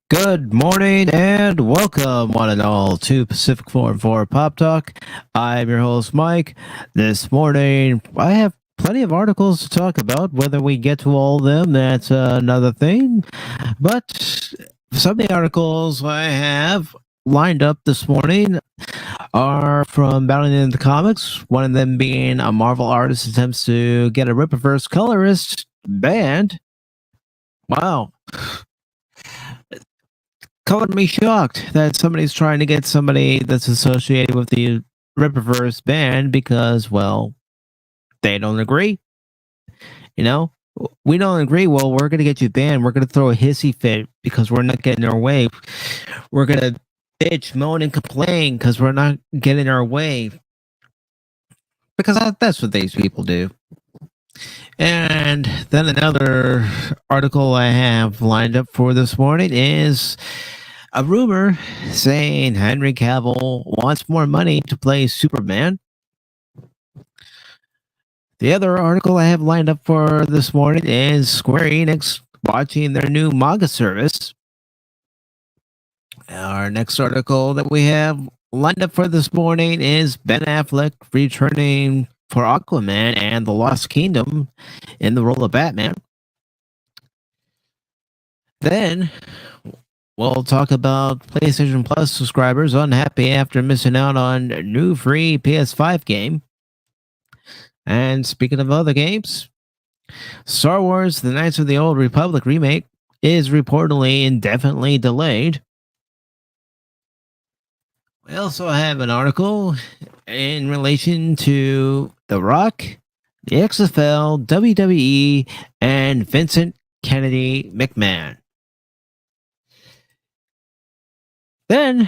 Good morning and welcome, one and all, to Pacific414 Pop Talk. I'm your host, Mike. This morning, I have plenty of articles to talk about. Whether we get to all of them, that's another thing. But some of the articles I have lined up this morning are from Battling in the Comics, one of them being a Marvel artist attempts to get a Rippaverse colorist banned. Wow. Colored me shocked that somebody's trying to get somebody that's associated with the Rippaverse banned because, well, they don't agree. You know, we don't agree. Well, we're going to get you banned. We're going to throw a hissy fit because we're not getting our way. We're going to bitch, moan, and complain because we're not getting our way. Because that's what these people do. And then another article I have lined up for this morning is a rumor saying Henry Cavill wants more money to play Superman. The other article I have lined up for this morning is Square Enix watching their new manga service. Our next article that we have lined up for this morning is Ben Affleck returning for Aquaman and the Lost Kingdom in the role of Batman. Then we'll talk about PlayStation Plus subscribers unhappy after missing out on a new free PS5 game. And speaking of other games, Star Wars The Knights of the Old Republic remake is reportedly indefinitely delayed. We also have an article in relation to The Rock, the XFL, WWE, and Vincent Kennedy McMahon. Then,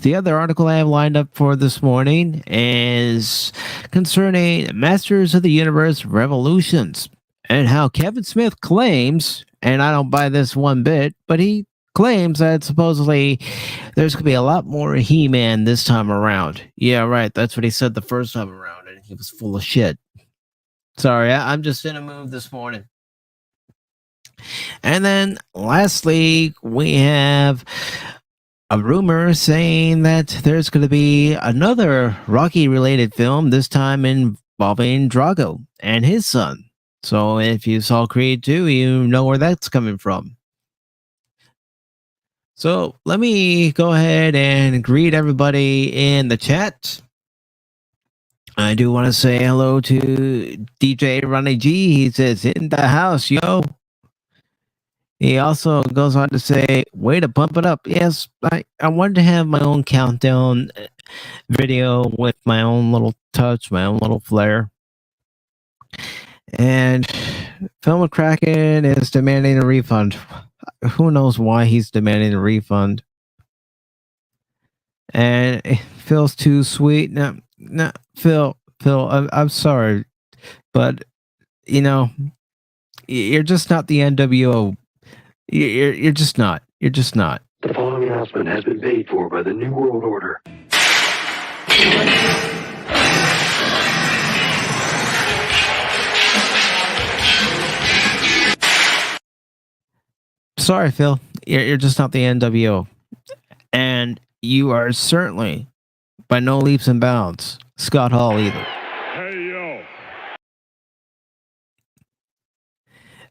the other article I have lined up for this morning is concerning Masters of the Universe Revolutions and how Kevin Smith claims, and I don't buy this one bit, but he claims that supposedly there's going to be a lot more He-Man this time around. Yeah, right. That's what he said the first time around, and he was full of shit. Sorry, I'm just in a mood this morning. And then lastly, we have a rumor saying that there's going to be another Rocky-related film, this time involving Drago and his son. So if you saw Creed 2, you know where that's coming from. So let me go ahead and greet everybody in the chat. I do want to say hello to DJ Ronnie G. He says, in the house, yo. He also goes on to say, way to pump it up. Yes, I wanted to have my own countdown video with my own little touch, my own little flair. And Phil McCracken is demanding a refund. Who knows why he's demanding a refund? And it feels too sweet. No, Phil, I'm sorry, but you know, you're just not the NWO. You're just not. You're just not. The following announcement has been paid for by the New World Order. Sorry, Phil. You're just not the NWO. And you are certainly, by no leaps and bounds, Scott Hall either. Hey, yo.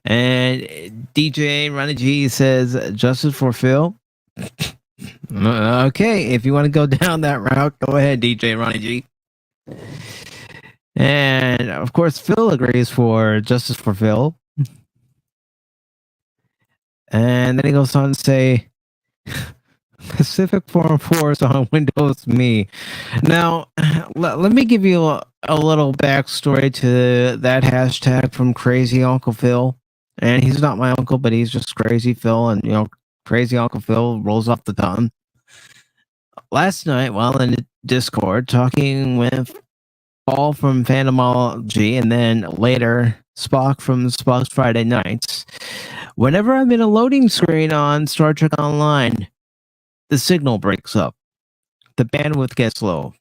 And DJ Ronnie G says, justice for Phil. Okay, if you want to go down that route, go ahead, DJ Ronnie G. And of course, Phil agrees for justice for Phil. And then he goes on to say, PACIFIC414 is on Windows Me. Now, let me give you a little backstory to that hashtag from Crazy Uncle Phil. And he's not my uncle, but he's just Crazy Phil. And, you know, Crazy Uncle Phil rolls off the tongue. Last night, while in Discord, talking with Paul from Phantomology, and then later Spock from Spock's Friday Nights, whenever I'm in a loading screen on Star Trek Online, the signal breaks up. The bandwidth gets low.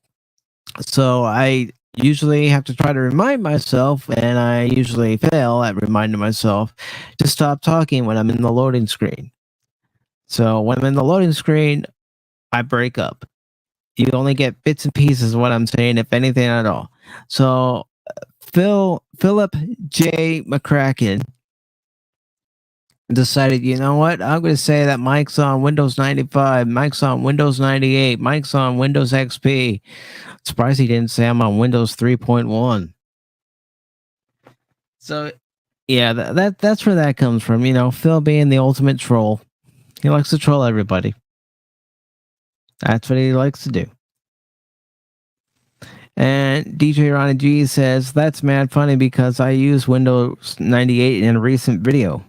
So I usually have to try to remind myself, and I usually fail at reminding myself to stop talking when I'm in the loading screen. So when I'm in the loading screen, I break up. You only get bits and pieces of what I'm saying, if anything at all. So Philip J. McCracken decided, you know what? I'm going to say that Mike's on Windows 95, Mike's on Windows 98, Mike's on Windows XP. Surprised he didn't say I'm on Windows 3.1. So, yeah, that's where that comes from. You know, Phil being the ultimate troll. He likes to troll everybody. That's what he likes to do. And DJ Ronnie G says, that's mad funny because I used Windows 98 in a recent video.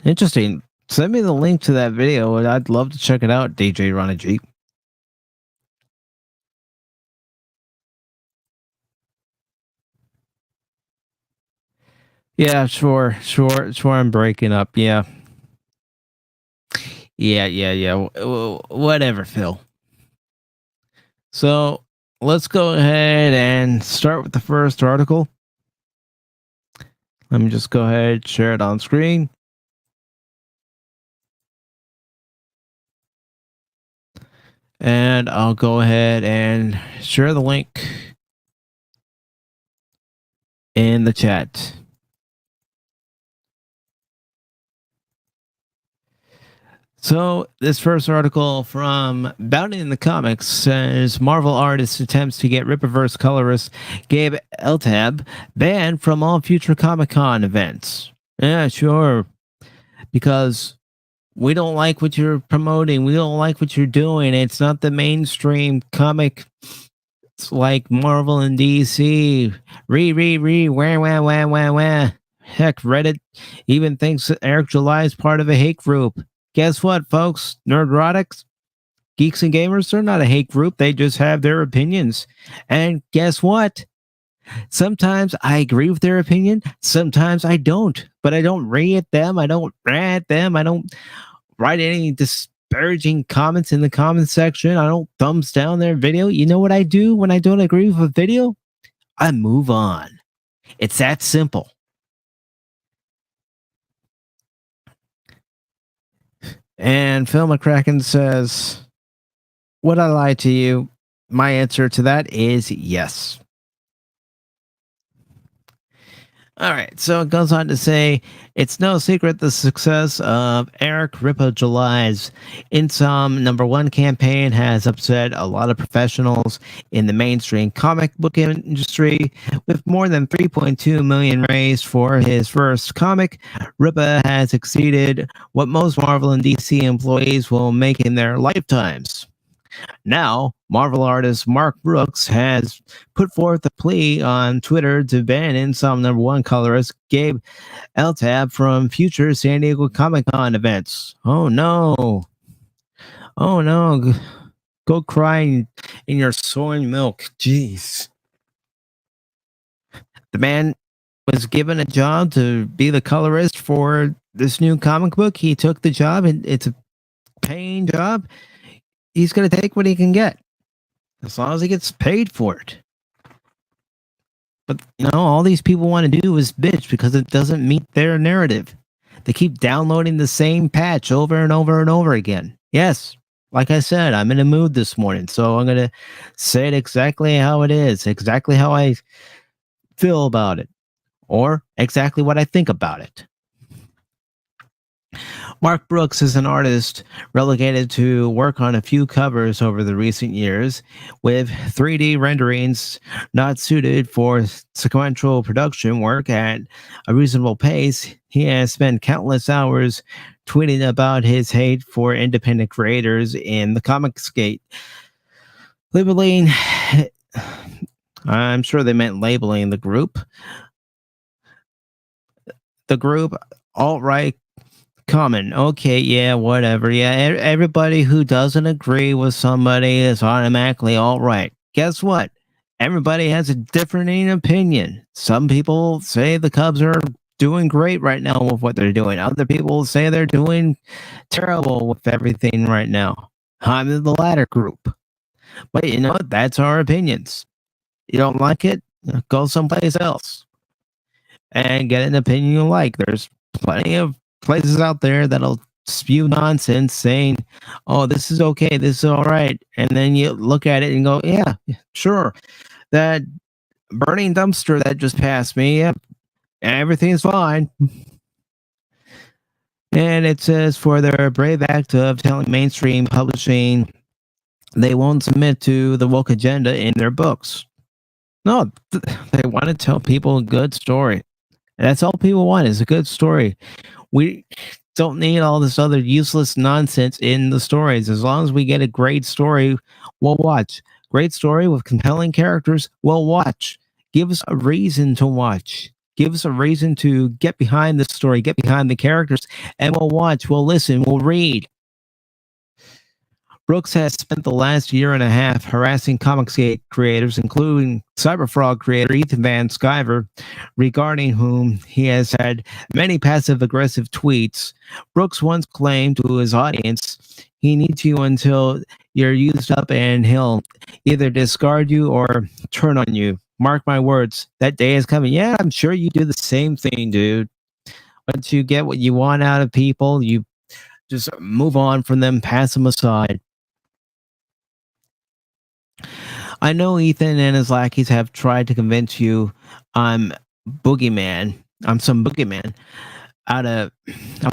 Interesting. Send me the link to that video and I'd love to check it out, DJ Ronnie G. Yeah, sure. I'm breaking up. Yeah. Whatever, Phil. So let's go ahead and start with the first article. Let me just go ahead and share it on screen. And I'll go ahead and share the link in the chat. So this first article from Bounty in the Comics says Marvel artist attempts to get Rippaverse colorist Gabe Eltab banned from all future Comic-Con events. Yeah, sure. Because we don't like what you're promoting. We don't like what you're doing. It's not the mainstream comic. It's like Marvel and DC. Wah. Heck, Reddit even thinks Eric July is part of a hate group. Guess what, folks? Nerdrotics, geeks and gamers, they're not a hate group. They just have their opinions. And guess what? Sometimes I agree with their opinion. Sometimes I don't. But I don't rant them. I don't rant them. I don't write any disparaging comments in the comment section. I don't thumbs down their video. You know what I do when I don't agree with a video? I move on. It's that simple. And Phil McCracken says, would I lie to you? My answer to that is yes. All right, so it goes on to say, it's no secret the success of Eric Rippa July's Insom #1 campaign has upset a lot of professionals in the mainstream comic book industry. With more than $3.2 million raised for his first comic, Rippa has exceeded what most Marvel and DC employees will make in their lifetimes. Now, Marvel artist Mark Brooks has put forth a plea on Twitter to ban Insom #1 colorist Gabe Eltab from future San Diego Comic-Con events. Oh no. Oh no. Go cry in your soy milk. Jeez. The man was given a job to be the colorist for this new comic book. He took the job and it's a paying job. He's going to take what he can get as long as he gets paid for it. But, you know, all these people want to do is bitch because it doesn't meet their narrative. They keep downloading the same patch over and over and over again. Yes, like I said, I'm in a mood this morning, so I'm going to say it exactly how it is, exactly how I feel about it, or exactly what I think about it. Mark Brooks is an artist relegated to work on a few covers over the recent years, with 3D renderings not suited for sequential production work at a reasonable pace. He has spent countless hours tweeting about his hate for independent creators in the comicscape. Labeling, I'm sure they meant labeling the group. The group alt-right common. Okay, yeah, whatever. Yeah, everybody who doesn't agree with somebody is automatically all right. Guess what? Everybody has a differing opinion. Some people say the Cubs are doing great right now with what they're doing. Other people say they're doing terrible with everything right now. I'm in the latter group. But you know what? That's our opinions. You don't like it? Go someplace else and get an opinion you like. There's plenty of places out there that'll spew nonsense saying, "Oh, this is okay, this is all right," and then you look at it and go, "Yeah, sure, that burning dumpster that just passed me, yep, everything's fine." And it says for their brave act of telling mainstream publishing they won't submit to the woke agenda in their books. No, they want to tell people a good story. That's all people want is a good story. We don't need all this other useless nonsense in the stories. As long as we get a great story, we'll watch. Great story with compelling characters, we'll watch. Give us a reason to watch. Give us a reason to get behind the story, get behind the characters, and we'll watch, we'll listen, we'll read. Brooks has spent the last year and a half harassing Comicsgate creators, including Cyberfrog creator Ethan Van Sciver, regarding whom he has had many passive-aggressive tweets. Brooks once claimed to his audience, "He needs you until you're used up and he'll either discard you or turn on you. Mark my words, that day is coming." Yeah, I'm sure you do the same thing, dude. Once you get what you want out of people, you just move on from them, pass them aside. I know Ethan and his lackeys have tried to convince you I'm boogeyman. I'm some boogeyman out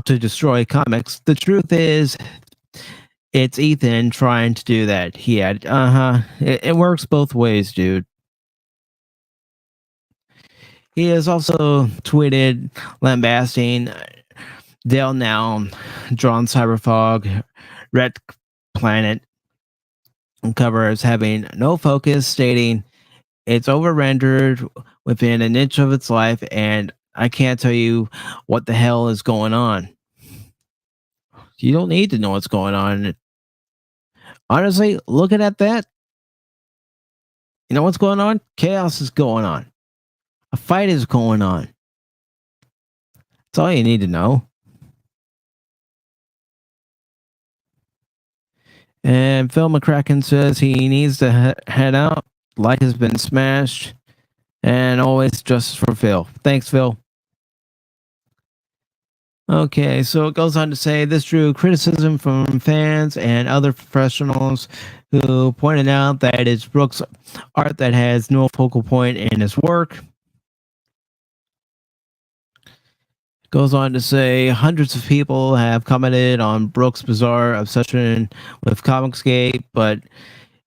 to destroy comics. The truth is, it's Ethan trying to do that. He had, it works both ways, dude. He has also tweeted lambasting Dale Now, Drawn Cyberfog, Red Planet cover as having no focus, stating it's over-rendered within an inch of its life, and I can't tell you what the hell is going on. You don't need to know what's going on. Honestly, looking at that, you know what's going on? Chaos is going on. A fight is going on. That's all you need to know. And Phil McCracken says he needs to head out. Like has been smashed. And always justice for Phil. Thanks, Phil. Okay, so it goes on to say this drew criticism from fans and other professionals who pointed out that it's Brooks' art that has no focal point in his work. Goes on to say hundreds of people have commented on Brooks' bizarre obsession with Comicsgate, but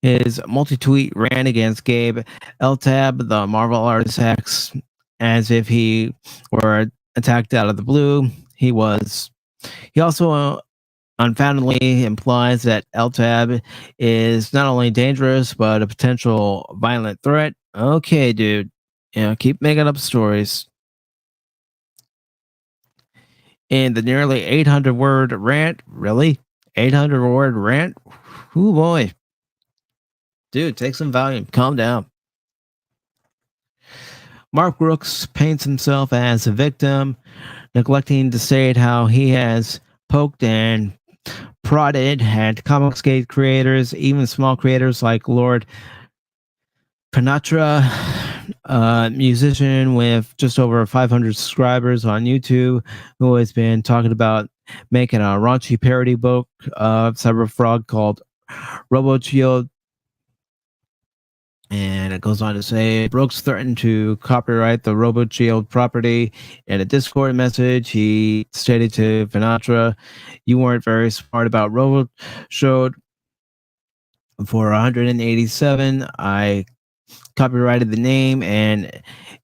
his multi-tweet ran against Gabe Eltab, the Marvel artist, acts as if he were attacked out of the blue. He also unfoundedly implies that Eltab is not only dangerous but a potential violent threat. Okay, dude. Keep making up stories. In the nearly 800-word rant, really? 800-word rant? Oh boy. Dude, take some Valium. Calm down. Mark Brooks paints himself as a victim, neglecting to state how he has poked and prodded at Comicsgate creators, even small creators like Lord Panatra, a musician with just over 500 subscribers on YouTube, who has been talking about making a raunchy parody book of Cyberfrog called RoboGeo. And it goes on to say Brooks threatened to copyright the RoboShield property. In a Discord message, he stated to Vinatra, "You weren't very smart about RoboShield. For 187, I copyrighted the name and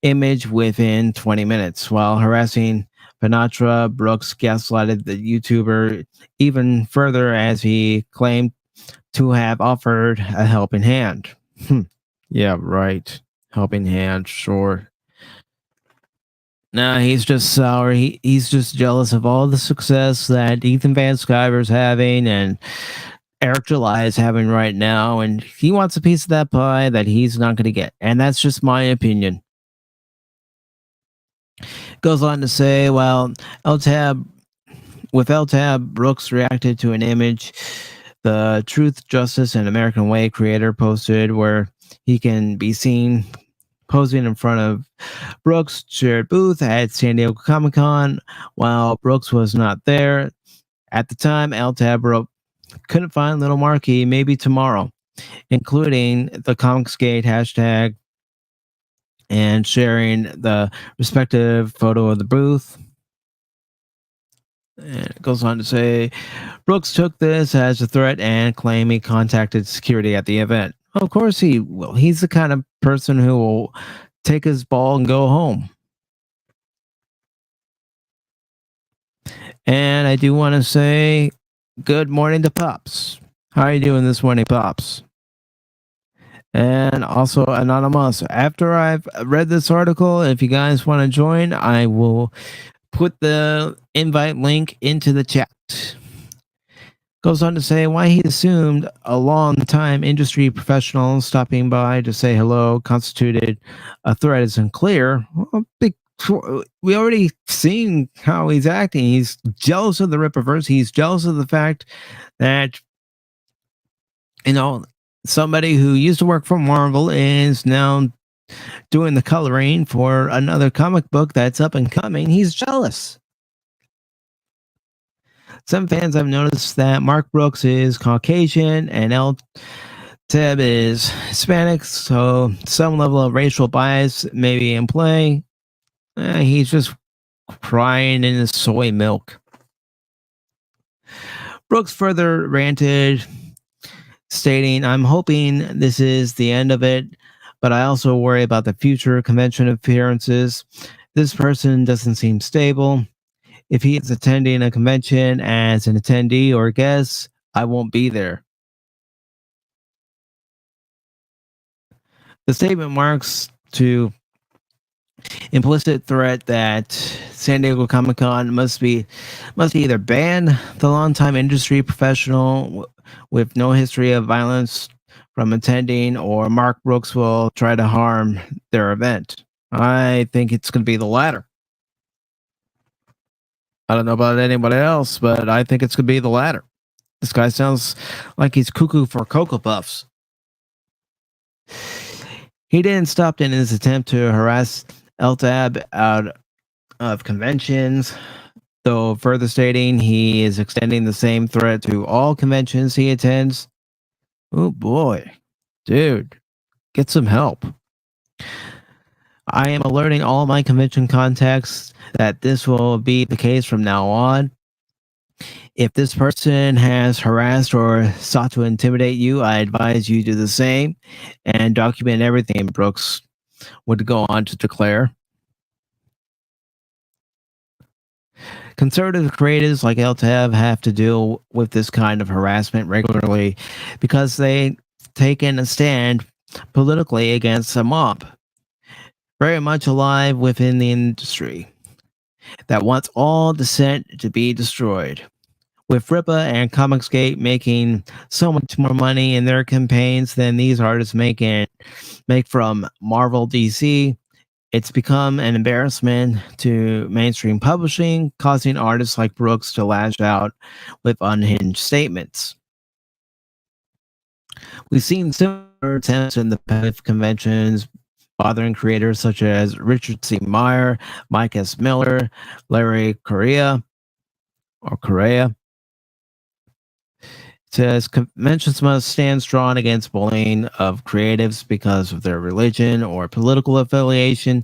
image within 20 minutes." While harassing Vinatra, Brooks gaslighted the YouTuber even further as he claimed to have offered a helping hand. Yeah, right. Helping hand, sure. Nah, he's just sour. He's just jealous of all the success that Ethan Van Sciver's having and Eric July is having right now, and he wants a piece of that pie that he's not going to get. And that's just my opinion. Goes on to say, well, with Eltab, Brooks reacted to an image the Truth, Justice, and American Way creator posted where he can be seen posing in front of Brooks' shared booth at San Diego Comic-Con while Brooks was not there. At the time, LTAB wrote, couldn't find Little Marquee, maybe tomorrow, including the Comicsgate hashtag and sharing the respective photo of the booth. And it goes on to say, Brooks took this as a threat and claimed he contacted security at the event. Of course he will. He's the kind of person who will take his ball and go home. And I do want to say good morning to Pops. How are you doing this morning, Pops? And also Anonymous. After I've read this article, if you guys want to join, I will put the invite link into the chat. Goes on to say why he assumed a long-time industry professional stopping by to say hello constituted a threat is unclear. Well, we already seen how he's acting. He's jealous of the Rippaverse. He's jealous of the fact that, somebody who used to work for Marvel is now doing the coloring for another comic book that's up and coming. He's jealous. Some fans have noticed that Mark Brooks is Caucasian and Teb is Hispanic, so some level of racial bias may be in play. He's just crying in his soy milk. Brooks further ranted, stating, I'm hoping this is the end of it, but I also worry about the future convention appearances. This person doesn't seem stable. If he is attending a convention as an attendee or guest, I won't be there. The statement marks to implicit threat that San Diego Comic-Con must either ban the longtime industry professional with no history of violence from attending, or Mark Brooks will try to harm their event. I think it's going to be the latter. I don't know about anybody else, but I think it's going to be the latter. This guy sounds like he's cuckoo for Cocoa Puffs. He didn't stop in his attempt to harass LTAB out of conventions, though further stating he is extending the same threat to all conventions he attends. Oh boy, dude, get some help. I am alerting all my convention contacts that this will be the case from now on. If this person has harassed or sought to intimidate you, I advise you do the same and document everything, Brooks would go on to declare. Conservative creatives like LTAB have to deal with this kind of harassment regularly because they've taken a stand politically against a mob, very much alive within the industry, that wants all dissent to be destroyed. With Rippa and Comicsgate making so much more money in their campaigns than these artists make from Marvel DC, it's become an embarrassment to mainstream publishing, causing artists like Brooks to lash out with unhinged statements. We've seen similar attempts in the past conventions, bothering creators such as Richard C. Meyer, Mike S. Miller, Larry Correia. Says conventions must stand strong against bullying of creatives because of their religion or political affiliation.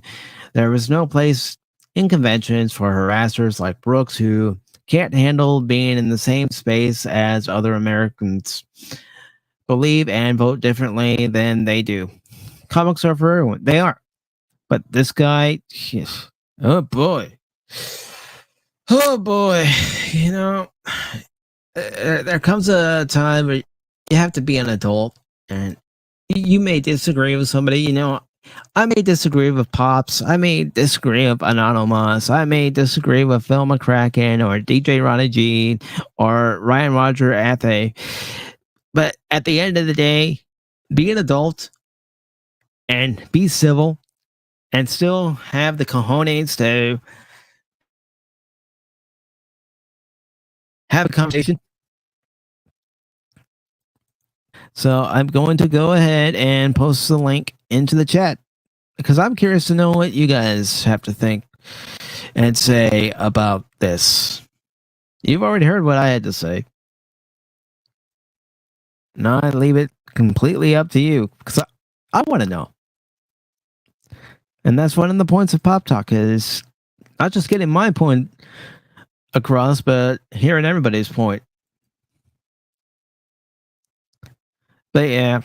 There is no place in conventions for harassers like Brooks who can't handle being in the same space as other Americans believe and vote differently than they do. Comics are for everyone. They are. But this guy, oh boy. Oh boy. There comes a time where you have to be an adult, and you may disagree with somebody. I may disagree with Pops. I may disagree with Anonymous. I may disagree with Phil McCracken or DJ Ronnie G or Ryan Roger Athe. But at the end of the day, be an adult and be civil and still have the cojones to have a conversation. So I'm going to go ahead and post the link into the chat because I'm curious to know what you guys have to think and say about this. You've already heard what I had to say. Now I leave it completely up to you because I want to know. And that's one of the points of Pop Talk is not just getting my point across, but hearing everybody's point. But yeah,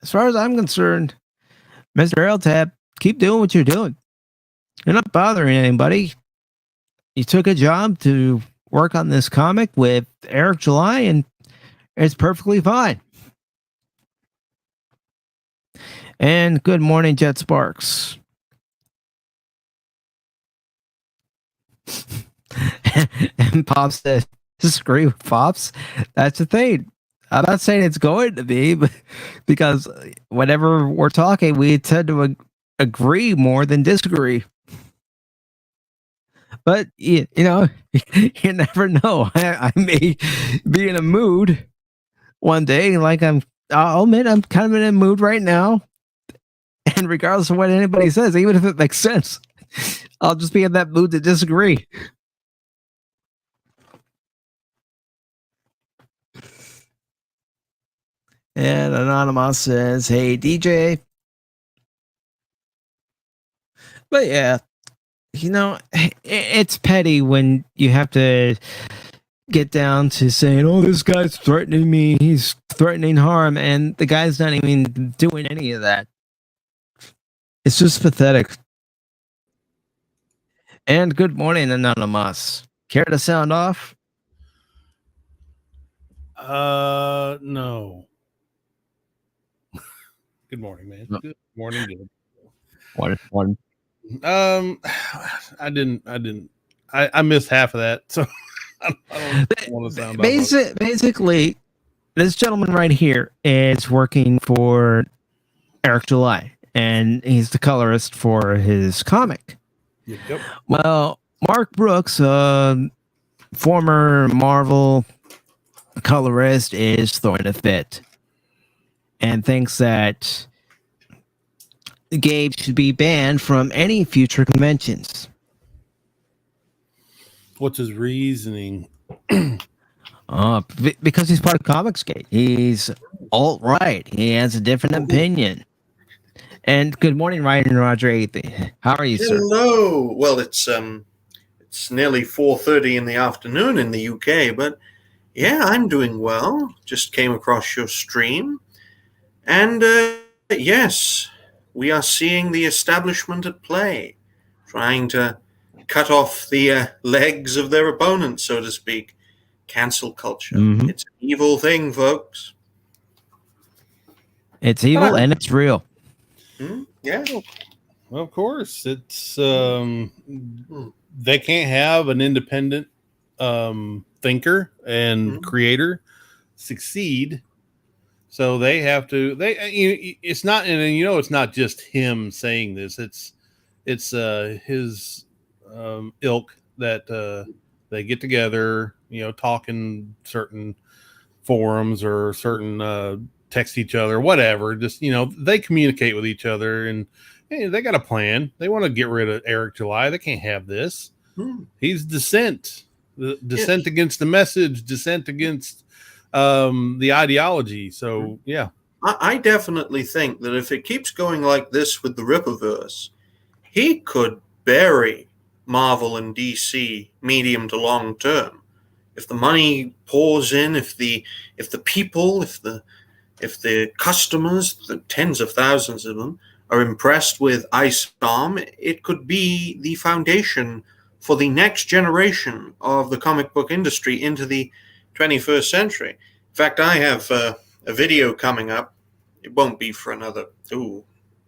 as far as I'm concerned, Mr. L-Tab, keep doing what you're doing. You're not bothering anybody. You took a job to work on this comic with Eric July, and it's perfectly fine. And good morning, Jet Sparks. And Pop said, disagree with Pops. That's the thing. I'm not saying it's going to be, but because whenever we're talking, we tend to agree more than disagree. But you know, you never know. I may be in a mood one day, like I'll admit I'm kind of in a mood right now. And regardless of what anybody says, even if it makes sense, I'll just be in that mood to disagree. And Anonymous says, hey, DJ. But yeah, you know, it's petty when you have to get down to saying, oh, this guy's threatening me. He's threatening harm. And the guy's not even doing any of that. It's just pathetic. And good morning, Anonymous. Care to sound off? No. Good morning, man. No. Good morning. Good. One. I missed half of that, so I don't want to sound off. Basically, this gentleman right here is working for Eric July, and he's the colorist for his comic. Yep. Well, Mark Brooks, former Marvel colorist, is throwing a fit and thinks that Gabe should be banned from any future conventions. What's his reasoning? Because he's part of Comicsgate. He's alt-right. He has a different opinion. And good morning, Ryan and Roger 8th. How are you, sir? Hello. Well, it's nearly 4:30 in the afternoon in the UK, but yeah, I'm doing well. Just came across your stream. And yes, we are seeing the establishment at play, trying to cut off the legs of their opponents, so to speak. Cancel culture. Mhm. It's an evil thing, folks. It's evil and it's real. Yeah. Well, of course, it's they can't have an independent thinker and creator succeed. So they have to. It's not, and you know, it's not just him saying this. It's his ilk that they get together, you know, talk in certain forums or certain text each other, whatever. Just, you know, they communicate with each other, and hey, they got a plan. They want to get rid of Eric July. They can't have this. He's dissent against the message, dissent against the ideology. So yeah, I definitely think that if it keeps going like this with the Rippaverse, he could bury Marvel and DC medium to long term. If the money pours in, if the people, if the customers, the tens of thousands of them, are impressed with Ice Storm, it could be the foundation for the next generation of the comic book industry into the 21st century. In fact, I have a video coming up. It won't be for another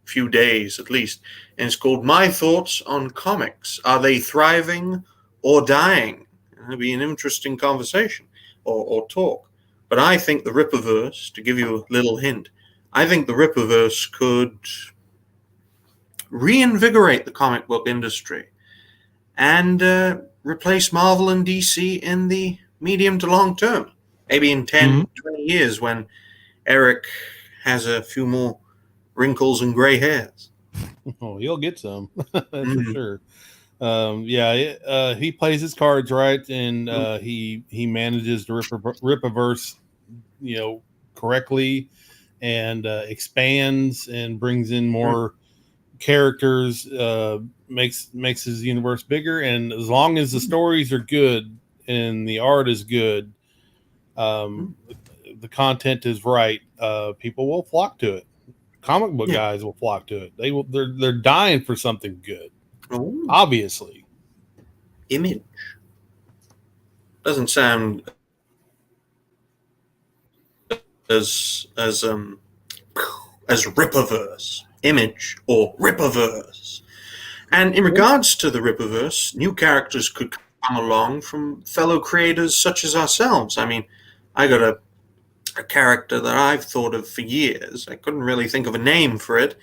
few days at least, and it's called My Thoughts on Comics. Are they thriving or dying? It'll be an interesting conversation or talk. But I think the Rippaverse, to give you a little hint, I think the Rippaverse could reinvigorate the comic book industry and replace Marvel and DC in the medium to long term. Maybe in 10, 20 years when Eric has a few more wrinkles and gray hairs. Oh, you'll get some. That's for sure. He plays his cards right, and he manages the Rippaverse, correctly, and expands and brings in more characters, makes his universe bigger, and as long as the stories are good and the art is good, the content is right, people will flock to it. Comic book guys will flock to it. They're dying for something good. Oh. Obviously. Image doesn't sound as Rippaverse. Image or Rippaverse. And in regards to the Rippaverse, new characters could come along from fellow creators such as ourselves. I mean, I got a character that I've thought of for years. I couldn't really think of a name for it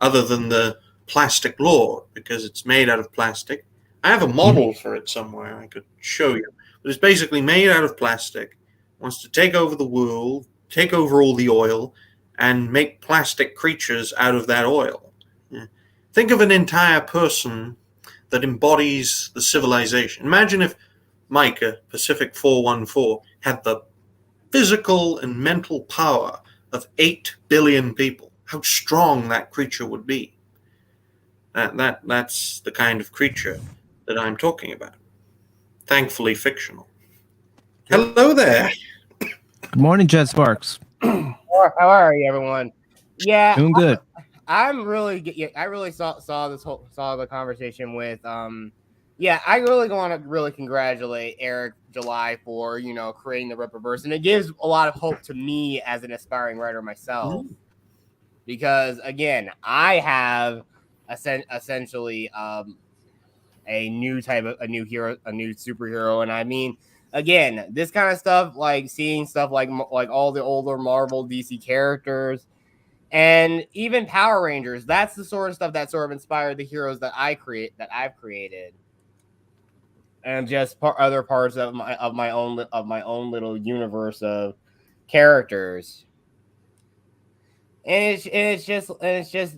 other than the Plastic Lord, because it's made out of plastic. I have a model for it somewhere I could show you. But it's basically made out of plastic, wants to take over the world, take over all the oil, and make plastic creatures out of that oil. Yeah. Think of an entire person that embodies the civilization. Imagine if Micah, PACIFIC414, had the physical and mental power of 8 billion people. How strong that creature would be. That's the kind of creature that I'm talking about. Thankfully fictional. Hello there. Good morning, Jet Sparks. How are you, everyone? Yeah, Doing good. I really saw the conversation with I really want to really congratulate Eric July for creating the Rippaverse, and it gives a lot of hope to me as an aspiring writer myself, because again, I have essentially a new superhero, and I mean, again, this kind of stuff, like seeing stuff like all the older Marvel DC characters and even Power Rangers, that's the sort of stuff that sort of inspired the heroes that I've created, and just other parts of my own little universe of characters. And it's just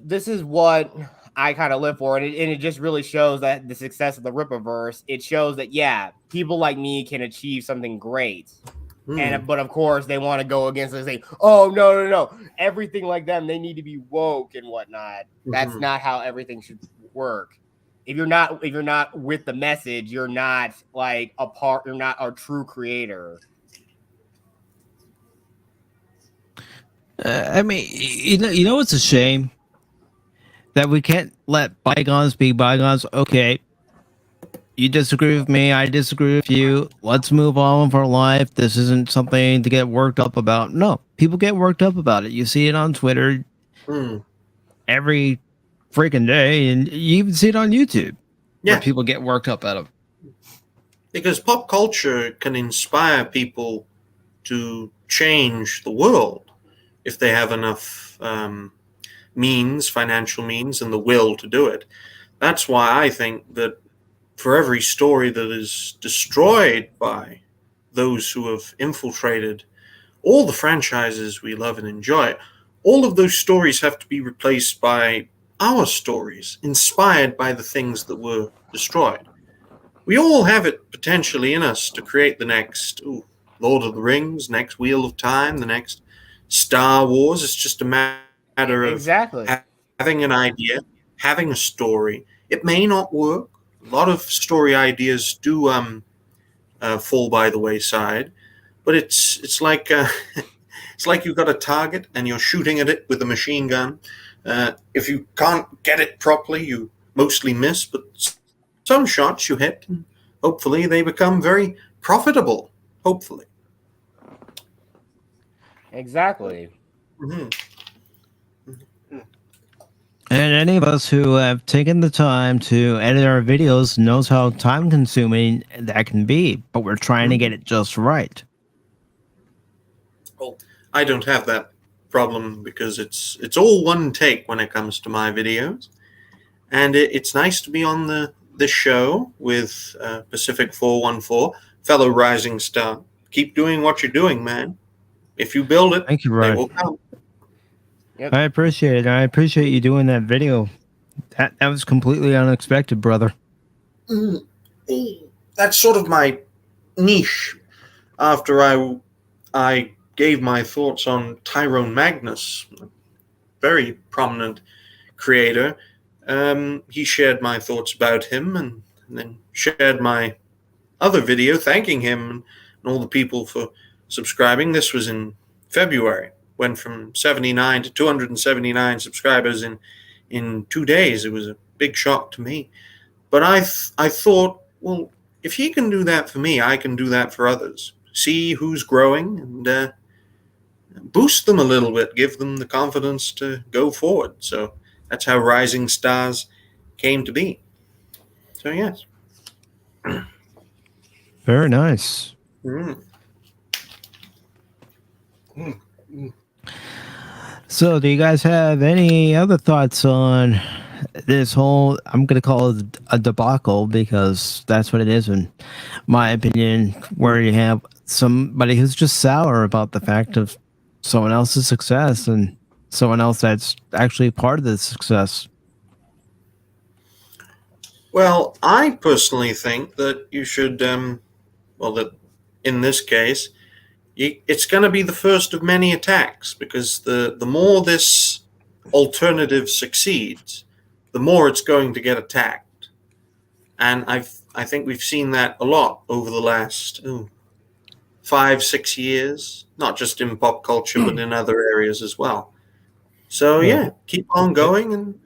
this is what I kind of live for, and it just really shows that the success of the Rippaverse. It shows that people like me can achieve something great, but of course they want to go against it and say, "Oh no, everything like them, they need to be woke and whatnot." That's not how everything should work. If you're not with the message, you're not like a part. You're not a true creator. I mean, you know, it's a shame that we can't let bygones be bygones. Okay, you disagree with me, I disagree with you. Let's move on with our life. This isn't something to get worked up about. No, people get worked up about it. You see it on Twitter every freaking day, and you even see it on YouTube. Where people get worked up out of. Because pop culture can inspire people to change the world if they have enough financial means, and the will to do it. That's why I think that for every story that is destroyed by those who have infiltrated all the franchises we love and enjoy, all of those stories have to be replaced by our stories, inspired by the things that were destroyed. We all have it potentially in us to create the next Lord of the Rings, next Wheel of Time, the next Star Wars. It's just a matter of having an idea, having a story. It may not work. A lot of story ideas do fall by the wayside, but it's like it's like you've got a target and you're shooting at it with a machine gun. If you can't get it properly, you mostly miss, but some shots you hit, and hopefully they become very profitable. Hopefully. Exactly. And any of us who have taken the time to edit our videos knows how time consuming that can be, but we're trying to get it just right. Well, I don't have that problem because it's all one take when it comes to my videos, and it's nice to be on this show with PACIFIC414, fellow rising star. Keep doing what you're doing, man. If you build it, thank you, they will come. Yep. I appreciate it. I appreciate you doing that video. That was completely unexpected, brother. that's sort of my niche. After I gave my thoughts on Tyrone Magnus, a very prominent creator. He shared my thoughts about him, and then shared my other video thanking him and all the people for subscribing. This was in February. Went from 79 to 279 subscribers in 2 days. It was a big shock to me. But I thought, well, if he can do that for me, I can do that for others. See who's growing and boost them a little bit, give them the confidence to go forward. So that's how Rising Stars came to be. So, yes. Very nice. So, do you guys have any other thoughts on this whole, I'm going to call it a debacle, because that's what it is in my opinion, where you have somebody who's just sour about the fact of someone else's success and someone else that's actually part of the success? Well, I personally think that you should, that in this case, it's going to be the first of many attacks, because the more this alternative succeeds, the more it's going to get attacked. And I think we've seen that a lot over the last 5-6 years, not just in pop culture, but in other areas as well. So, yeah, keep on going. And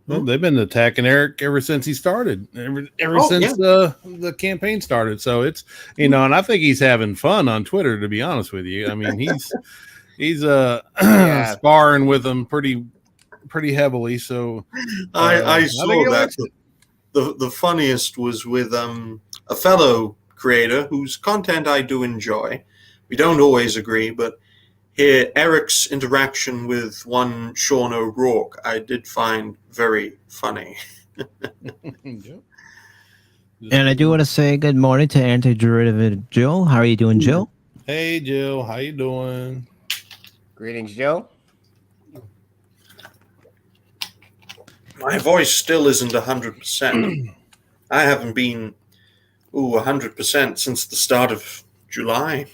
well, they've been attacking Eric ever since he started, ever since the campaign started. So it's, and I think he's having fun on Twitter, to be honest with you. I mean, he's sparring with them pretty heavily. So I saw that. The funniest was with a fellow creator whose content I do enjoy. We don't always agree, but here, Eric's interaction with one Sean O'Rourke, I did find very funny. And I do want to say good morning to Anti-Derivative Jill. How are you doing, Jill? Hey, Jill. How you doing? Greetings, Joe. My voice still isn't 100%. I haven't been 100% since the start of July,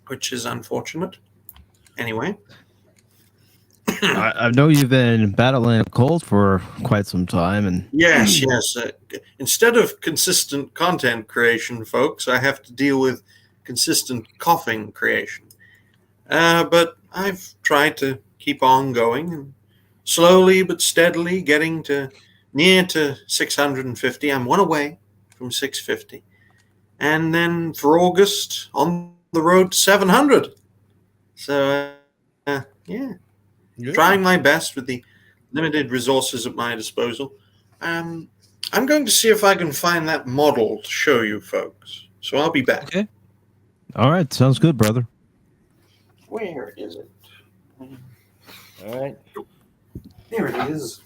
which is unfortunate. Anyway. I know you've been battling a cold for quite some time. And Yes. Instead of consistent content creation, folks, I have to deal with consistent coughing creation. But I've tried to keep on going, and slowly but steadily getting near to 650. I'm one away from 650. And then for August, on the road to 700. So, yeah. Good. Trying my best with the limited resources at my disposal. I'm going to see if I can find that model to show you folks. So I'll be back. Okay. All right. Sounds good, brother. Where is it? All right. There it is.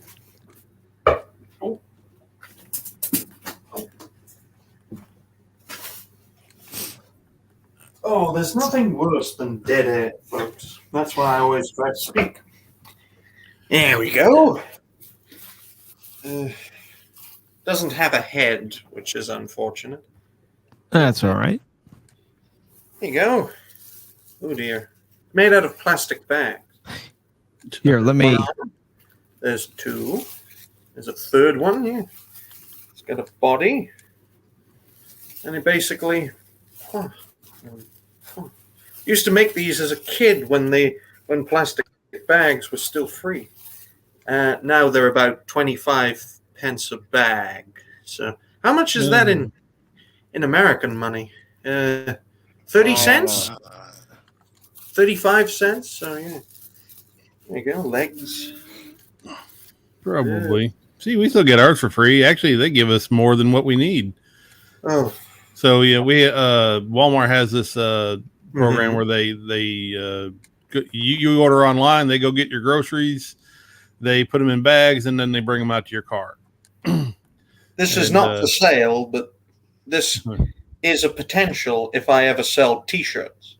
Oh, there's nothing worse than dead air, folks. That's why I always try to speak. There we go. Doesn't have a head, which is unfortunate. That's all right. There you go. Oh, dear. Made out of plastic bags. Here, let me... There's two. There's a third one here. It's got a body. And it basically... Used to make these as a kid when plastic bags were still free. Now they're about 25 pence a bag. So how much is that in American money? 30 cents? 35 cents? So yeah. There you go, legs. Probably. See, we still get ours for free. Actually, they give us more than what we need. Oh. So yeah, Walmart has this program where you order online, they go get your groceries, they put them in bags, and then they bring them out to your car. This is not for sale, but this is a potential if I ever sell T-shirts.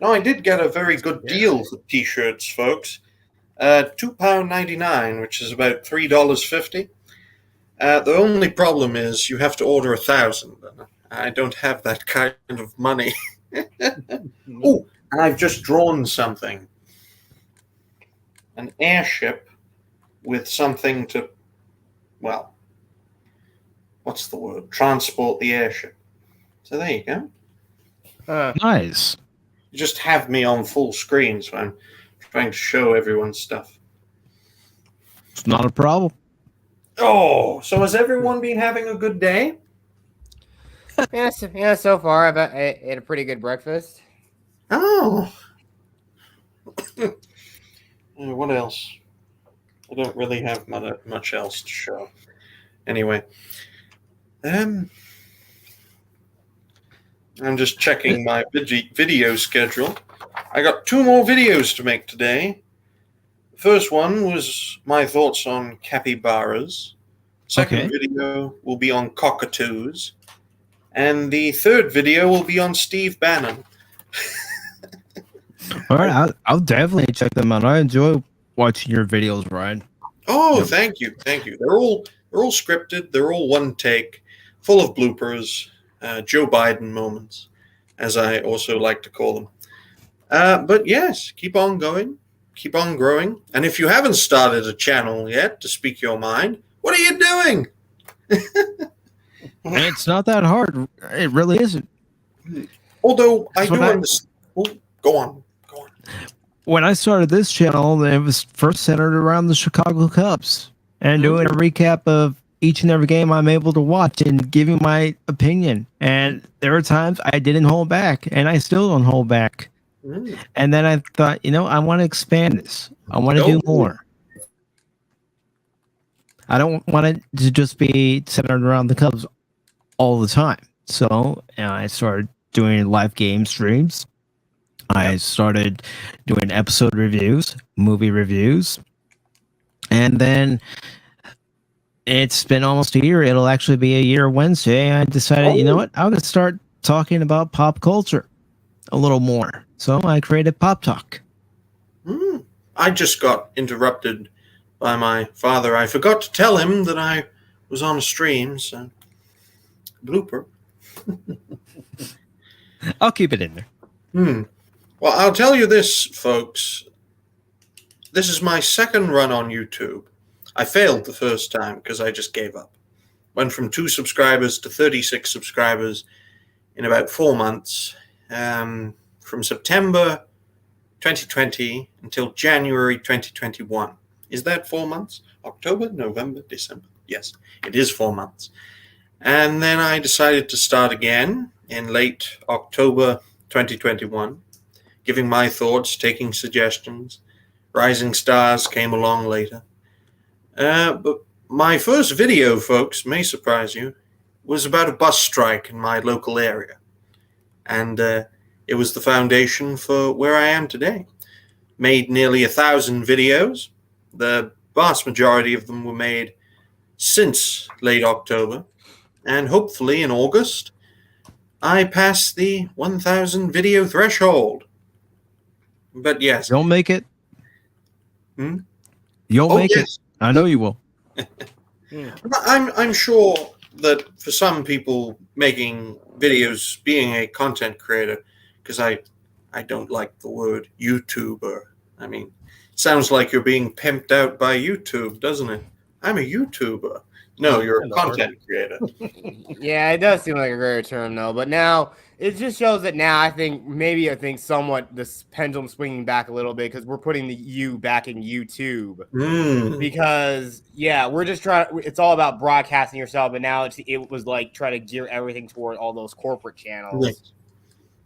Now, I did get a very good deal for T-shirts, folks. £2.99, which is about $3.50. The only problem is you have to order 1,000. I don't have that kind of money. Oh, and I've just drawn something. An airship with something to, well, what's the word? Transport the airship. So there you go. Nice. You just have me on full screen, so I'm trying to show everyone stuff. It's not a problem. Oh, so has everyone been having a good day? Yeah, so far I ate a pretty good breakfast. Oh. What else? I don't really have much else to show. Anyway, I'm just checking my video schedule. I got 2 more videos to make today. The first one was my thoughts on capybaras. Second video will be on cockatoos. And the third video will be on Steve Bannon. All right, I'll definitely check them out. I enjoy watching your videos, Ryan. Oh, Yep. thank you. They're all scripted. They're all one take, full of bloopers, Joe Biden moments, as I also like to call them. But yes, keep on going, keep on growing. And if you haven't started a channel yet to speak your mind, what are you doing? It's not that hard. It really isn't. Although I That's do what I- understand. Oh, go on. When I started this channel, it was first centered around the Chicago Cubs and doing a recap of each and every game I'm able to watch and giving my opinion. And there are times I didn't hold back, and I still don't hold back. Mm. And then I thought, I want to expand this. I want to do more. I don't want it to just be centered around the Cubs all the time. So I started doing live game streams. I started doing episode reviews, movie reviews, and then it's been almost a year. It'll actually be a year Wednesday. I decided, you know what? I'm going to start talking about pop culture a little more. So I created Pop Talk. I just got interrupted by my father. I forgot to tell him that I was on a stream, so blooper. I'll keep it in there. Well, I'll tell you this, folks. This is my second run on YouTube. I failed the first time because I just gave up. Went from 2 subscribers to 36 subscribers in about 4 months. From September 2020 until January 2021. Is that 4 months? October, November, December? Yes, it is 4 months. And then I decided to start again in late October 2021. Giving my thoughts, taking suggestions. Rising Stars came along later. But my first video, folks, may surprise you, was about a bus strike in my local area. And it was the foundation for where I am today. Made nearly 1,000 videos. The vast majority of them were made since late October. And hopefully in August, I passed the 1,000 video threshold. But yes. You'll make it. Hmm? You'll make it. I know you will. I'm sure that for some people making videos, being a content creator, because I don't like the word YouTuber. I mean, it sounds like you're being pimped out by YouTube, doesn't it? I'm a YouTuber. No, you're a content creator. Yeah, it does seem like a greater term, though. But now it just shows that now I think somewhat this pendulum swinging back a little bit because we're putting the U back in YouTube. Because we're just trying. It's all about broadcasting yourself, but now it was like trying to gear everything toward all those corporate channels. Right.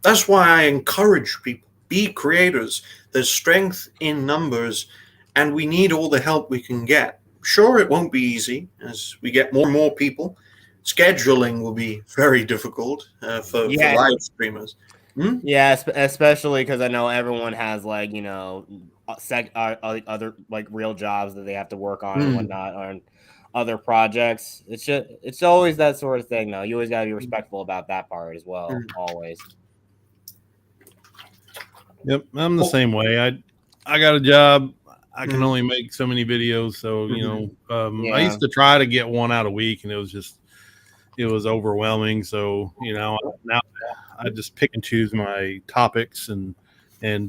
That's why I encourage people, be creators. There's strength in numbers, and we need all the help we can get. Sure, it won't be easy as we get more and more people. Scheduling will be very difficult for live streamers. Yeah, especially because I know everyone has other like real jobs that they have to work on and whatnot on other projects. It's always that sort of thing, though. You always got to be respectful about that part as well. Always. Yep, I'm the same way. I got a job. I can only make so many videos. So, I Yeah. used to try to get one out a week, and it was overwhelming. So, now I just pick and choose my topics and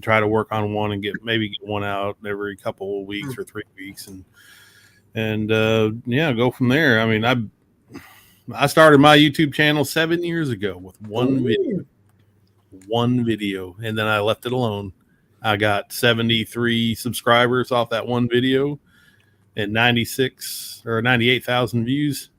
try to work on one and maybe get one out every couple of weeks or 3 weeks, and go from there. I mean, I started my YouTube channel 7 years ago with one video, and then I left it alone. I got 73 subscribers off that one video and 96 or 98,000 views.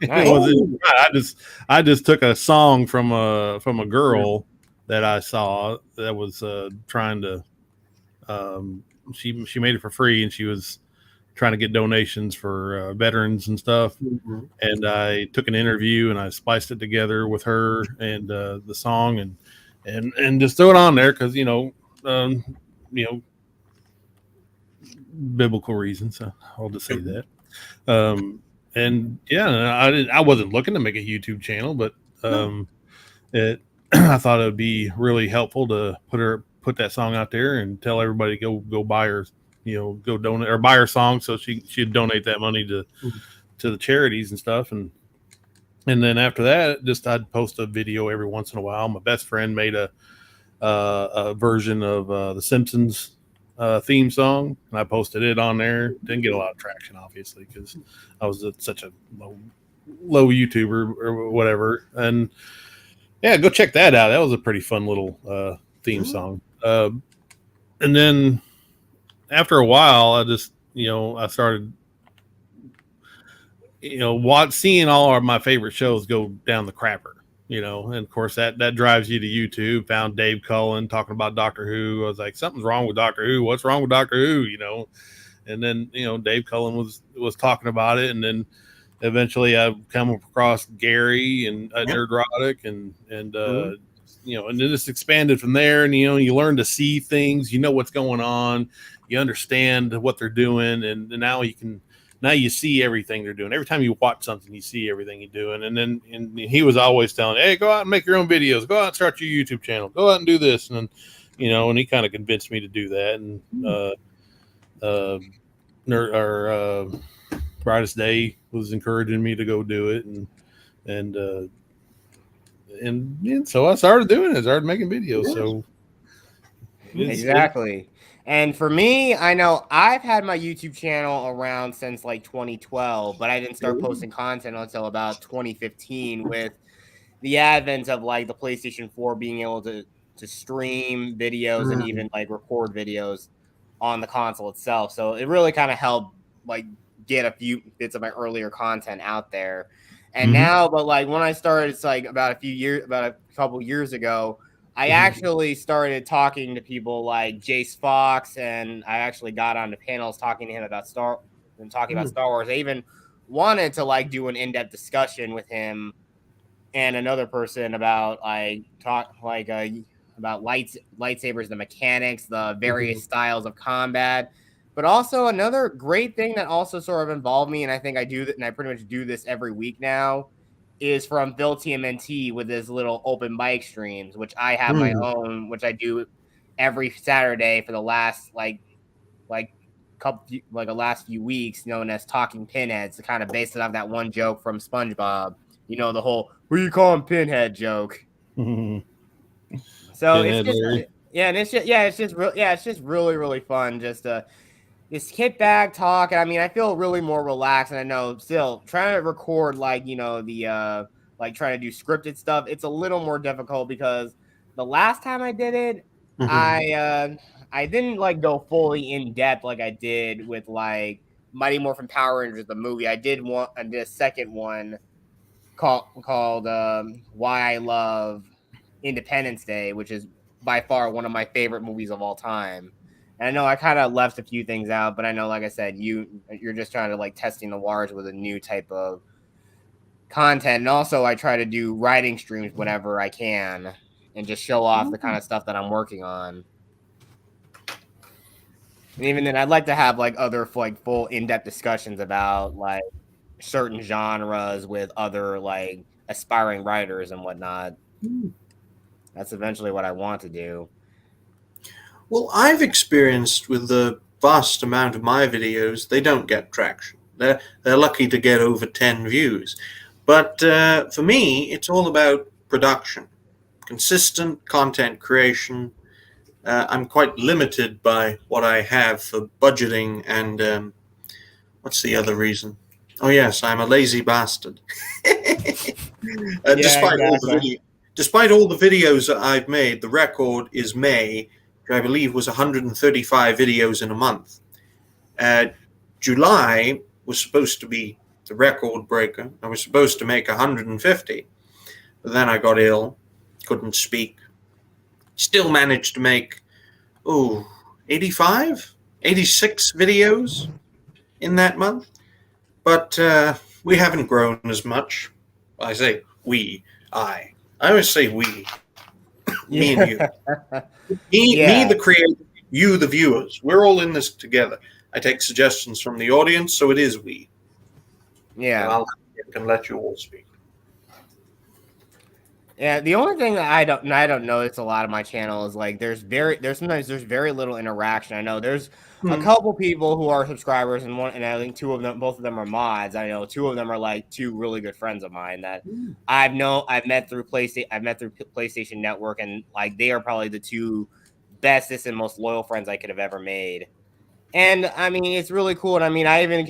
I just took a song from a girl that I saw that was trying to she made it for free, and she was trying to get donations for veterans and stuff. And I took an interview and I spliced it together with her and the song and just throw it on there because biblical reasons. I'll just say that. I wasn't looking to make a YouTube channel, but I thought it would be really helpful to put that song out there and tell everybody go buy her, go donate or buy her song so she'd donate that money to the charities and stuff. And then after that, I'd post a video every once in a while. My best friend made a version of the Simpsons theme song, and I posted it on there. Didn't get a lot of traction, obviously, because I was such a low YouTuber or whatever. And yeah, go check that out. That was a pretty fun little theme song. And then after a while, I just I started seeing all of my favorite shows go down the crapper. And of course that drives you to YouTube. Found Dave Cullen talking about Doctor Who. I was like, something's wrong with Doctor Who. What's wrong with Doctor Who? And then Dave Cullen was talking about it, and then eventually I've come across Gary and Nerdrotic and and then it's expanded from there. And you learn to see things. What's going on. You understand what they're doing, and now you see everything they're doing. Every time you watch something, you see everything you're doing. And he was always telling, hey, go out and make your own videos. Go out and start your YouTube channel. Go out and do this. And then, and he kind of convinced me to do that. And Brightest Day was encouraging me to go do it. And so I started doing it. I started making videos. So Exactly. And for me, I know I've had my YouTube channel around since like 2012, but I didn't start posting content until about 2015 with the advent of like the PlayStation 4 being able to stream videos and even like record videos on the console itself. So it really kind of helped like get a few bits of my earlier content out there. And now, but like when I started, it's like about a couple years ago, I actually started talking to people like Jace Fox, and I actually got onto panels talking to him about Star Wars. I even wanted to like do an in-depth discussion with him and another person about about lightsabers, the mechanics, the various styles of combat. But also another great thing that also sort of involved me, and I think I do that, and I pretty much do this every week now, is from Phil TMNT with his little open mic streams, which I have my own, which I do every Saturday for the last last few weeks, known as Talking Pinheads, to kind of base it off that one joke from SpongeBob. The whole "Who you calling Pinhead" joke. So it's just really, really fun just to kick back, talk. I mean, I feel really more relaxed, and I know still trying to record trying to do scripted stuff. It's a little more difficult because the last time I did it, I didn't like go fully in depth like I did with like Mighty Morphin Power Rangers the movie. I did a second one called Why I Love Independence Day, which is by far one of my favorite movies of all time. And I know I kind of left a few things out, but I know, like I said, you're just trying to like testing the waters with a new type of content. And also I try to do writing streams whenever I can and just show off the kind of stuff that I'm working on. And even then, I'd like to have like other like full in-depth discussions about like certain genres with other like aspiring writers and whatnot. That's eventually what I want to do. Well, I've experienced with the vast amount of my videos, they don't get traction. They're lucky to get over 10 views. But for me, it's all about production, consistent content creation. I'm quite limited by what I have for budgeting and what's the other reason? Oh yes, I'm a lazy bastard. Despite all the videos that I've made, the record is May, which I believe was 135 videos in a month. July was supposed to be the record breaker. I was supposed to make 150, but then I got ill, couldn't speak. Still managed to make 85, 86 videos in that month. But we haven't grown as much. I say we, I always say we. Me and you. Me, the creator, you, the viewers. We're all in this together. I take suggestions from the audience, so it is we. Yeah. And I can let you all speak. Yeah, the only thing that I don't notice a lot of my channel is like there's sometimes very little interaction. I know there's a couple people who are subscribers and I think both of them are mods. I know two of them are like two really good friends of mine that I've met through PlayStation Network, and like they are probably the two bestest and most loyal friends I could have ever made. And I mean, it's really cool. And I mean, I even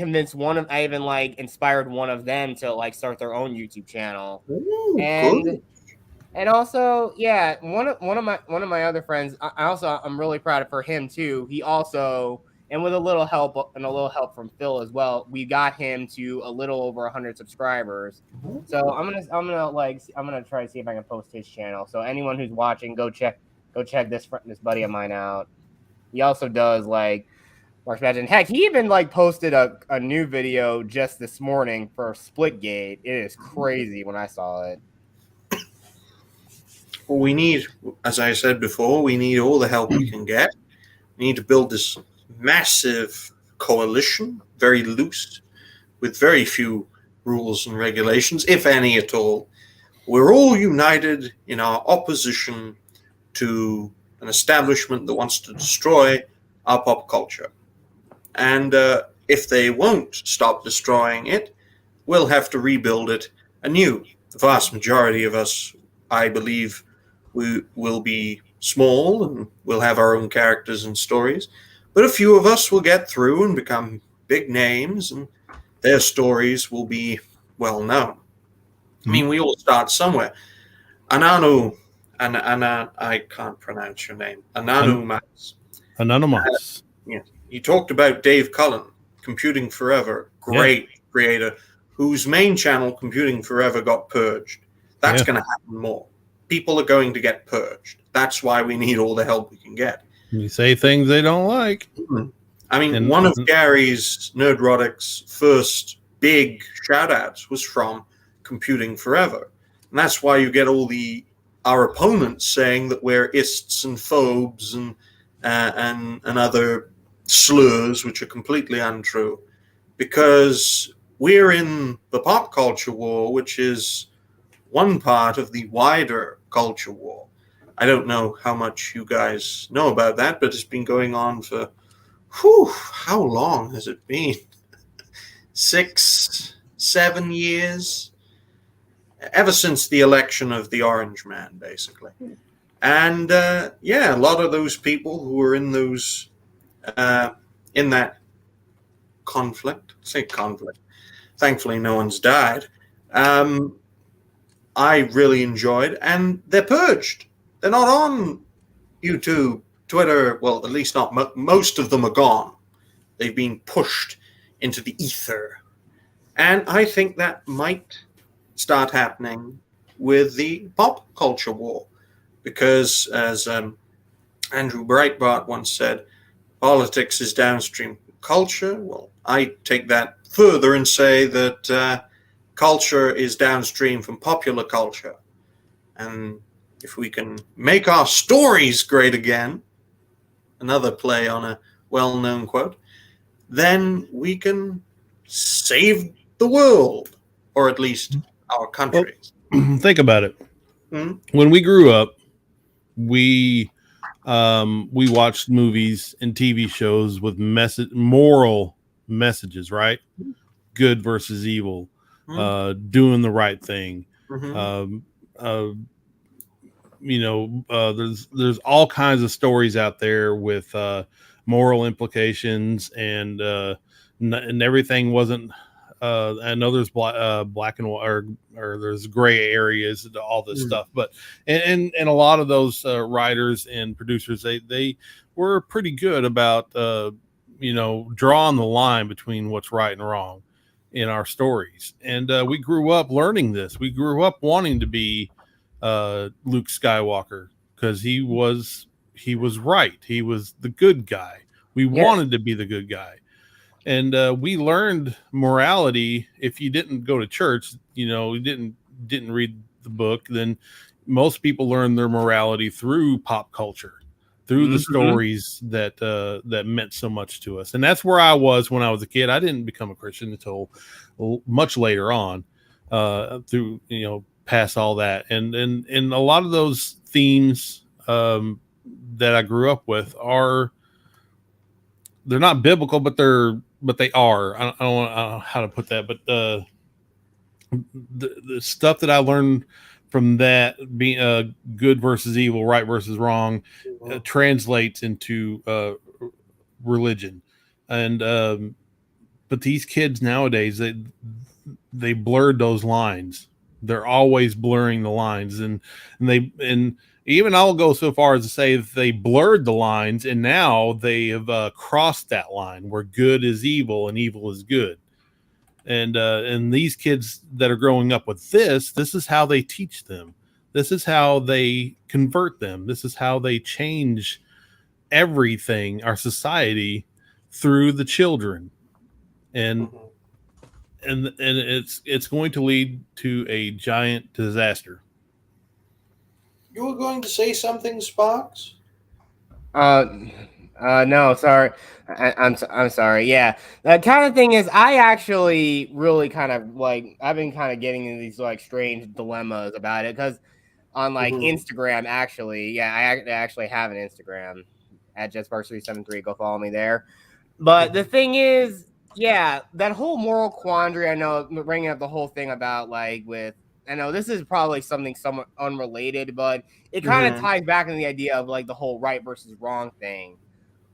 inspired one of them to like start their own YouTube channel. And also, yeah, one of my other friends, I'm really proud of for him too. He also, and with a little help from Phil as well, we got him to a little over 100 subscribers. So I'm gonna try to see if I can post his channel. So anyone who's watching, go check this buddy of mine out. He also does like March Madness. Heck, he even like posted a new video just this morning for Splitgate. It is crazy when I saw it. Well, we need, as I said before, we need all the help we can get. We need to build this massive coalition, very loose, with very few rules and regulations, if any at all. We're all united in our opposition to an establishment that wants to destroy our pop culture. And if they won't stop destroying it, we'll have to rebuild it anew. The vast majority of us, I believe, we will be small and we'll have our own characters and stories. But a few of us will get through and become big names, and their stories will be well known. I mean, we all start somewhere. Ananu, I can't pronounce your name. Anonymous. Yeah. You talked about Dave Cullen, Computing Forever, great creator, whose main channel, Computing Forever, got purged. That's going to happen more. People are going to get purged. That's why we need all the help we can get. You say things they don't like. I mean, one of Gary's Nerdrotic's first big shout-outs was from Computing Forever. And that's why you get all our opponents saying that we're ists and phobes and other slurs, which are completely untrue, because we're in the pop culture war, which is one part of the wider culture war. I don't know how much you guys know about that, but it's been going on for, how long has it been? 6, 7 years? Ever since the election of the Orange Man, basically. And a lot of those people who were in those in that conflict. Thankfully, no one's died. I really enjoyed, and they're purged. They're not on YouTube, Twitter. Well, at least not most of them are gone. They've been pushed into the ether, and I think that might start happening with the pop culture war. Because, as Andrew Breitbart once said, politics is downstream culture. Well, I take that further and say that culture is downstream from popular culture. And if we can make our stories great again, another play on a well-known quote, then we can save the world, or at least our countries. Well, think about it. When we grew up, we we watched movies and TV shows with moral messages, right? Good versus evil, doing the right thing. Um, uh, there's all kinds of stories out there with moral implications, and everything wasn't. I know there's black and white, or there's gray areas to all this stuff, but and a lot of those writers and producers, they were pretty good about drawing the line between what's right and wrong in our stories. And we grew up learning this. We grew up wanting to be Luke Skywalker because he was right. He was the good guy. We wanted to be the good guy. And we learned morality. If you didn't go to church, you didn't read the book, then most people learn their morality through pop culture, through the stories that meant so much to us. And that's where I was when I was a kid. I didn't become a Christian until much later on, through past all that. And a lot of those themes that I grew up with they're not biblical, but they are. I don't know how to put that, but the stuff that I learned from that being good versus evil, right versus wrong, translates into religion. And but these kids nowadays, they blurred those lines. They're always blurring the lines, and even I'll go so far as to say that they blurred the lines, and now they have crossed that line where good is evil and evil is good. And these kids that are growing up with this is how they teach them. This is how they convert them. This is how they change everything, our society, through the children. And it's going to lead to a giant disaster. You were going to say something, Sparks? No, sorry. I'm sorry. Yeah, the kind of thing is, I actually really kind of I've been kind of getting into these strange dilemmas about it, because on Instagram, actually, I actually have an Instagram at JustParks373. Go follow me there. But the thing is, that whole moral quandary. I know, bringing up the whole thing about I know this is probably something somewhat unrelated, but it kind of ties back into the idea of the whole right versus wrong thing.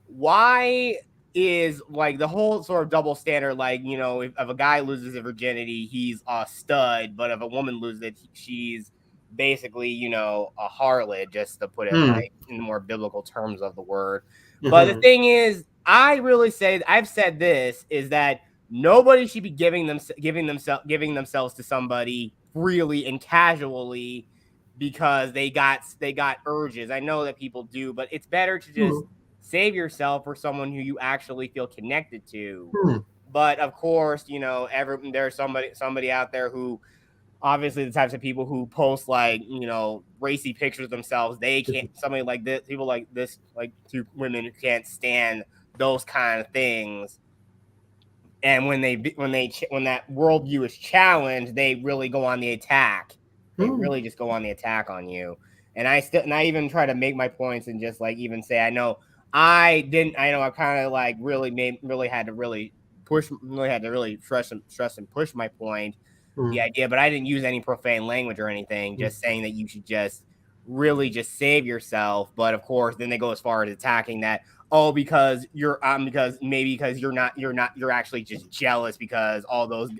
Why is the whole sort of double standard? If a guy loses his virginity, he's a stud, but if a woman loses it, she's basically, a harlot, just to put it in more biblical terms of the word. But the thing is, I've said this, is that nobody should be giving themselves to somebody freely and casually because they got urges. I know that people do, but it's better to just save yourself for someone who you actually feel connected to. But of course, there's somebody out there who, obviously, the types of people who post racy pictures of themselves, they can't. Somebody like this, people like this, two women who can't stand those kind of things. And when that worldview is challenged, they really go on the attack. They really just go on the attack on you. And I even try to make my points and just even say, I know I kind of really had to really stress and push my point, the idea, but I didn't use any profane language or anything, just saying that you should just really just save yourself. But of course, then they go as far as attacking that, because you're actually just jealous because all those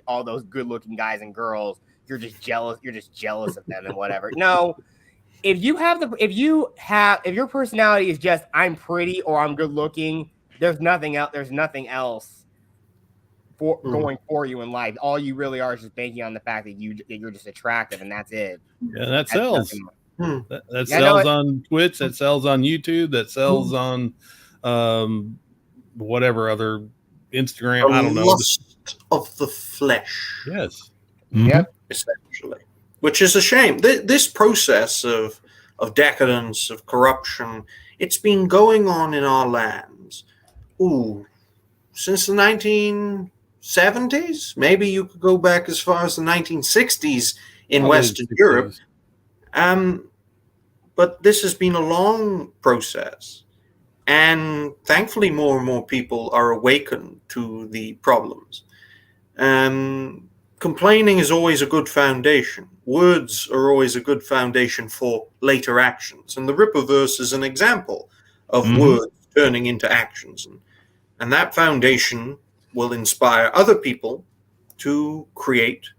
good looking guys and girls, you're just jealous of them and whatever. No, if your personality is just I'm pretty or I'm good looking, there's nothing else for going for you in life. All you really are is just banking on the fact that you're just attractive, and that's it. Yeah, that sells. That sells on Twitch. That sells on YouTube. That sells on whatever other Instagram. I don't know. Lust of the flesh. Yes. Yep. Essentially, which is a shame. This process of decadence, of corruption, it's been going on in our lands. Since the 1970s. Maybe you could go back as far as the 1960s in Western Europe. But this has been a long process. And thankfully, more and more people are awakened to the problems. Complaining is always a good foundation. Words are always a good foundation for later actions. And the Ripperverse is an example of words turning into actions. And that foundation will inspire other people to create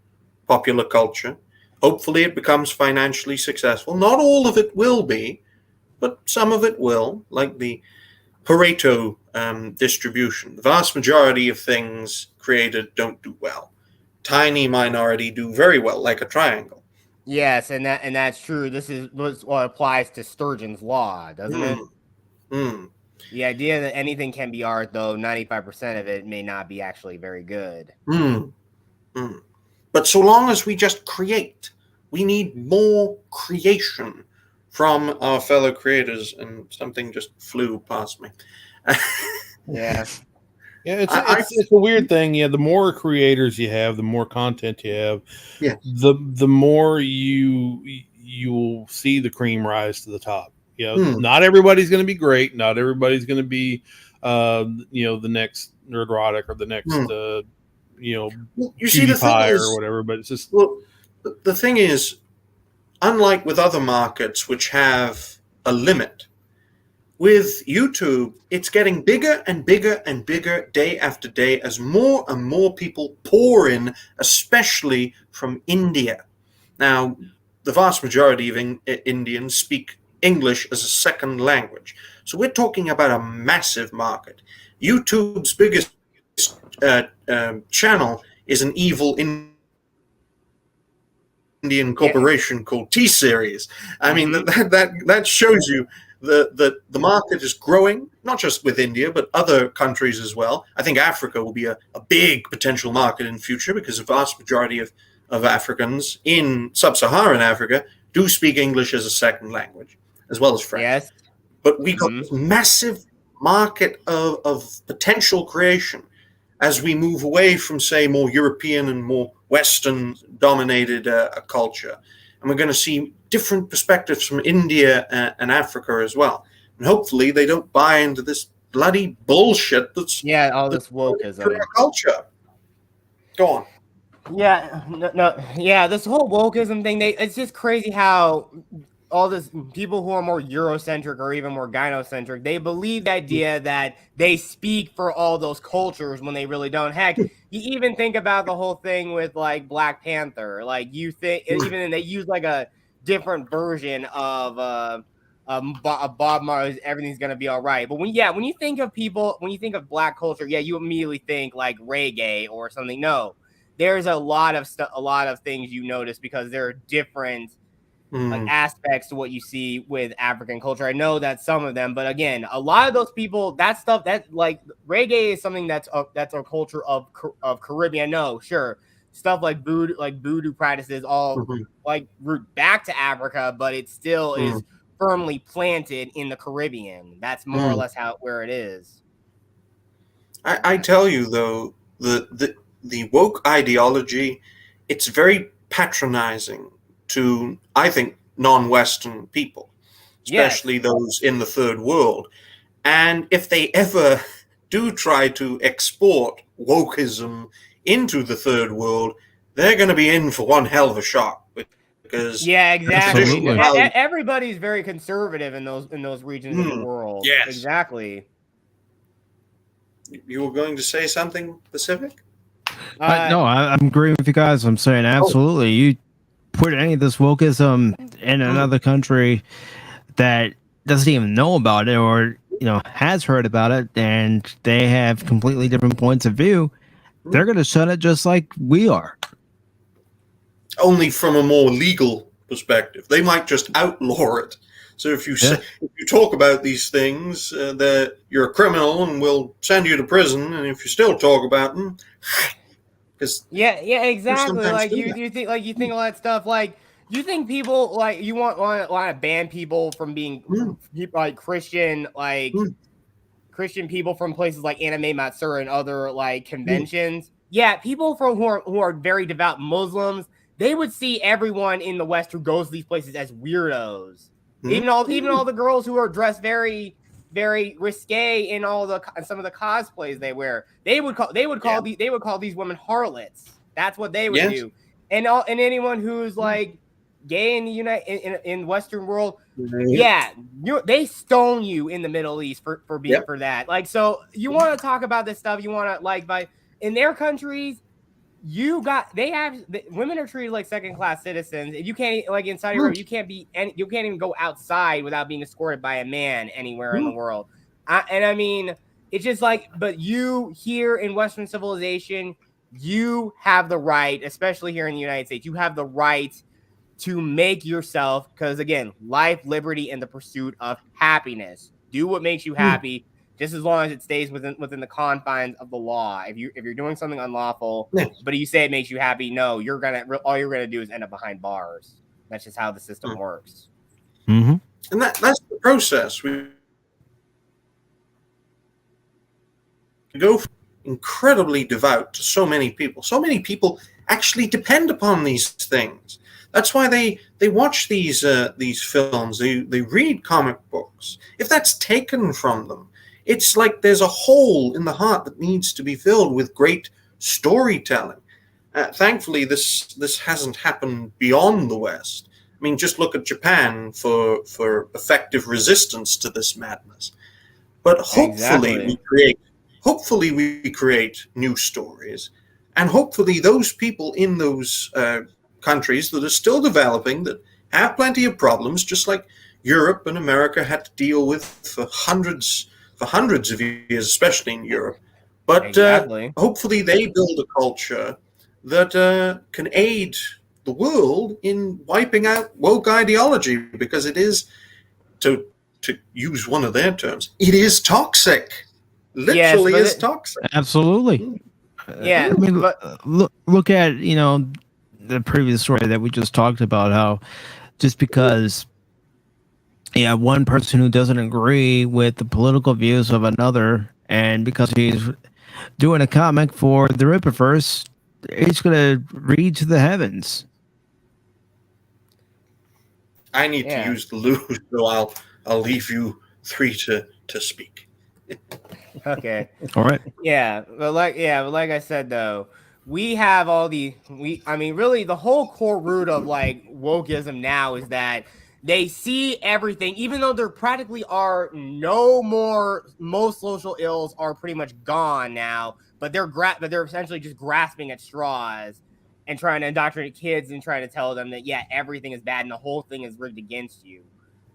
popular culture. Hopefully, it becomes financially successful. Not all of it will be, but some of it will, like the Pareto distribution. The vast majority of things created don't do well. Tiny minority do very well, like a triangle. Yes, and that's true. This is what applies to Sturgeon's law, doesn't it? The idea that anything can be art, though 95% of it may not be actually very good. But so long as we just create, we need more creation from our fellow creators. And something just flew past me. Yeah. Yeah, it's a weird thing. Yeah, the more creators you have, the more content you have, the more you will see the cream rise to the top. Not everybody's going to be great. Not everybody's going to be, the next Nerdrotic or the next, you see, the thing PewDiePie is, or whatever. But it's just the thing is, unlike with other markets which have a limit, with YouTube, it's getting bigger and bigger and bigger day after day as more and more people pour in, especially from India. Now, the vast majority of Indians speak English as a second language. So we're talking about a massive market. YouTube's biggest channel is an evil Indian corporation called T-Series. I mean, that shows you that the market is growing, not just with India, but other countries as well. I think Africa will be a big potential market in the future because the vast majority of Africans in sub-Saharan Africa do speak English as a second language, as well as French. Yes. But we got this massive market of potential creation as we move away from, say, more European and more Western-dominated culture. And we're going to see different perspectives from India and Africa as well. And hopefully they don't buy into this bloody bullshit that's all this wokeism culture. Go on. This whole wokeism thing, it's just crazy how all this people who are more Eurocentric or even more gynocentric, they believe the idea that they speak for all those cultures when they really don't. Heck, you even think about the whole thing with like Black Panther. Like you think even they use like a different version of Bob Marley's "Everything's Gonna Be All Right." But when you think of people, when you think of Black culture, you immediately think like reggae or something. No, there's a lot of stuff, a lot of things you notice because there are different aspects to what you see with African culture. I know that some of them, but again, a lot of those people, that stuff, that like reggae is something that's a culture of Caribbean. No, sure, stuff like voodoo practices all like root back to Africa, but it still is firmly planted in the Caribbean. That's more or less where it is. I tell you though, the woke ideology, it's very patronizing to, I think, non-Western people, especially those in the third world. And if they ever do try to export wokeism into the third world, they're going to be in for one hell of a shock. Because exactly. Everybody's very conservative in those regions of the world. Yes, exactly. You were going to say something, Pacific? No, I'm agreeing with you guys. I'm saying absolutely. You put any of this wokeism in another country that doesn't even know about it or has heard about it, and they have completely different points of view, they're going to shut it just like we are. Only from a more legal perspective. They might just outlaw it. So if you if you talk about these things, that you're a criminal and we'll send you to prison, and if you still talk about them, exactly. Like you think all that stuff. Like you think people like you want to ban people from being like Christian, Christian people from places like Anime Matsuri and other like conventions. Yeah, people who are very devout Muslims, they would see everyone in the West who goes to these places as weirdos. Even all the girls who are dressed very, very risque in some of the cosplays they wear, they would call these women harlots. That's what they would do. And anyone who's like gay in the in Western world, they stone you in the Middle East for being for that. Like, so you want to talk about this stuff? You want to in their countries. Women are treated like second-class citizens. You can't, like in Saudi Arabia, you can't even go outside without being escorted by a man anywhere in the world. I mean, it's just like, but you here in Western civilization, you have the right, especially here in the United States, you have the right to make yourself, because again, life, liberty, and the pursuit of happiness. Do what makes you happy. Just as long as it stays within the confines of the law. If you're doing something unlawful, but you say it makes you happy, no, all you're gonna do is end up behind bars. That's just how the system works. Mm-hmm. And that's the process. We go incredibly devout to so many people. So many people actually depend upon these things. That's why they watch these films. They read comic books. If that's taken from them, it's like there's a hole in the heart that needs to be filled with great storytelling. Thankfully, this hasn't happened beyond the West. I mean, just look at Japan for effective resistance to this madness. But hopefully we create new stories, and hopefully those people in those countries that are still developing, that have plenty of problems, just like Europe and America had to deal with for hundreds of years, especially in Europe. But hopefully they build a culture that can aid the world in wiping out woke ideology, because it is, to use one of their terms, it is toxic. Literally is toxic. Absolutely. Yeah. I mean, look at, the previous story that we just talked about, how just because one person who doesn't agree with the political views of another, and because he's doing a comic for the Rippaverse, he's going to read to the heavens. I need to use the loo, so I'll leave you three to speak. Okay. All right. Yeah, but like I said though, we have really the whole core root of like wokeism now is that they see everything, even though there practically are no more. Most social ills are pretty much gone now, but they're essentially just grasping at straws and trying to indoctrinate kids and trying to tell them that everything is bad and the whole thing is rigged against you.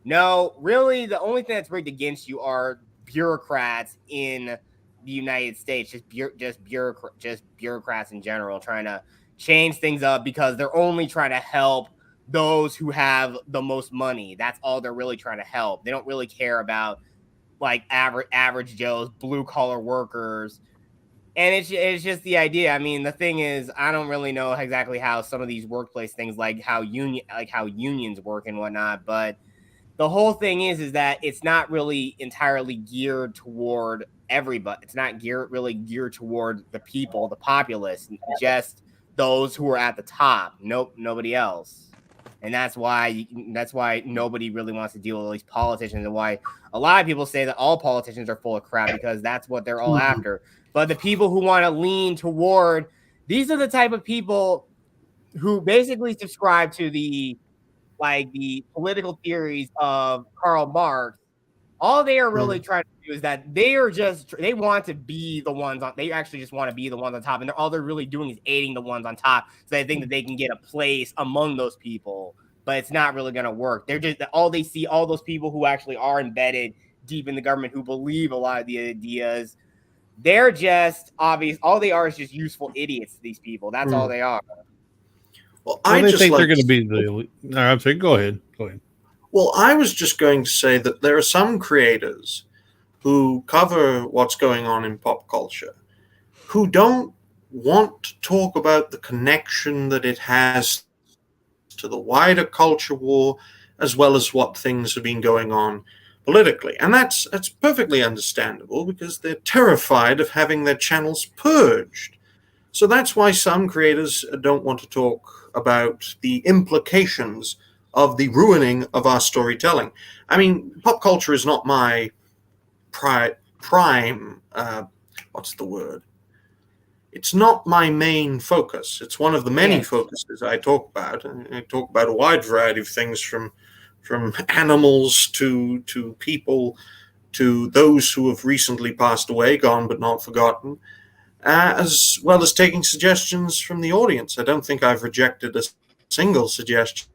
No, really, the only thing that's rigged against you are bureaucrats in the United States, just bureaucrats in general, trying to change things up because they're only trying to help those who have the most money. That's all they're really trying to help. They don't really care about like average Joes, blue collar workers. And it's just the idea. I mean, the thing is, I don't really know exactly how some of these workplace things, like how unions work and whatnot, but the whole thing is that it's not really entirely geared toward everybody. It's not really geared toward the people, the populace, just those who are at the top. Nope, nobody else. And that's why nobody really wants to deal with all these politicians, and why a lot of people say that all politicians are full of crap, because that's what they're all after. But the people who want to lean toward, these are the type of people who basically subscribe to the political theories of Karl Marx. All they are really trying to do is that they want to be the ones on. They actually just want to be the ones on top, and all they're really doing is aiding the ones on top. So they think that they can get a place among those people, but it's not really going to work. They're just all they see. All those people who actually are embedded deep in the government, who believe a lot of the ideas, they're just obvious. All they are is just useful idiots to these people. That's all they are. Well, I they just think like they're going to be the elite. No, I'm saying, go ahead. Well, I was just going to say that there are some creators who cover what's going on in pop culture who don't want to talk about the connection that it has to the wider culture war, as well as what things have been going on politically. And that's perfectly understandable, because they're terrified of having their channels purged. So that's why some creators don't want to talk about the implications of the ruining of our storytelling. I mean, pop culture is not my prime, what's the word? It's not my main focus. It's one of the many focuses I talk about. I talk about a wide variety of things from animals to people to those who have recently passed away, gone but not forgotten, as well as taking suggestions from the audience. I don't think I've rejected a single suggestion,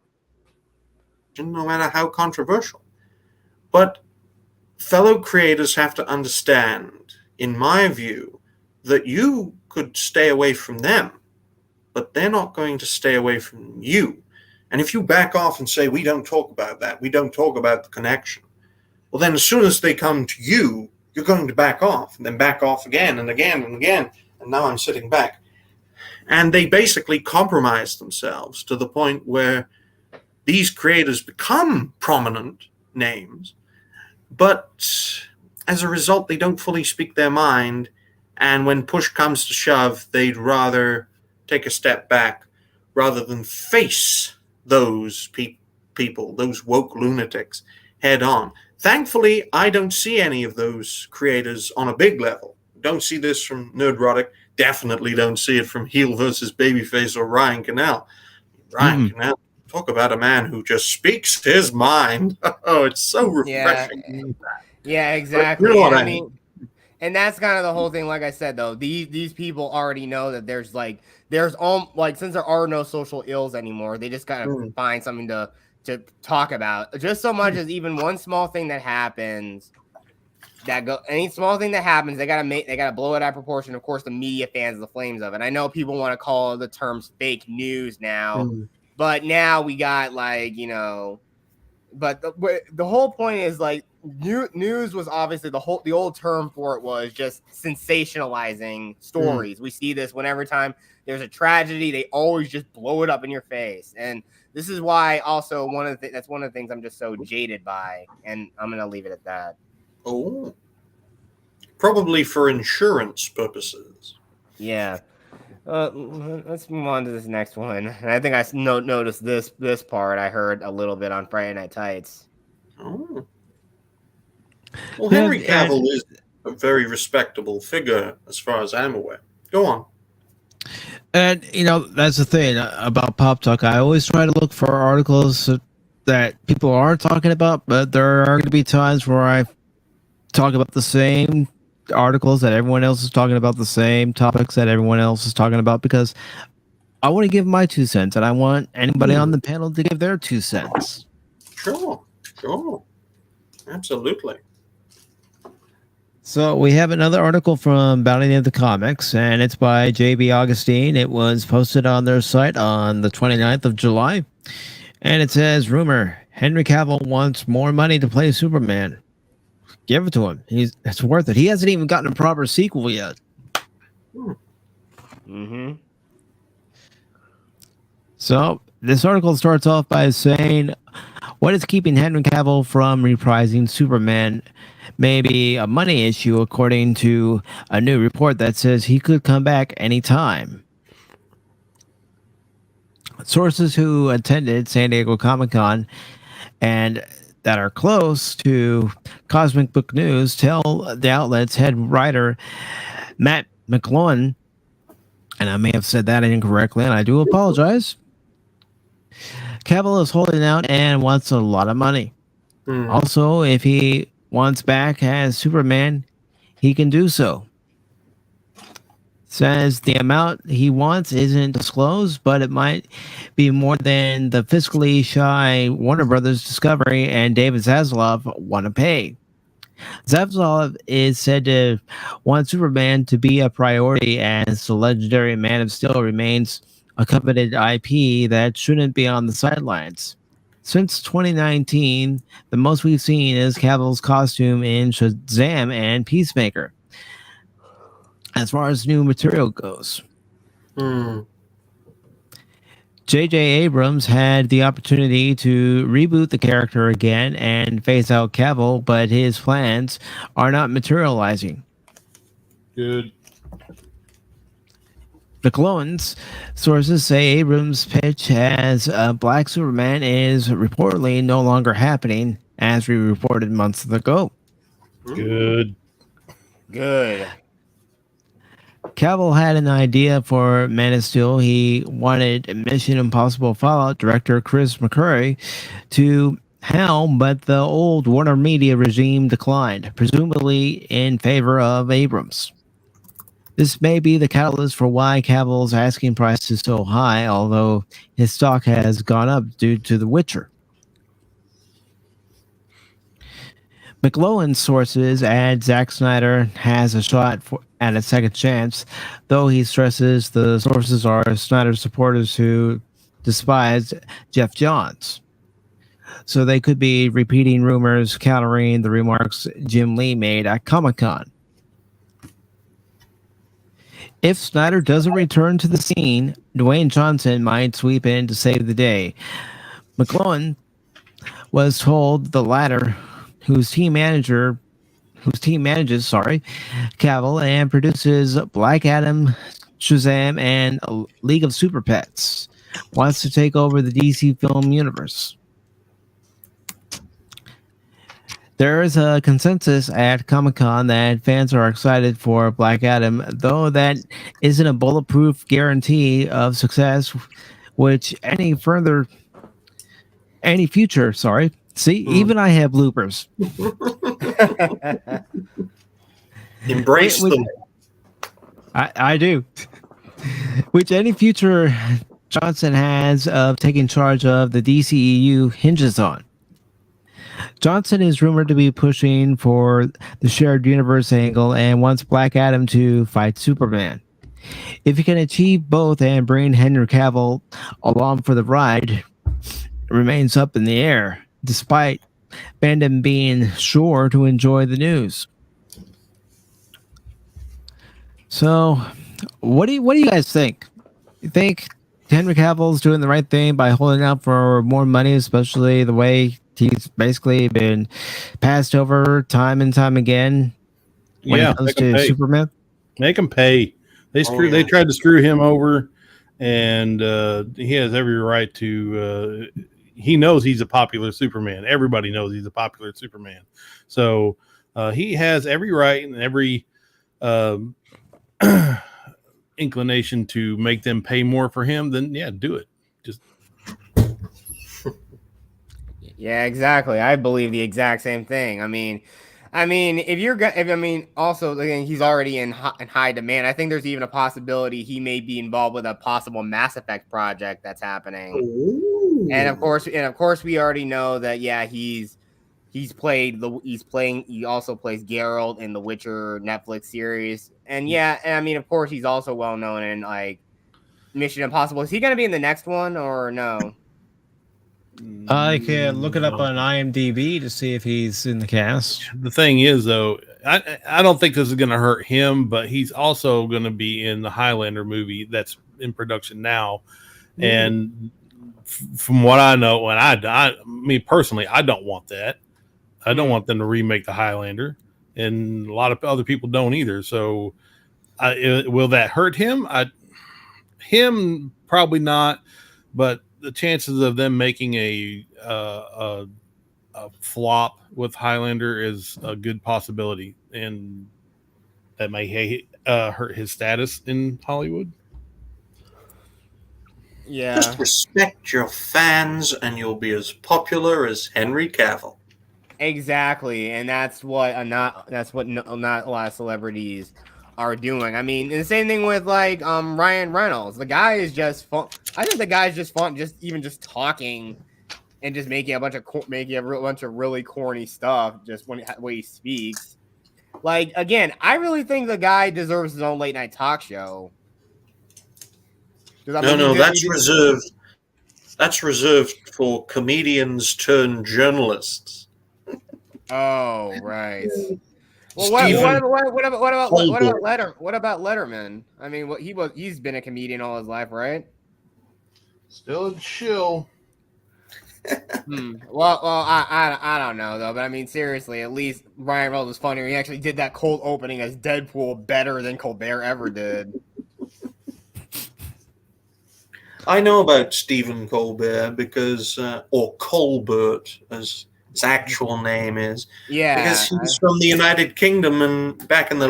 no matter how controversial. But fellow creators have to understand, in my view, that you could stay away from them, but they're not going to stay away from you. And if you back off and say, we don't talk about that, we don't talk about the connection, well, then as soon as they come to you, you're going to back off, and then back off again and again and again. And now I'm sitting back. And they basically compromise themselves to the point where these creators become prominent names, but as a result, they don't fully speak their mind. And when push comes to shove, they'd rather take a step back rather than face those people, those woke lunatics, head on. Thankfully, I don't see any of those creators on a big level. Don't see this from Nerdrotic. Definitely don't see it from Heel versus Babyface or Ryan Cannell. Ryan Cannell, talk about a man who just speaks his mind. Oh, it's so refreshing. Yeah, exactly. But you know what I mean? And that's kind of the whole thing. Like I said, though, these people already know that since there are no social ills anymore, they just gotta find something to talk about. Just so much as even one small thing that happens, any small thing that happens, they gotta blow it out of proportion. Of course, the media fans the flames of it. I know people want to call the terms fake news now, but now we got but the whole point is news was obviously the old term for it was just sensationalizing stories. We see this whenever time there's a tragedy, they always just blow it up in your face. And this is why also that's one of the things I'm just so jaded by, and I'm going to leave it at that. Oh, probably for insurance purposes. Yeah. Let's move on to this next one. And I think I noticed this part. I heard a little bit on Friday Night Tights. Oh. Well, Henry Cavill is a very respectable figure as far as I'm aware. Go on. And, that's the thing about Pop Talk. I always try to look for articles that people aren't talking about, but there are going to be times where I talk about the same articles that everyone else is talking about, the same topics that everyone else is talking about, because I want to give my 2 cents, and I want anybody on the panel to give their 2 cents. Sure. Absolutely. So we have another article from Bounty of the Comics, and it's by J.B. Augustine. It was posted on their site on the 29th of July, and it says, rumor, Henry Cavill wants more money to play Superman. Give it to him. It's worth it. He hasn't even gotten a proper sequel yet. So this article starts off by saying, what is keeping Henry Cavill from reprising Superman may be a money issue, according to a new report that says he could come back anytime. Sources who attended San Diego Comic-Con and that are close to Cosmic Book News tell the outlet's head writer Matt McClellan, and I may have said that incorrectly, and I do apologize. Cavill is holding out and wants a lot of money. Also, if he wants back as Superman, he can do so. Says the amount he wants isn't disclosed, but it might be more than the fiscally shy Warner Brothers Discovery and David Zaslav want to pay. Zaslav is said to want Superman to be a priority, as the legendary Man of Steel remains a coveted IP that shouldn't be on the sidelines. Since 2019, the most we've seen is Cavill's costume in Shazam and Peacemaker, as far as new material goes. J.J. Abrams had the opportunity to reboot the character again and phase out Cavill, but his plans are not materializing. Good. McLuhan's sources say Abrams' pitch as Black Superman is reportedly no longer happening, as we reported months ago. Good. Good. Cavill had an idea for Man of Steel. He wanted Mission Impossible Fallout director Chris McCurry to helm, but the old Warner Media regime declined, presumably in favor of Abrams. This may be the catalyst for why Cavill's asking price is so high, although his stock has gone up due to The Witcher. McLuhan's sources add Zack Snyder has a shot at a second chance, though he stresses the sources are Snyder supporters who despise Jeff Johns. So they could be repeating rumors countering the remarks Jim Lee made at Comic-Con. If Snyder doesn't return to the scene, Dwayne Johnson might sweep in to save the day. McLuhan was told the latter, whose team manages Cavill and produces Black Adam, Shazam, and League of Super Pets, wants to take over the DC film universe. There is a consensus at Comic-Con that fans are excited for Black Adam, though that isn't a bulletproof guarantee of success, which any future, even I have bloopers. Embrace them. I do. Which any future Johnson has of taking charge of the DCEU hinges on. Johnson is rumored to be pushing for the shared universe angle and wants Black Adam to fight Superman. If he can achieve both and bring Henry Cavill along for the ride, it remains up in the air, despite fandom being sure to enjoy the news. So, what do you guys think? You think Henry Cavill's doing the right thing by holding out for more money, especially the way he's basically been passed over time and time again when it comes to Superman? Make him pay. They tried to screw him over, and he has every right to. He knows he's a popular Superman. Everybody knows he's a popular Superman. So he has every right and every inclination to make them pay more for him. Then do it. Just. Yeah, exactly. I believe the exact same thing. I mean, also again, he's already in high demand. I think there's even a possibility he may be involved with a possible Mass Effect project that's happening. Ooh. And of course, we already know that. Yeah, he also plays Geralt in the Witcher Netflix series. And of course, he's also well known in like Mission Impossible. Is he going to be in the next one or no? I can look it up on IMDb to see if he's in the cast. The thing is, though, I don't think this is going to hurt him, but he's also going to be in the Highlander movie that's in production now. And from what I know, me personally, I don't want that. I don't want them to remake the Highlander, and a lot of other people don't either. So, will that hurt him? Him probably not, but the chances of them making a flop with Highlander is a good possibility, and that may hurt his status in Hollywood. Yeah, just respect your fans, and you'll be as popular as Henry Cavill. Exactly, and that's what not a lot of celebrities are doing. I mean, the same thing with like Ryan Reynolds. The guy is just fun. I think the guy's just fun, just talking and just making a bunch of really corny stuff just when he speaks. Like again, I really think the guy deserves his own late night talk show. That's reserved. That's reserved for comedians turned journalists. Oh, right. Well, what about Letterman? I mean, he's been a comedian all his life, right? Still a shill. Well, I don't know though, but I mean, seriously, at least Ryan Reynolds was funnier. He actually did that cold opening as Deadpool better than Colbert ever did. I know about Stephen Colbert because, or Colbert, as his actual name is, because Yeah, he's from the United Kingdom, and back in the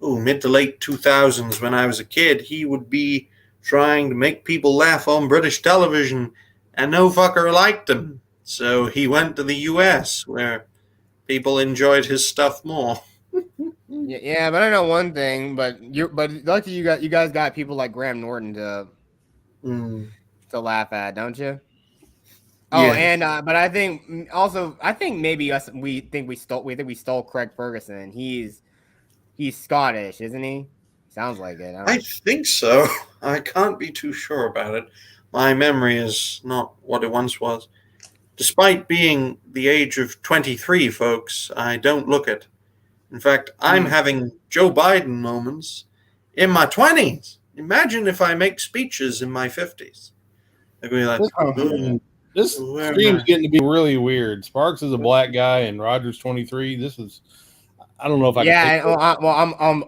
mid to late 2000s, when I was a kid, he would be trying to make people laugh on British television, and no fucker liked him. So he went to the US, where people enjoyed his stuff more. yeah, but I know one thing. But lucky you guys got people like Graham Norton to laugh at, don't you? Oh, Yeah. and but I think also maybe we think we stole Craig Ferguson. He's Scottish, isn't he? Sounds like it. I think so. I can't be too sure about it. My memory is not what it once was. Despite being the age of 23, folks, I don't look it. In fact, I'm having Joe Biden moments in my 20s. Imagine if I make speeches in my 50s. I'd be like, This stream's getting to be really weird. Sparks is a black guy and Roger's 23. This is, I don't know if I can take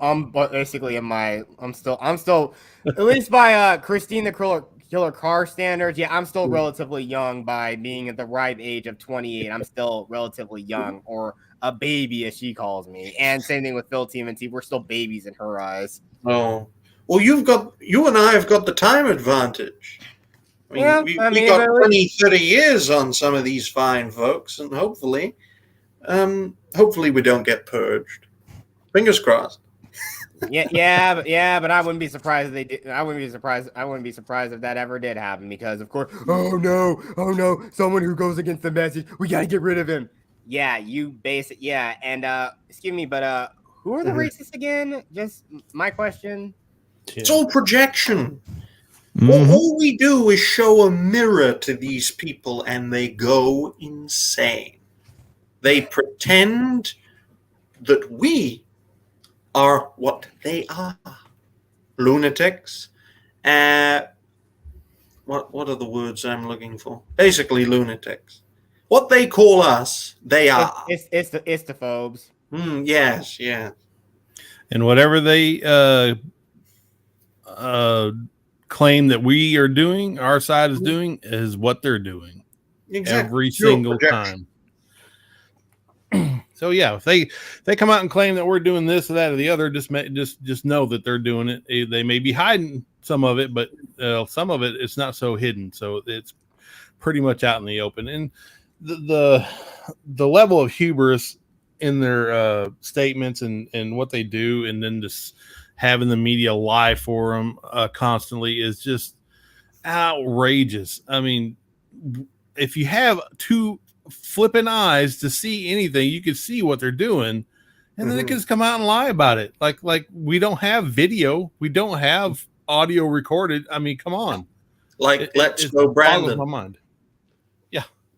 I'm basically I'm still at least by Christine the Killer Car standards. Yeah, I'm still relatively young by being at the ripe age of 28. I'm still relatively young, or a baby as she calls me. And same thing with Phil TMNT. We're still babies in her eyes. Oh, well, you and I have got the time advantage. We got 20, 30 years on some of these fine folks, and hopefully we don't get purged. Fingers crossed. But I wouldn't be surprised if they did. I wouldn't be surprised if that ever did happen, because of course, oh no, someone who goes against the message, we gotta get rid of him. Yeah, and excuse me, but who are the racists again? Just my question. It's all projection. All we do is show a mirror to these people, and they go insane. They pretend that we are what they are. Lunatics. What are the words I'm looking for? Basically, lunatics. What they call us, they are. It's the phobes. Yes, yeah. And whatever they claim that we are doing, our side is doing, is what they're doing. Exactly. Every single time. So yeah, if they come out and claim that we're doing this or that or the other, just know that they're doing it. They may be hiding some of it, but some of it's not so hidden. So it's pretty much out in the open. And the level of hubris in their statements and what they do, and then just having the media lie for them constantly, is just outrageous. I mean, if you have two flipping eyes to see anything, you can see what they're doing, and then they can just come out and lie about it. Like we don't have video, we don't have audio recorded. I mean, come on. Let's go, Brandon. My mind.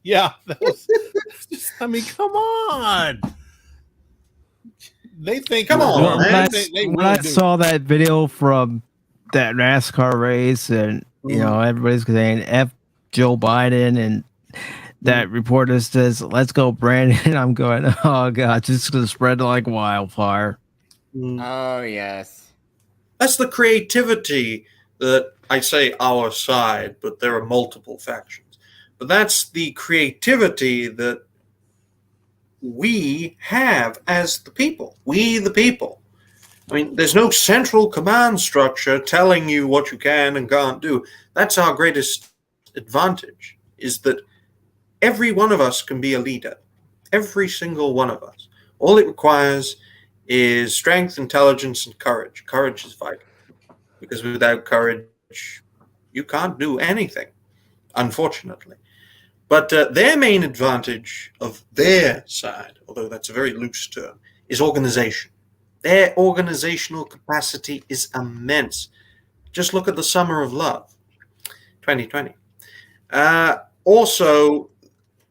Yeah. That was just, I mean, come on. They think, come on. When I saw that video from that NASCAR race, and everybody's saying F Joe Biden, and that reporter says, "Let's go, Brandon." I'm going, oh god, just gonna spread like wildfire. Oh yes, that's the creativity that I say our side, but there are multiple factions. But that's the creativity that we have as the people. We the people. I mean, there's no central command structure telling you what you can and can't do. That's our greatest advantage, is that every one of us can be a leader. Every single one of us. All it requires is strength, intelligence, and courage. Courage is vital. Because without courage, you can't do anything, unfortunately. But their main advantage of their side, although that's a very loose term, is organization. Their organizational capacity is immense. Just look at the Summer of Love, 2020. Also,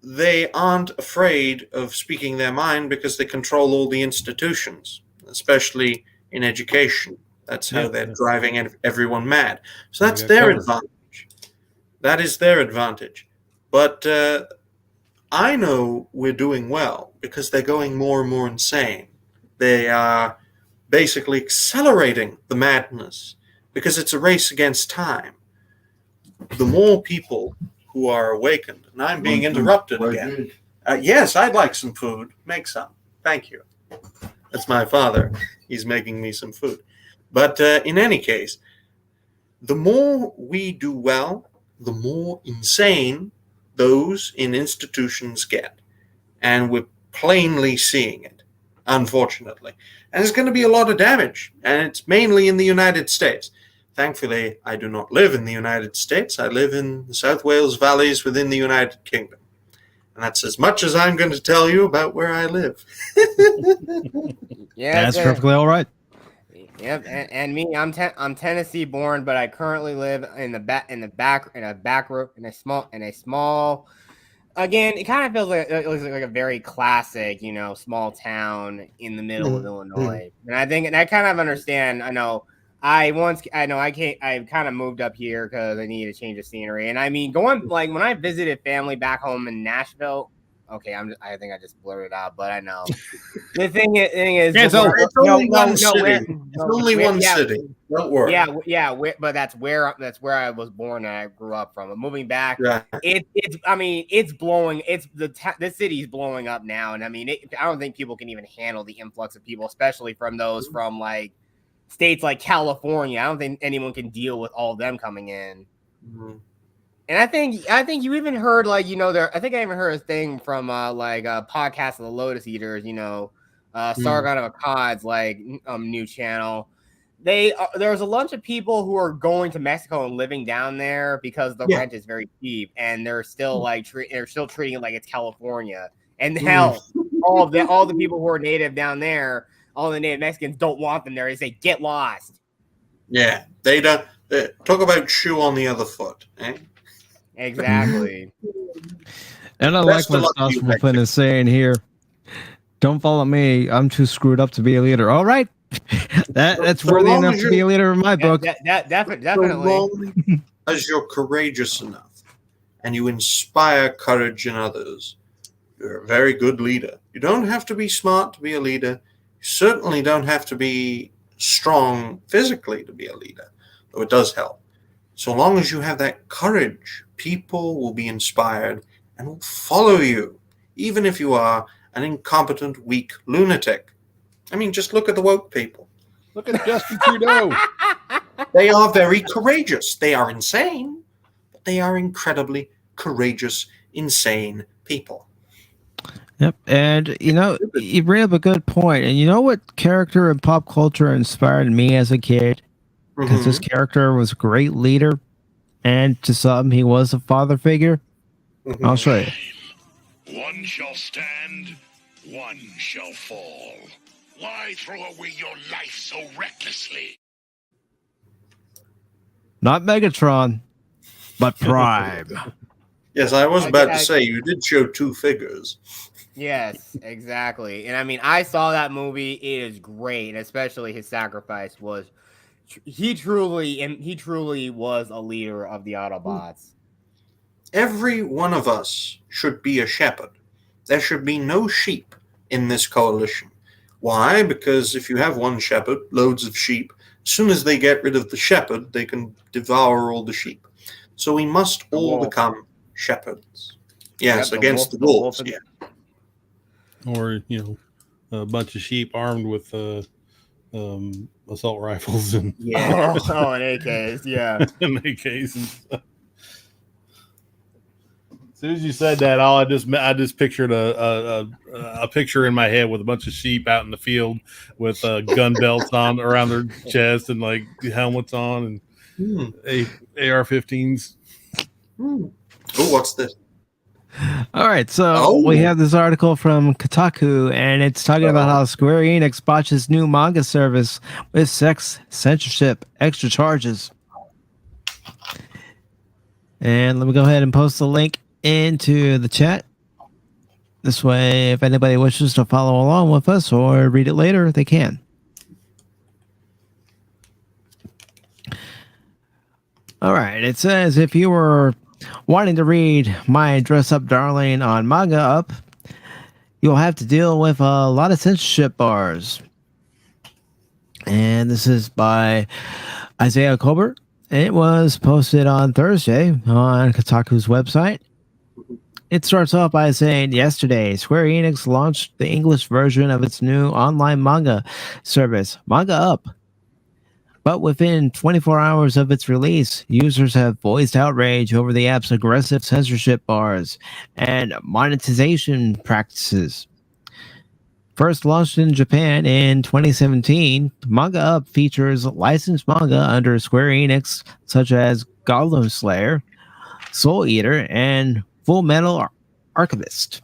they aren't afraid of speaking their mind because they control all the institutions, especially in education. That's how they're driving everyone mad. So that's their advantage. That is their advantage. But I know we're doing well because they're going more and more insane. They are basically accelerating the madness because it's a race against time. the more people who are awakened. And I'm being interrupted again. Yes, I'd like some food. Make some. Thank you. That's my father. He's making me some food. But in any case, the more we do well, the more insane those in institutions get. And we're plainly seeing it, unfortunately. And there's going to be a lot of damage. And it's mainly in the United States. Thankfully, I do not live in the United States. I live in the South Wales valleys within the United Kingdom. And that's as much as I'm going to tell you about where I live. Yeah, That's perfectly all right. Yep, and me, I'm Tennessee born, but I currently live in a small. Again, it kind of feels like it looks like a very classic, small town in the middle of Illinois. And I kind of understand. I kind of moved up here because I needed a change of scenery. And I mean, going like when I visited family back home in Nashville. Okay, I think I just blurted out, but I know. The thing is, it's only one city. It's only one city. Don't worry. Yeah, but that's where I was born and I grew up from. But moving back, it's blowing. This city's blowing up now, and I mean, I don't think people can even handle the influx of people, especially from those from like states like California. I don't think anyone can deal with all of them coming in. Mm-hmm. And I think you even heard I think I even heard a thing from a podcast of the Lotus Eaters, Sargon of Akkad's new channel. There's a bunch of people who are going to Mexico and living down there because the rent is very cheap, and they're still treating it like it's California. And hell, all the people who are native down there, all the native Mexicans don't want them there. They say get lost. Yeah, they don't talk about shoe on the other foot, eh? Exactly. And I like what Joshua Flynn is saying here. Don't follow me. I'm too screwed up to be a leader. All right. That's worthy enough to be a leader in my book. Definitely. So long as you're courageous enough and you inspire courage in others, you're a very good leader. You don't have to be smart to be a leader. You certainly don't have to be strong physically to be a leader, though it does help. So long as you have that courage, people will be inspired and will follow you, even if you are an incompetent, weak lunatic. I mean, just look at the woke people. Look at Justin Trudeau. They are very courageous. They are insane, but they are incredibly courageous, insane people. Yep. And, you bring up a good point. And you know what character in pop culture inspired me as a kid? Because this character was a great leader, and to some, he was a father figure. I'll show you. One shall stand, one shall fall. Why throw away your life so recklessly? Not Megatron, but Prime. Yes, I was about to say, you did show two figures. Yes, exactly. And I mean, I saw that movie. It is great, and especially his sacrifice was... He truly was a leader of the Autobots. Every one of us should be a shepherd. There should be no sheep in this coalition. Why? Because if you have one shepherd, loads of sheep, as soon as they get rid of the shepherd, they can devour all the sheep. So we must all become shepherds. Yes, against the wolves. Yeah. Or, a bunch of sheep armed with assault rifles and and AKs, and AKs and stuff. As soon as you said that, I just pictured a picture in my head with a bunch of sheep out in the field with gun belts on around their chest and like helmets on and AR-15s. Oh, what's this? All right, so we have this article from Kotaku, and it's talking about how Square Enix botches new manga service with sex censorship, extra charges. And let me go ahead and post the link into the chat. This way, if anybody wishes to follow along with us or read it later, they can. All right, it says if you were wanting to read My Dress Up Darling on Manga Up, you'll have to deal with a lot of censorship bars. And this is by Isaiah Colbert It was posted on Thursday on Kotaku's website. It starts off by saying, yesterday, Square Enix launched the English version of its new online manga service, Manga Up. But within 24 hours of its release, users have voiced outrage over the app's aggressive censorship bars and monetization practices. First launched in Japan in 2017, Manga Up features licensed manga under Square Enix, such as Goblin Slayer, Soul Eater, and Full Metal Archivist.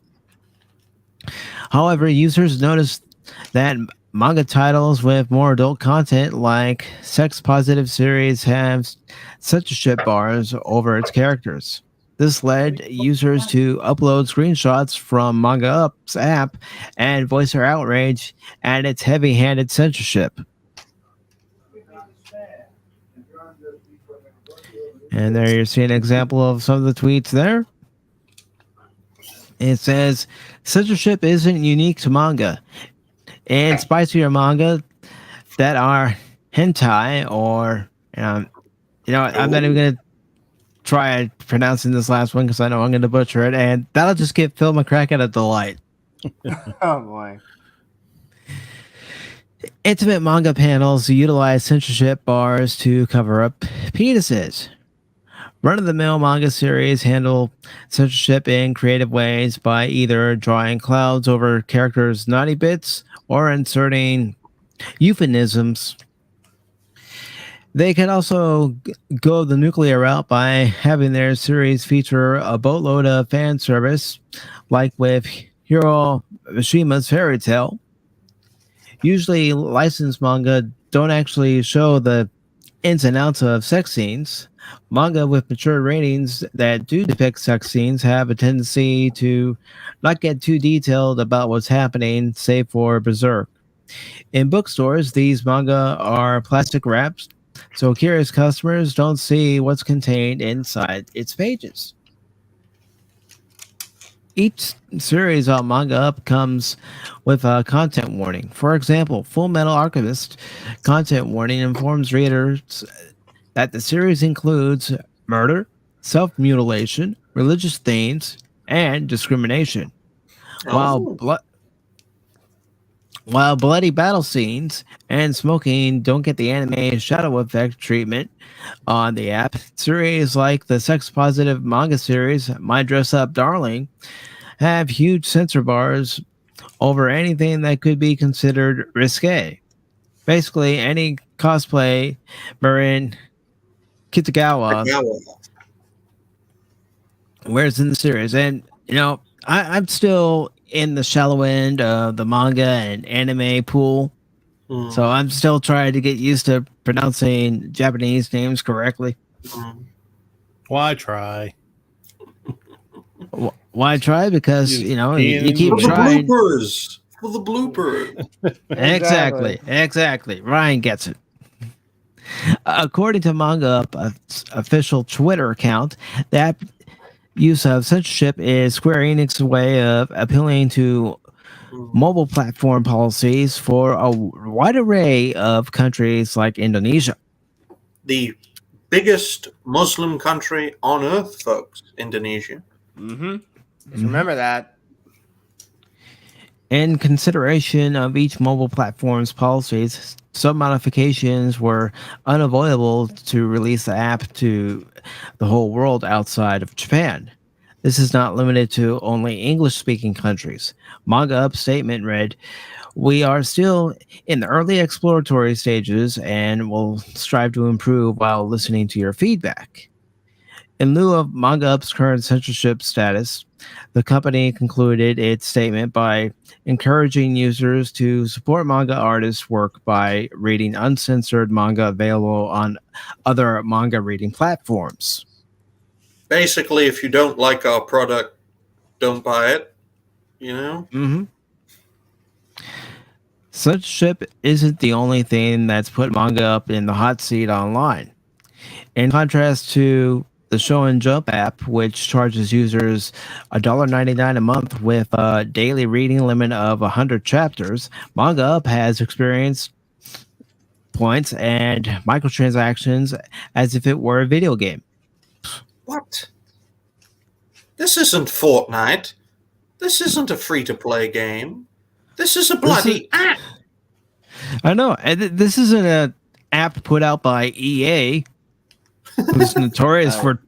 However, users noticed that manga titles with more adult content, like sex-positive series, have censorship bars over its characters. This led users to upload screenshots from Manga Up's app and voice their outrage at its heavy-handed censorship. And there you're seeing an example of some of the tweets there. It says, censorship isn't unique to manga. And spicier manga that are hentai or, I'm not even going to try pronouncing this last one because I know I'm going to butcher it. And that'll just give Phil McCracken a delight. Oh, boy. Intimate manga panels utilize censorship bars to cover up penises. Run-of-the-mill manga series handle censorship in creative ways by either drawing clouds over characters' naughty bits or inserting euphemisms. They can also go the nuclear route by having their series feature a boatload of fan service, like with Hiro Mishima's Fairy Tail. Usually, licensed manga don't actually show the ins and outs of sex scenes. Manga with mature ratings that do depict sex scenes have a tendency to not get too detailed about what's happening, save for Berserk. In bookstores, these manga are plastic wraps, so curious customers don't see what's contained inside its pages. Each series on Manga Up comes with a content warning. For example, Full Metal Archivist content warning informs readers that the series includes murder, self-mutilation, religious themes, and discrimination. Oh. While bloody battle scenes and smoking don't get the anime shadow effect treatment on the app, series like the sex-positive manga series My Dress Up Darling have huge censor bars over anything that could be considered risque. Basically, any cosplay Marin Kitagawa wears in the series. And, I'm still in the shallow end of the manga and anime pool. So I'm still trying to get used to pronouncing Japanese names correctly. Why try? Why try? Because, you keep For the trying. bloopers. For the blooper. Exactly. Ryan gets it. According to Manga Up's official Twitter account, that use of censorship is Square Enix's way of appealing to mobile platform policies for a wide array of countries like Indonesia. The biggest Muslim country on earth, folks, Indonesia. Mm-hmm. Just remember that. In consideration of each mobile platform's policies, some modifications were unavoidable to release the app to the whole world outside of Japan. This is not limited to only English-speaking countries. Manga Up's statement read, "We are still in the early exploratory stages and will strive to improve while listening to your feedback." In lieu of Manga Up's current censorship status, the company concluded its statement by encouraging users to support manga artists' work by reading uncensored manga available on other manga reading platforms. Basically, if you don't like our product, don't buy it. Mm-hmm. Censorship isn't the only thing that's put Manga Up in the hot seat online. In contrast to the Show and Jump app, which charges users $1.99 a month with a daily reading limit of 100 chapters, Manga Up has experienced points and microtransactions as if it were a video game. What? This isn't Fortnite. This isn't a free-to-play game. This is a bloody app. I know. And this isn't an app put out by EA, who's notorious for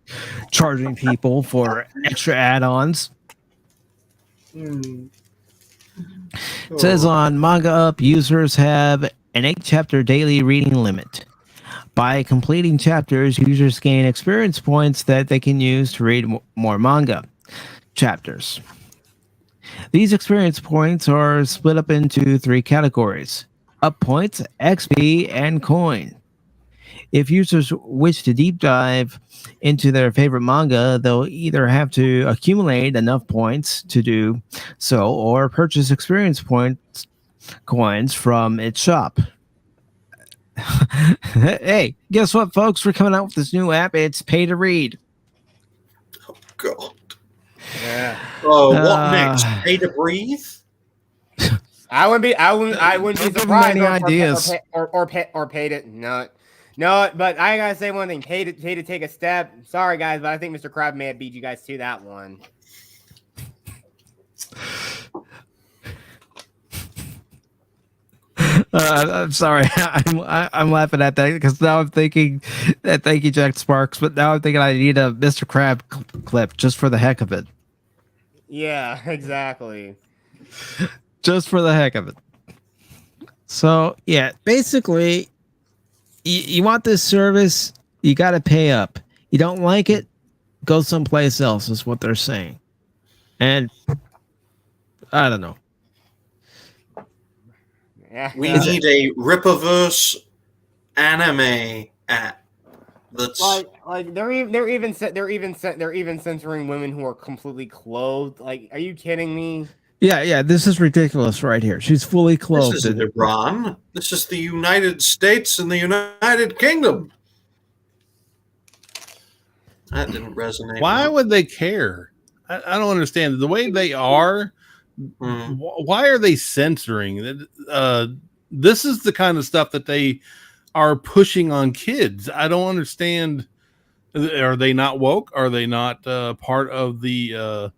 charging people for extra add-ons. It says on Manga Up, users have an 8-chapter daily reading limit. By completing chapters, users gain experience points that they can use to read more manga chapters. These experience points are split up into 3 categories: up points, XP, and coin. If users wish to deep dive into their favorite manga, they'll either have to accumulate enough points to do so or purchase experience points coins from its shop. Hey, guess what, folks? We're coming out with this new app. It's pay to read. Oh, God. Yeah. Oh, what next? Pay to breathe? I wouldn't be surprised. Many ideas. Or paid it. No, but I gotta say one thing. Pay to take a step. Sorry, guys, but I think Mr. Crab may have beat you guys to that one. I'm sorry. I'm laughing at that because now I'm thinking that thank you, Jack Sparks, but now I'm thinking I need a Mr. Crab clip just for the heck of it. Yeah, exactly. Just for the heck of it. So, yeah, basically, you want this service, you got to pay up. You don't like it, go someplace else, is what they're saying. And I don't know. Yeah. We need a Rippaverse anime app. That's like they're even censoring women who are completely clothed. Like, are you kidding me? Yeah, this is ridiculous right here. She's fully clothed. This isn't Iran. This is the United States and the United Kingdom. That didn't resonate. Why would they care? I don't understand. The way they are, why are they censoring? This is the kind of stuff that they are pushing on kids. I don't understand. Are they not woke? Are they not part of the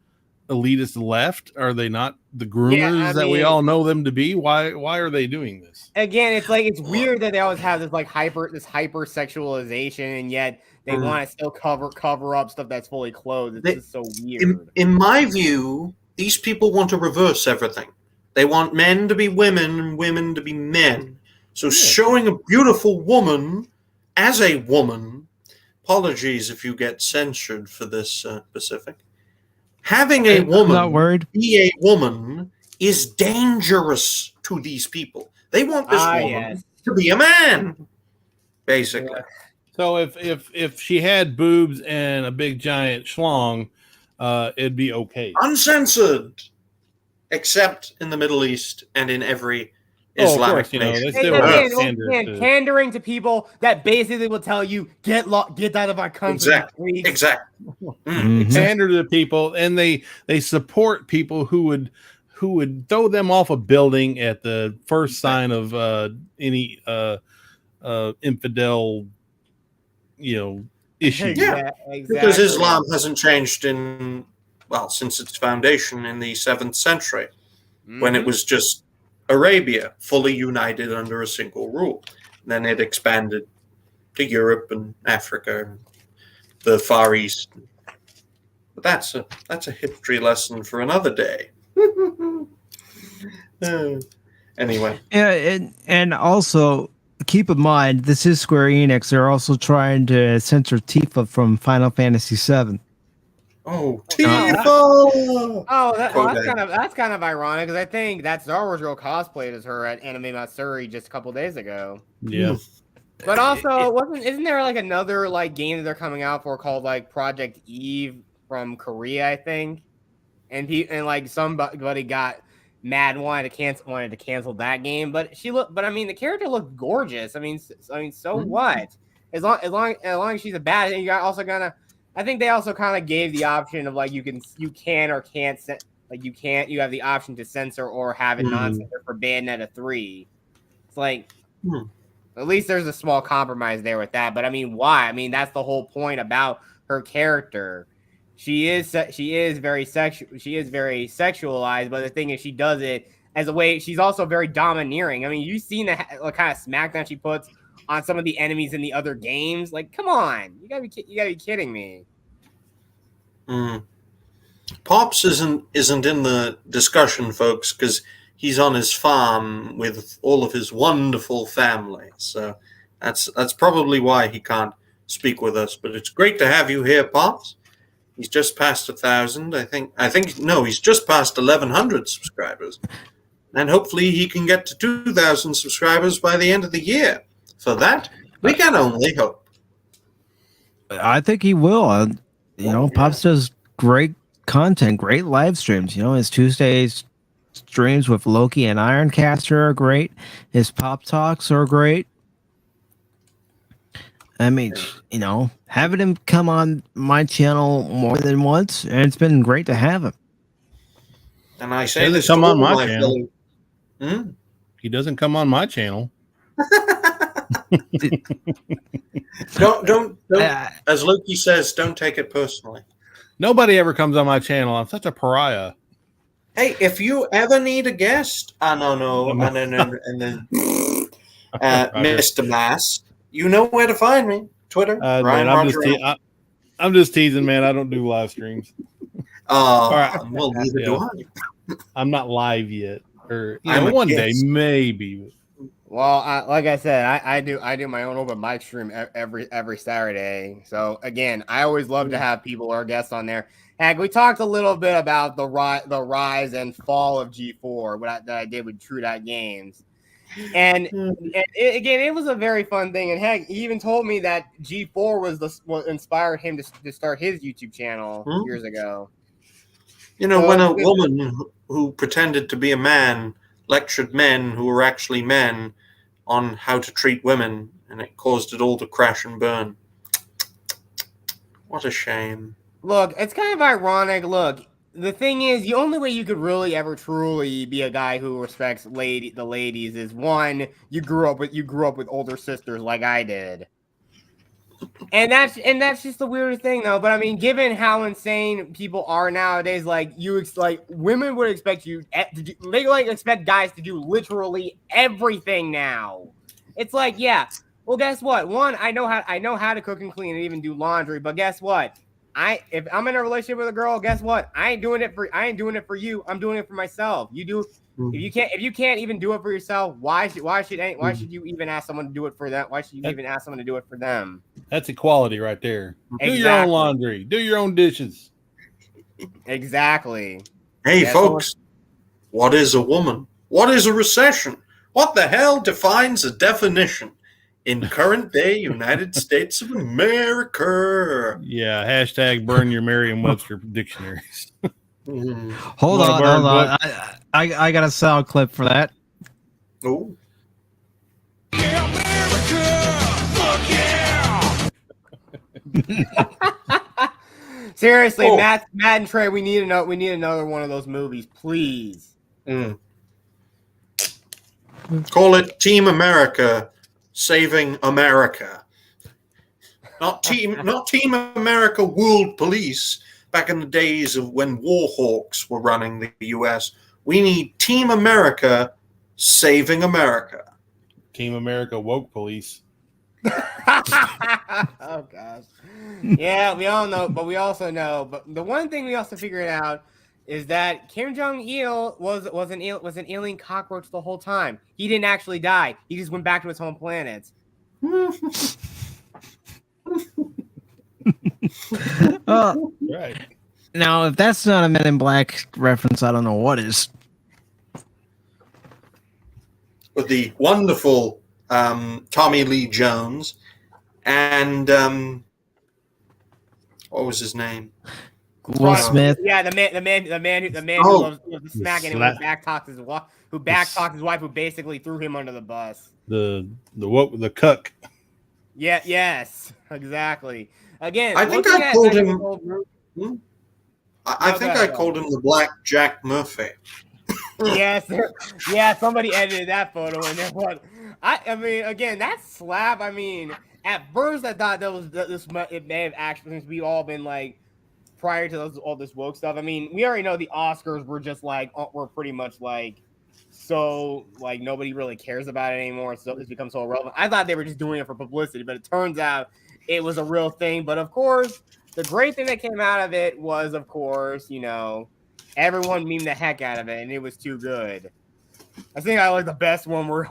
elitist left? Are they not the groomers that we all know them to be? Why are they doing this? Again, it's weird that they always have this hyper sexualization, and yet they want to still cover up stuff that's fully clothed. It's just so weird. In my view, these people want to reverse everything. They want men to be women and women to be men. So showing a beautiful woman as a woman, apologies if you get censored for this, Pacific. Having a woman be a woman is dangerous to these people. They want this woman to be a man, basically. Yeah. So if she had boobs and a big giant schlong, it'd be okay. Uncensored, except in the Middle East and in every Islamic nation. Pandering to people that basically will tell you, get out of our country. Exactly. Pander to people, and they support people who would throw them off a building at the first sign of any infidel, issue. Yeah, exactly. Because Islam hasn't changed since its foundation in the 7th century, when it was just Arabia, fully united under a single rule. And then it expanded to Europe and Africa and the Far East. But that's a history lesson for another day. Anyway. Yeah, and also keep in mind, this is Square Enix. They're also trying to censor Tifa from Final Fantasy VII. Oh, Tifa! That's kind of ironic because I think that Star Wars girl cosplayed as her at Anime Matsuri just a couple days ago. Yeah. But also, isn't there another game that they're coming out for called Project Eve from Korea, I think? And somebody got mad and wanted to cancel that game, but the character looked gorgeous. So what? As long as she's a bad, and you're also gonna. I think they also kind of gave the option of you can or can't you have the option to censor or have it non-censor for Bayonetta 3. It's At least there's a small compromise there with that. But I mean, why? I mean, that's the whole point about her character. She is very sexual. She is very sexualized. But the thing is, she does it as a way. She's also very domineering. I mean, you've seen the kind of smackdown she puts on some of the enemies in the other games. Like, come on, you gotta be kidding me. Pops isn't in the discussion, folks, because he's on his farm with all of his wonderful family. So that's probably why he can't speak with us. But it's great to have you here, Pops. He's just passed 1,000. I think no, he's just passed 1,100 subscribers, and hopefully he can get to 2,000 subscribers by the end of the year. For that, we can only hope. I think he will. Pops does great content, great live streams. His Tuesdays streams with Loki and Ironcaster are great. His Pop Talks are great. I mean, having him come on my channel more than once, and it's been great to have him. And I say this come to on all my channel. He doesn't come on my channel. Don't as Loki says, don't take it personally. Nobody ever comes on my channel. I'm such a pariah. Hey, if you ever need a guest, and then Mr. Mass, you know where to find me. Twitter, Ryan man, I'm just teasing, man. I don't do live streams. All right. Well, neither do I. I'm not live yet, or one day maybe. Well, like I said, I do my own open mic stream every Saturday. So again, I always love to have people or guests on there. Heck, we talked a little bit about the rise and fall of G4, that I did with True Dot Games, and it was a very fun thing. And heck, he even told me that G4 was what inspired him to start his YouTube channel years ago. When a woman who pretended to be a man lectured men who were actually men on how to treat women, and it caused it all to crash and burn. What a shame. Look, it's kind of ironic. Look, the thing is, the only way you could really ever truly be a guy who respects the ladies is one, you grew up with older sisters like I did. And that's just the weirdest thing, though. But I mean, given how insane people are nowadays, women would expect expect guys to do literally everything now. It's like, yeah. Well, guess what? One, I know how to cook and clean and even do laundry. But guess what? If I'm in a relationship with a girl, guess what? I ain't doing it for you. I'm doing it for myself. You do. If you can't even do it for yourself, why should you even ask someone to do it for them? Why should you even ask someone to do it for them? That's equality right there. Exactly. Do your own laundry. Do your own dishes. Exactly. Hey, folks, what is a woman? What is a recession? What the hell defines a definition in current day United States of America? Yeah, hashtag burn your Merriam-Webster dictionaries. Hold on. I got a sound clip for that. Oh. Seriously, Matt and Trey, we need another one of those movies, please. Call it Team America Saving America. Not Team America World Police back in the days of when Warhawks were running the US. We need Team America Saving America. Team America Woke Police. Oh gosh. Yeah, we all know, but we also know. But the one thing we also figured out is that Kim Jong-il was an alien cockroach the whole time. He didn't actually die. He just went back to his home planet. Right. Now, if that's not a Men in Black reference, I don't know what is. With the wonderful Tommy Lee Jones and what was his name? Will Smith. Yeah, the man who loves smacking him, who backtalked his wife, who basically threw him under the bus. The cuck. Yeah. Yes. Exactly. Again, I think I called him. I think I called him the Black Jack Murphy. Yes. Yeah. Somebody edited that photo, and then what? I mean, again, that slap. I mean, at first I thought it may have actually, since we've all been like prior to all this woke stuff. I mean, we already know the Oscars were just like were pretty much like so like nobody really cares about it anymore. So it's become so irrelevant. I thought they were just doing it for publicity, but it turns out it was a real thing. But of course, the great thing that came out of it was, of course, everyone memed the heck out of it, and it was too good. I think I like the best one where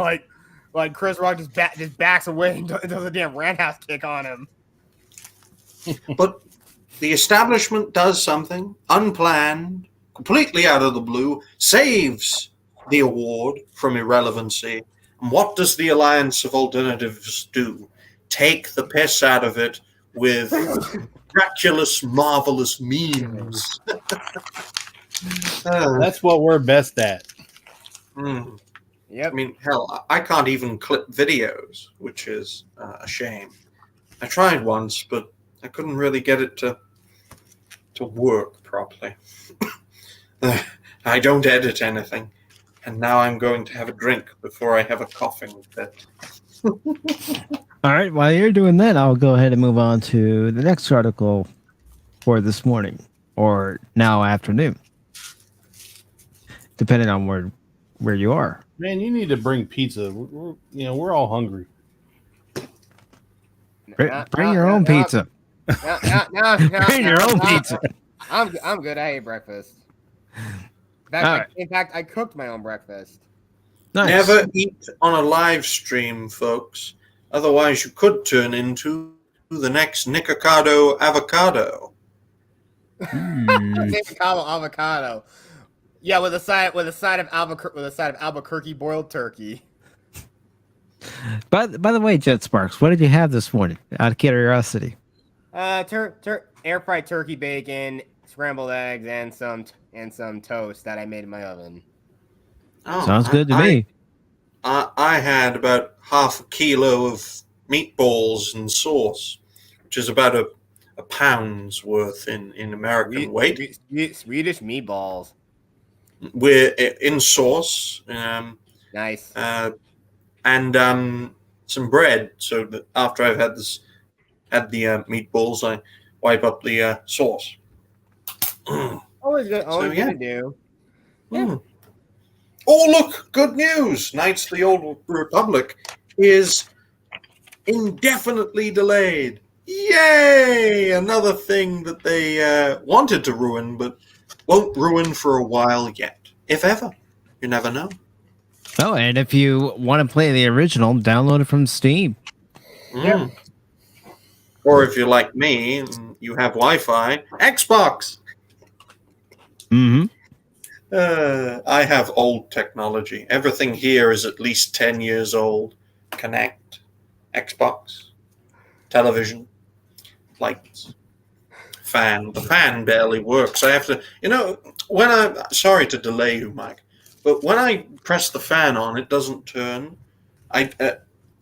like Chris Rock just backs away and does a damn roundhouse kick on him. But the establishment does something unplanned, completely out of the blue, saves the award from irrelevancy. And what does the Alliance of Alternatives do? Take the piss out of it with miraculous, marvelous memes. That's what we're best at. Yep. I mean, hell, I can't even clip videos, which is a shame. I tried once, but I couldn't really get it to work properly. I don't edit anything, and now I'm going to have a drink before I have a coughing fit. All right, while you're doing that, I'll go ahead and move on to the next article for this morning, or now afternoon, depending on where you are. Man, you need to bring pizza. We're all hungry. Bring your own pizza. Bring your own pizza. I'm good. I ate breakfast. In fact, I cooked my own breakfast. Nice. Never eat on a live stream, folks. Otherwise, you could turn into the next Nikocado avocado. Avocado. Yeah, with a side of Albuquerque boiled turkey. By the way, Jet Sparks, what did you have this morning? Out of curiosity. Air fried turkey bacon, scrambled eggs, and some toast that I made in my oven. Oh, Sounds good to me. I had about half a kilo of meatballs and sauce, which is about a pound's worth in American weight. Swedish meatballs. We're in sauce. Nice. And some bread. So that after I've had the meatballs, I wipe up the sauce. Always good. Always yeah. good to do. Yeah. Oh, look! Good news! Knights of the Old Republic is indefinitely delayed. Yay! Another thing that they wanted to ruin, but won't ruin for a while yet. If ever. You never know. Oh, and if you want to play the original, download it from Steam. Yeah. Or if you're like me and you have Wi-Fi, Xbox. Mm-hmm. I have old technology. Everything here is at least 10 years old. Connect, Xbox, television, lights, fan. The fan barely works. I have to, sorry to delay you, Mike, but when I press the fan on, it doesn't turn. And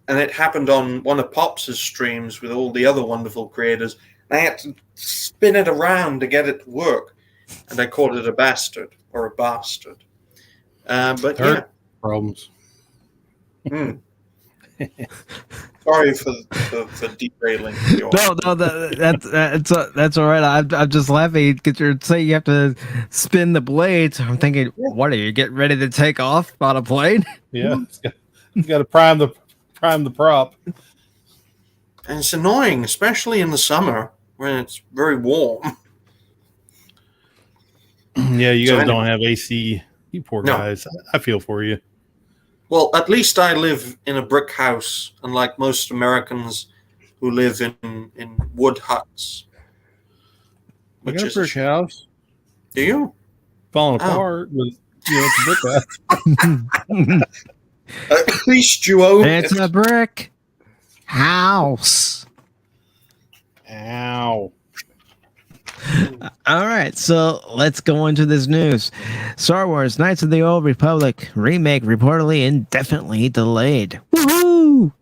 it happened on one of Pops' streams with all the other wonderful creators. I had to spin it around to get it to work. And I called it a bastard. Or a bastard. But yeah. Problems. Sorry for derailing. No, that's all right. I'm just laughing because you're saying you have to spin the blades. I'm thinking, what are you getting ready to take off on a plane? Yeah, you got to prime the prop. And it's annoying, especially in the summer when it's very warm. Yeah, you guys don't have AC. You poor guys. I feel for you. Well, at least I live in a brick house, unlike most Americans who live in wood huts. You got a brick house. Do you? Falling apart, but it's a brick house. At least you own it. It's a brick house. Ow. All right, so let's go into this news. Star Wars Knights of the Old Republic remake reportedly indefinitely delayed. Woohoo!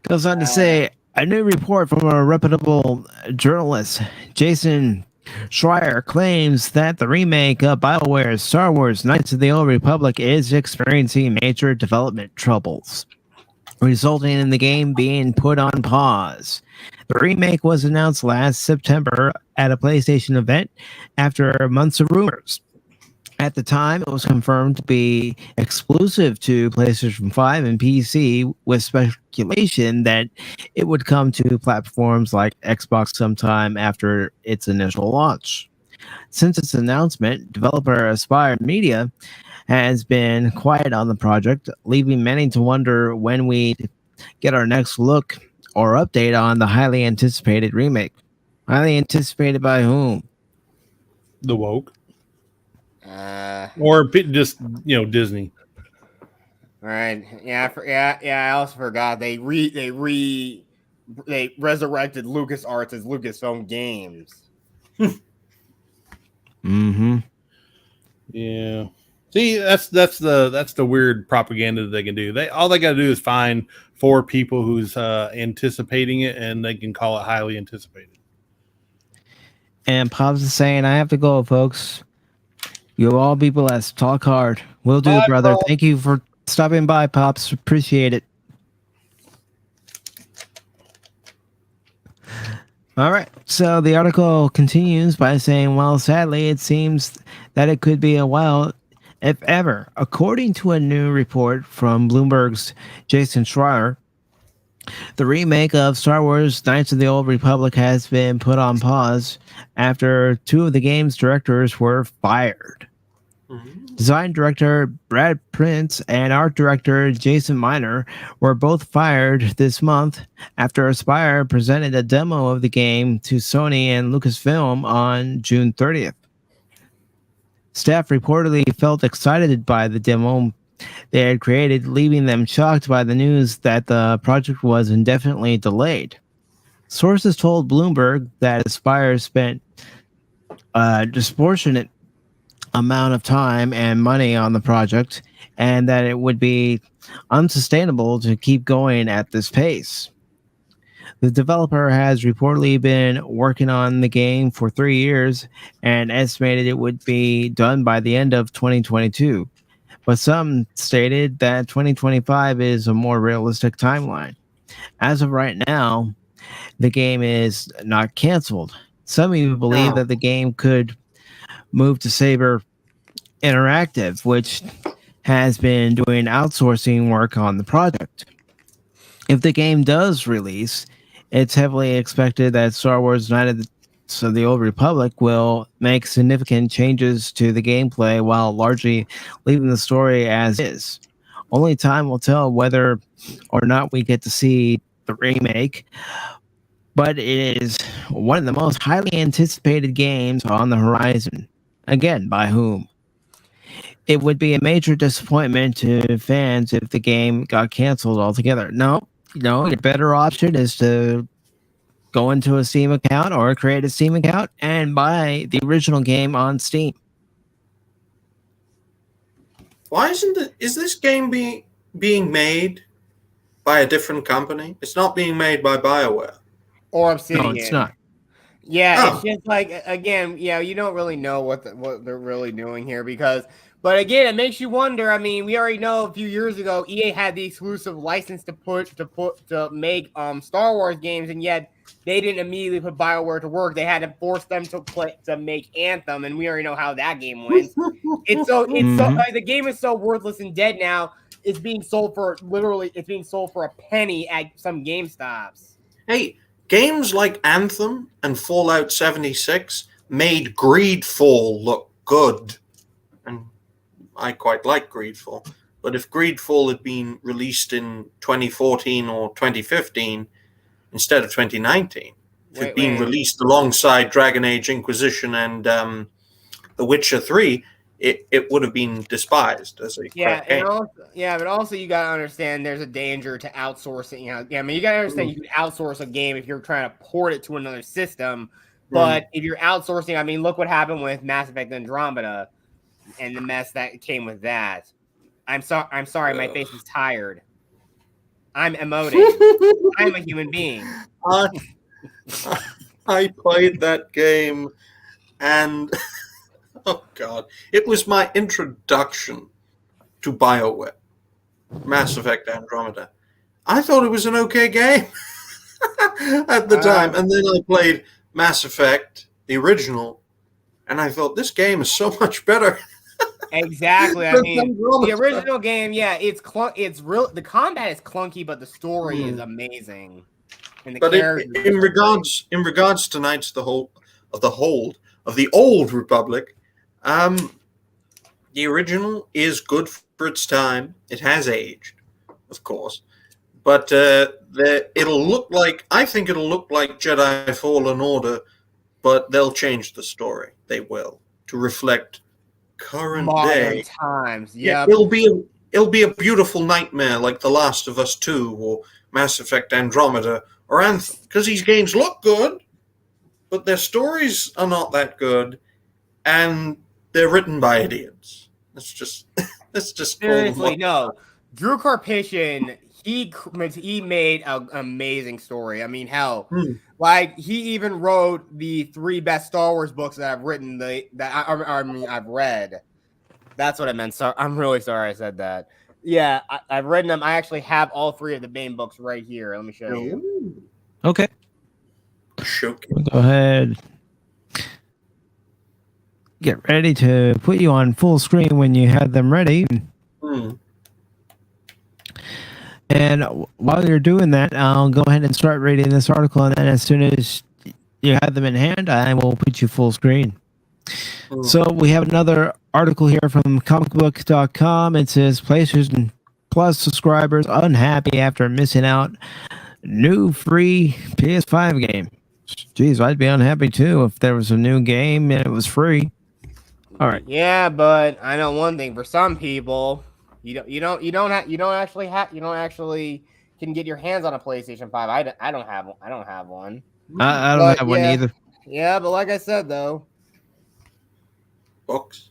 Goes on to say, a new report from a reputable journalist, Jason Schreier claims that the remake of BioWare's Star Wars Knights of the Old Republic is experiencing major development troubles, resulting in the game being put on pause. The remake was announced last September at a PlayStation event after months of rumors. At the time, it was confirmed to be exclusive to PlayStation 5 and PC, with speculation that it would come to platforms like Xbox sometime after its initial launch. Since its announcement, developer Aspire Media has been quiet on the project, leaving many to wonder when we get our next look or update on the highly anticipated remake. Highly anticipated by whom? The woke. All Or just, Disney. right. Yeah. I also forgot they resurrected LucasArts as Lucasfilm Games. Mm-hmm. Yeah. See, that's the weird propaganda that they can do. All they got to do is find 4 people who's anticipating it, and they can call it highly anticipated. And Pops is saying, I have to go, folks. You'll all be blessed. Talk hard. Will do, Bye, brother. bro. Thank you for stopping by, Pops. Appreciate it. All right. So the article continues by saying, well, sadly, it seems that it could be a while, if ever. According to a new report from Bloomberg's Jason Schreier, the remake of Star Wars Knights of the Old Republic has been put on pause after 2 of the game's directors were fired. Design director Brad Prince and art director Jason Miner were both fired this month after Aspire presented a demo of the game to Sony and Lucasfilm on June 30th. Staff reportedly felt excited by the demo they had created, leaving them shocked by the news that the project was indefinitely delayed. Sources told Bloomberg that Aspire spent a disproportionate amount of time and money on the project, and that it would be unsustainable to keep going at this pace. The developer has reportedly been working on the game for 3 years and estimated it would be done by the end of 2022. But some stated that 2025 is a more realistic timeline. As of right now, the game is not canceled. Some even believe that the game could move to Saber Interactive, which has been doing outsourcing work on the project. If the game does release, it's heavily expected that Star Wars Knights of the Old Republic will make significant changes to the gameplay while largely leaving the story as is. Only time will tell whether or not we get to see the remake, but it is one of the most highly anticipated games on the horizon. Again, by whom? It would be a major disappointment to fans if the game got canceled altogether. No, your better option is to go into a Steam account or create a Steam account and buy the original game on Steam. Why is this game being made by a different company? It's not being made by BioWare. Or Obsidian. No, it's not. Yeah, Oh. it's just like, again, you don't really know what they're really doing here but again, it makes you wonder. I mean, we already know a few years ago EA had the exclusive license to make Star Wars games, and yet they didn't immediately put BioWare to work. They had to force them to make Anthem, and we already know how that game went. The game is so worthless and dead now. It's being sold for a penny at some GameStops. Hey, games like Anthem and Fallout 76 made Greedfall look good. And I quite like Greedfall. But if Greedfall had been released in 2014 or 2015 instead of 2019, if it had been released alongside Dragon Age Inquisition and The Witcher 3, it would have been despised as a crap game. But also you gotta understand there's a danger to outsourcing. You gotta understand you can outsource a game if you're trying to port it to another system. But if you're outsourcing, look what happened with Mass Effect Andromeda and the mess that came with that. I'm sorry, my face is tired. I'm emoting. I'm a human being. I played that game And oh god, it was my introduction to BioWare, Mass Effect Andromeda. I thought it was an okay game at the time, and then I played Mass Effect, the original, and I thought this game is so much better. Exactly. I mean, the original game, yeah, it's real. The combat is clunky, but the story is amazing. And the But characters in regards to Knights of the Old Republic, the original is good for its time. It has aged, of course, but it'll look like Jedi Fallen Order, but they'll change the story. They will to reflect current modern day times. Yeah, Yep. it'll be a beautiful nightmare like The Last of Us 2 or Mass Effect Andromeda or Anthem, because these games look good, but their stories are not that good, and they're written by idiots. Let's just Seriously, no. Drew Karpyshyn, he made an amazing story. I mean, hell, like he even wrote the 3 best Star Wars books that I've written. I've read. That's what I meant. So I'm really sorry I said that. Yeah, I've written them. I actually have all 3 of the main books right here. Let me show you. Okay. Showcase. Go ahead. Get ready to put you on full screen when you have them ready. And while you're doing that, I'll go ahead and start reading this article. And then as soon as you have them in hand, I will put you full screen. So we have another article here from comicbook.com. It says PlayStation Plus subscribers unhappy after missing out new free PS5 game. Jeez, I'd be unhappy too if there was a new game and it was free. All right. Yeah, but I know one thing. For some people, you actually can get your hands on a PlayStation 5. I don't have one. I don't have one. I don't have one either. Yeah, but like I said though. Books.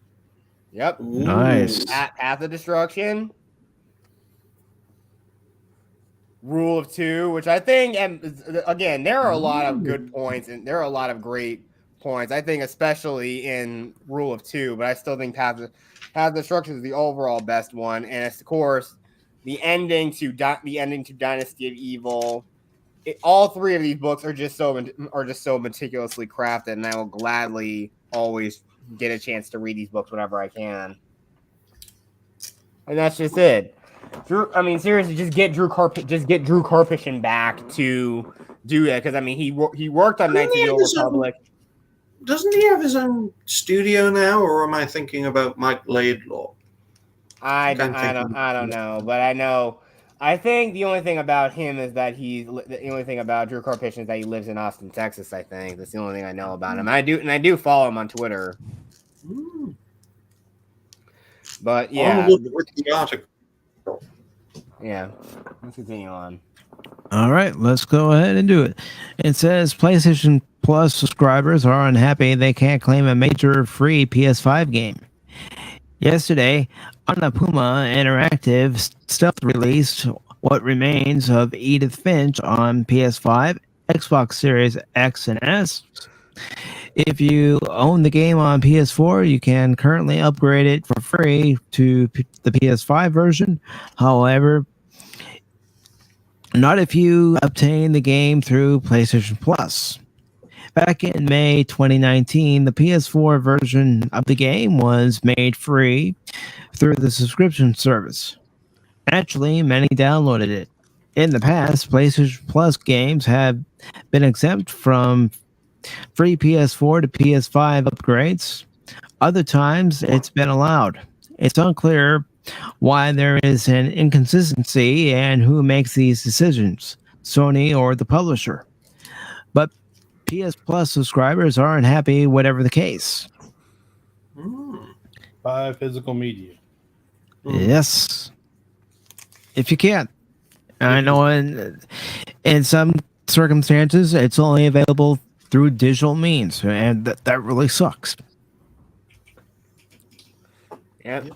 Yep. Nice. Path of Destruction. Rule of 2, which I think, and again, there are a lot of good points and there are a lot of great points. I think especially in Rule of 2, but I still think Path of Destruction is the overall best one. And of course, the ending to Dynasty of Evil. All 3 of these books are just so meticulously crafted, and I will gladly always get a chance to read these books whenever I can. And that's just it. I mean, seriously, just get Drew Karpyshyn back to do that, because I mean, he worked on Knights of the Old Republic. Doesn't he have his own studio now, or am I thinking about Mike Laidlaw? I don't know, but I think the only thing about him is that the only thing about Drew Karpyshyn is that he lives in Austin, Texas. I think that's the only thing I know about him. I do follow him on Twitter. But yeah, with the article. Yeah, let's continue on. All right, let's go ahead and do it. It says PlayStation Plus subscribers are unhappy they can't claim a major free PS5 game. Yesterday, Annapurna Interactive stealth released What Remains of Edith Finch on PS5, Xbox Series X and S. If you own the game on PS4, you can currently upgrade it for free to the PS5 version. However, not if you obtain the game through PlayStation Plus. Back in May 2019, the PS4 version of the game was made free through the subscription service. Naturally, many downloaded it. In the past, PlayStation Plus games have been exempt from free PS4 to PS5 upgrades. Other times, it's been allowed. It's unclear why there is an inconsistency and who makes these decisions, Sony or the publisher. But PS Plus subscribers aren't happy, whatever the case. Buy physical media. Yes. If you can. I know in some circumstances, it's only available through digital means, and that really sucks. Yep.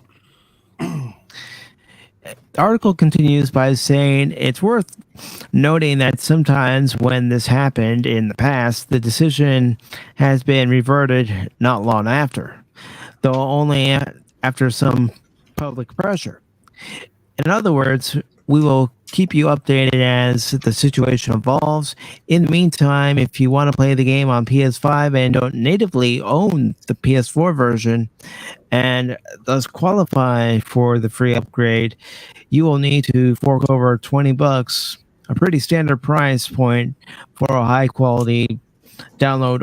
the article continues by saying it's worth noting that sometimes when this happened in the past, the decision has been reverted not long after, though only after some public pressure. In other words, we will keep you updated as the situation evolves. In the meantime, if you want to play the game on PS5 and don't natively own the PS4 version and thus qualify for the free upgrade, you will need to fork over $20, a pretty standard price point for a high quality download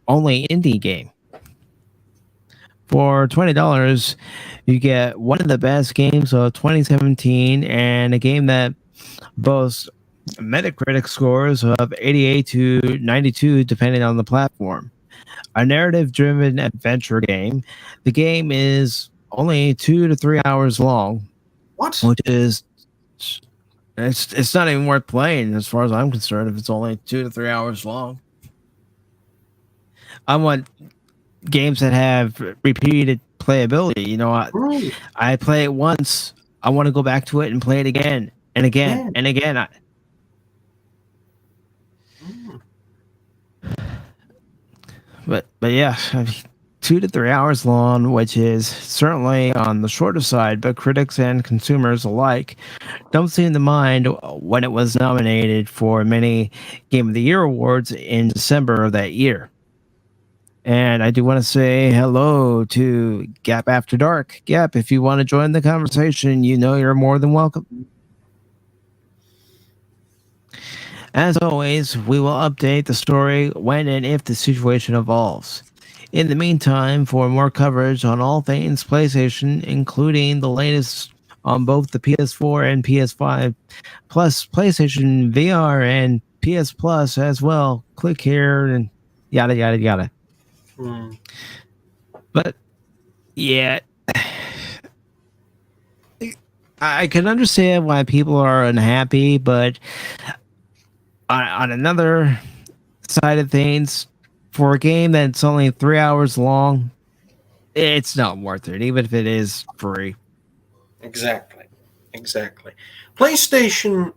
only indie game. For $20, you get one of the best games of 2017 and a game that boasts Metacritic scores of 88 to 92, depending on the platform. A narrative driven adventure game. The game is only 2 to 3 hours long, What? which is it's not even worth playing as far as I'm concerned if it's only 2 to 3 hours long. I want games that have repeated playability. You know, Right. I play it once, I want to go back to it and play it again and again Yeah. and again. Mm. But yeah, I mean, 2 to 3 hours long, which is certainly on the shorter side, but critics and consumers alike don't seem to mind when it was nominated for many Game of the Year awards in December of that year. And I do want to say hello to Gap After Dark. Gap, if you want to join the conversation, you know you're more than welcome. As always, we will update the story when and if the situation evolves. In the meantime, for more coverage on all things PlayStation, including the latest on both the PS4 and PS5, plus PlayStation VR and PS Plus as well, click here and yada, yada, yada. Mm. But yeah, I can understand why people are unhappy, but on another side of things, for a game that's only 3 hours long, it's not worth it, even if it is free. Exactly. PlayStation,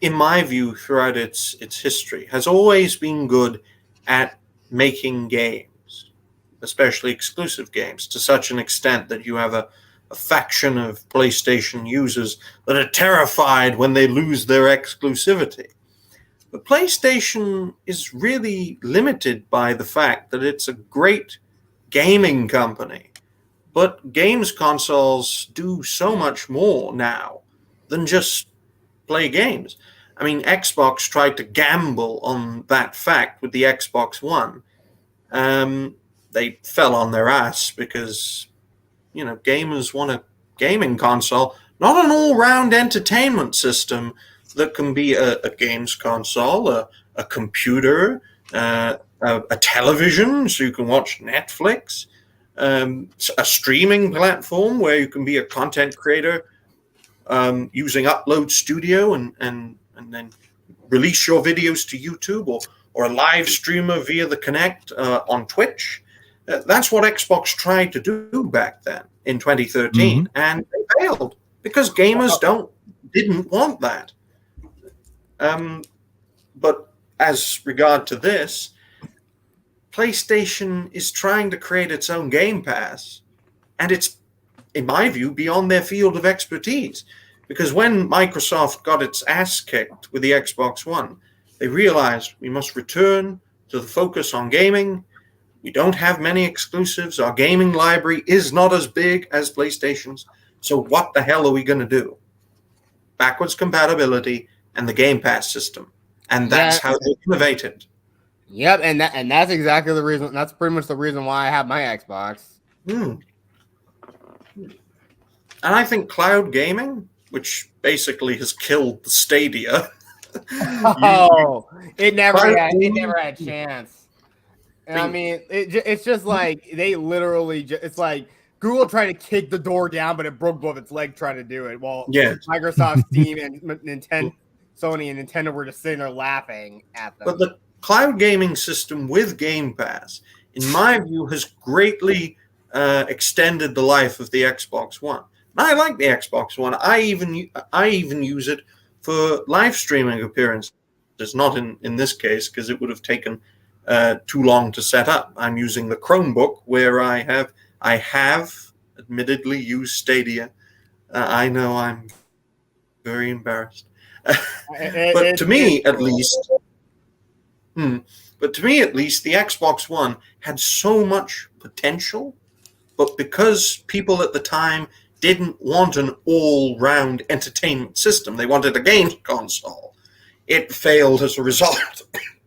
in my view, throughout its history, has always been good at making games, especially exclusive games, to such an extent that you have a faction of PlayStation users that are terrified when they lose their exclusivity. But PlayStation is really limited by the fact that it's a great gaming company. But games consoles do so much more now than just play games. I mean, Xbox tried to gamble on that fact with the Xbox One. They fell on their ass because, gamers want a gaming console, not an all-round entertainment system that can be a games console, a computer, a television so you can watch Netflix, a streaming platform where you can be a content creator using Upload Studio and then release your videos to YouTube, or a live streamer via the Kinect on Twitch. That's what Xbox tried to do back then in 2013, and they failed because gamers didn't want that. But as regard to this, PlayStation is trying to create its own Game Pass, and it's, in my view, beyond their field of expertise. Because when Microsoft got its ass kicked with the Xbox One, they realized we must return to the focus on gaming. We don't have many exclusives. Our gaming library is not as big as PlayStation's. So what the hell are we going to do? Backwards compatibility and the Game Pass system. And that's how they innovated. Yep, and that's exactly the reason. That's pretty much the reason why I have my Xbox. And I think cloud gaming, which basically has killed the Stadia. It never had a chance. And I mean, it's just like they literally. It's like Google tried to kick the door down, but it broke both its legs trying to do it. While Microsoft, Steam, and Nintendo, Sony, and Nintendo were just sitting there laughing at them. But the cloud gaming system with Game Pass, in my view, has greatly extended the life of the Xbox One. I like the Xbox One. I even use it for live streaming appearances. Not in this case, because it would have taken too long to set up. I'm using the Chromebook, where I have admittedly used Stadia. I know I'm very embarrassed, but to me at least, the Xbox One had so much potential. But because people at the time didn't want an all-round entertainment system, they wanted a games console, it failed as a result.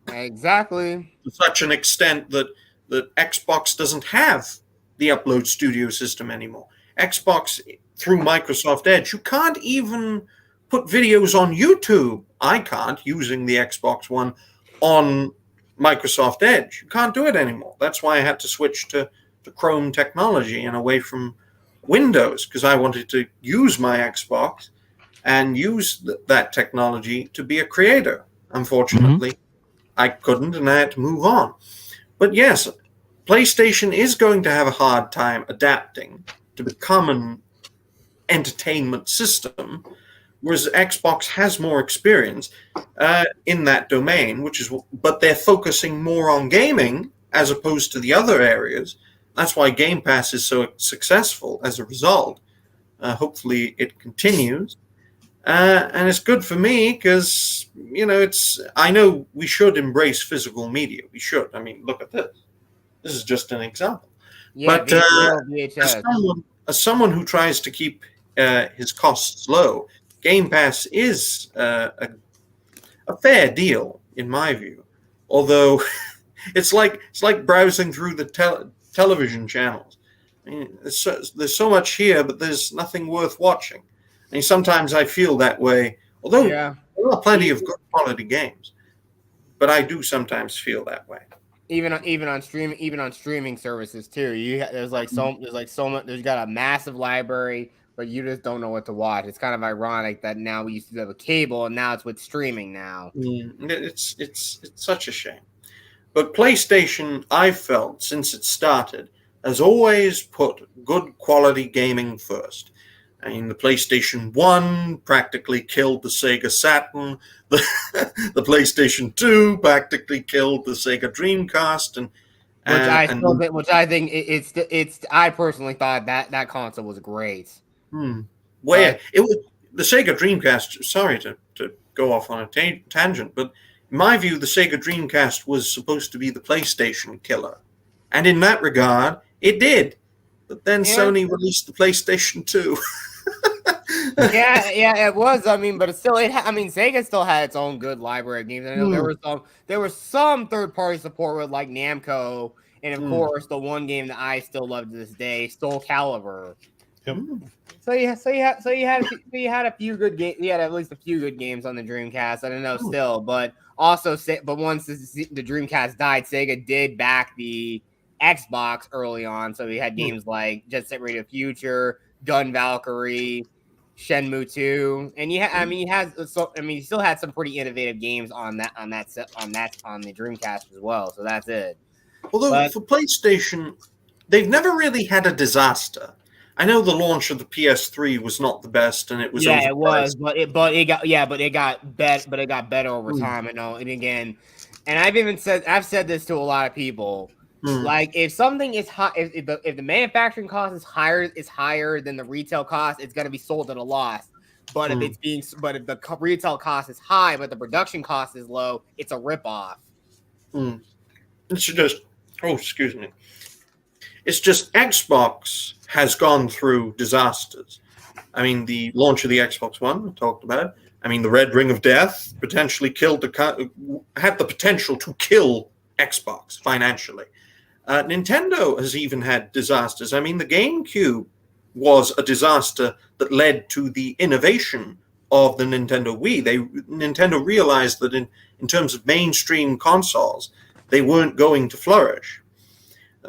Exactly. To such an extent that Xbox doesn't have the Upload Studio system anymore. Xbox, through Microsoft Edge, you can't even put videos on YouTube. I can't, using the Xbox One on Microsoft Edge. You can't do it anymore. That's why I had to switch to Chrome technology and away from Windows, because I wanted to use my Xbox and use that technology to be a creator. Unfortunately, I couldn't, and I had to move on. But yes, PlayStation is going to have a hard time adapting to become an entertainment system, whereas Xbox has more experience in that domain, but they're focusing more on gaming as opposed to the other areas. That's why Game Pass is so successful as a result. Hopefully it continues. And it's good for me because, I know we should embrace physical media. We should. I mean, look at this. This is just an example. Yeah, But VHS. as someone who tries to keep his costs low, Game Pass is a fair deal, in my view. Although it's like browsing through the television channels. I mean, there's so much here, but there's nothing worth watching. I mean, sometimes I feel that way. Although there are plenty of good quality games, but I do sometimes feel that way. Even on streaming services too. There's so much. There's got a massive library, but you just don't know what to watch. It's kind of ironic that now we used to have a cable and now it's with streaming now. It's such a shame. But PlayStation, I've felt since it started, has always put good quality gaming first. I mean, the PlayStation 1 practically killed the Sega Saturn. The PlayStation 2 practically killed the Sega Dreamcast, I personally thought that console was great. It was the Sega Dreamcast. Sorry to go off on a tangent, but in my view, the Sega Dreamcast was supposed to be the PlayStation killer, and in that regard, it did. But then Sony released the PlayStation 2. yeah, it was. I mean, but it's still, Sega still had its own good library of games. I know there was some third-party support with like Namco, and of course, the one game that I still love to this day, Soul Calibur. Yep. So you had a few good games. You had at least a few good games on the Dreamcast. I don't know still, but once the Dreamcast died, Sega did back the Xbox early on. So we had games like Jet Set Radio Future, Gun Valkyrie, Shenmue 2, and he still had some pretty innovative games on the Dreamcast as well. So that's it. Although for PlayStation, they've never really had a disaster. I know the launch of the PS3 was not the best, and it was it was, but it got better over time. I know, and again, and I've said this to a lot of people. Like if something is high, if the manufacturing cost is higher than the retail cost, it's going to be sold at a loss. But if if the retail cost is high but the production cost is low, it's a ripoff. It's just excuse me. It's just Xbox has gone through disasters. I mean, the launch of the Xbox One, I talked about it. I mean, the Red Ring of Death potentially had the potential to kill Xbox financially. Nintendo has even had disasters. I mean, the GameCube was a disaster that led to the innovation of the Nintendo Wii. Nintendo realized that in terms of mainstream consoles, they weren't going to flourish.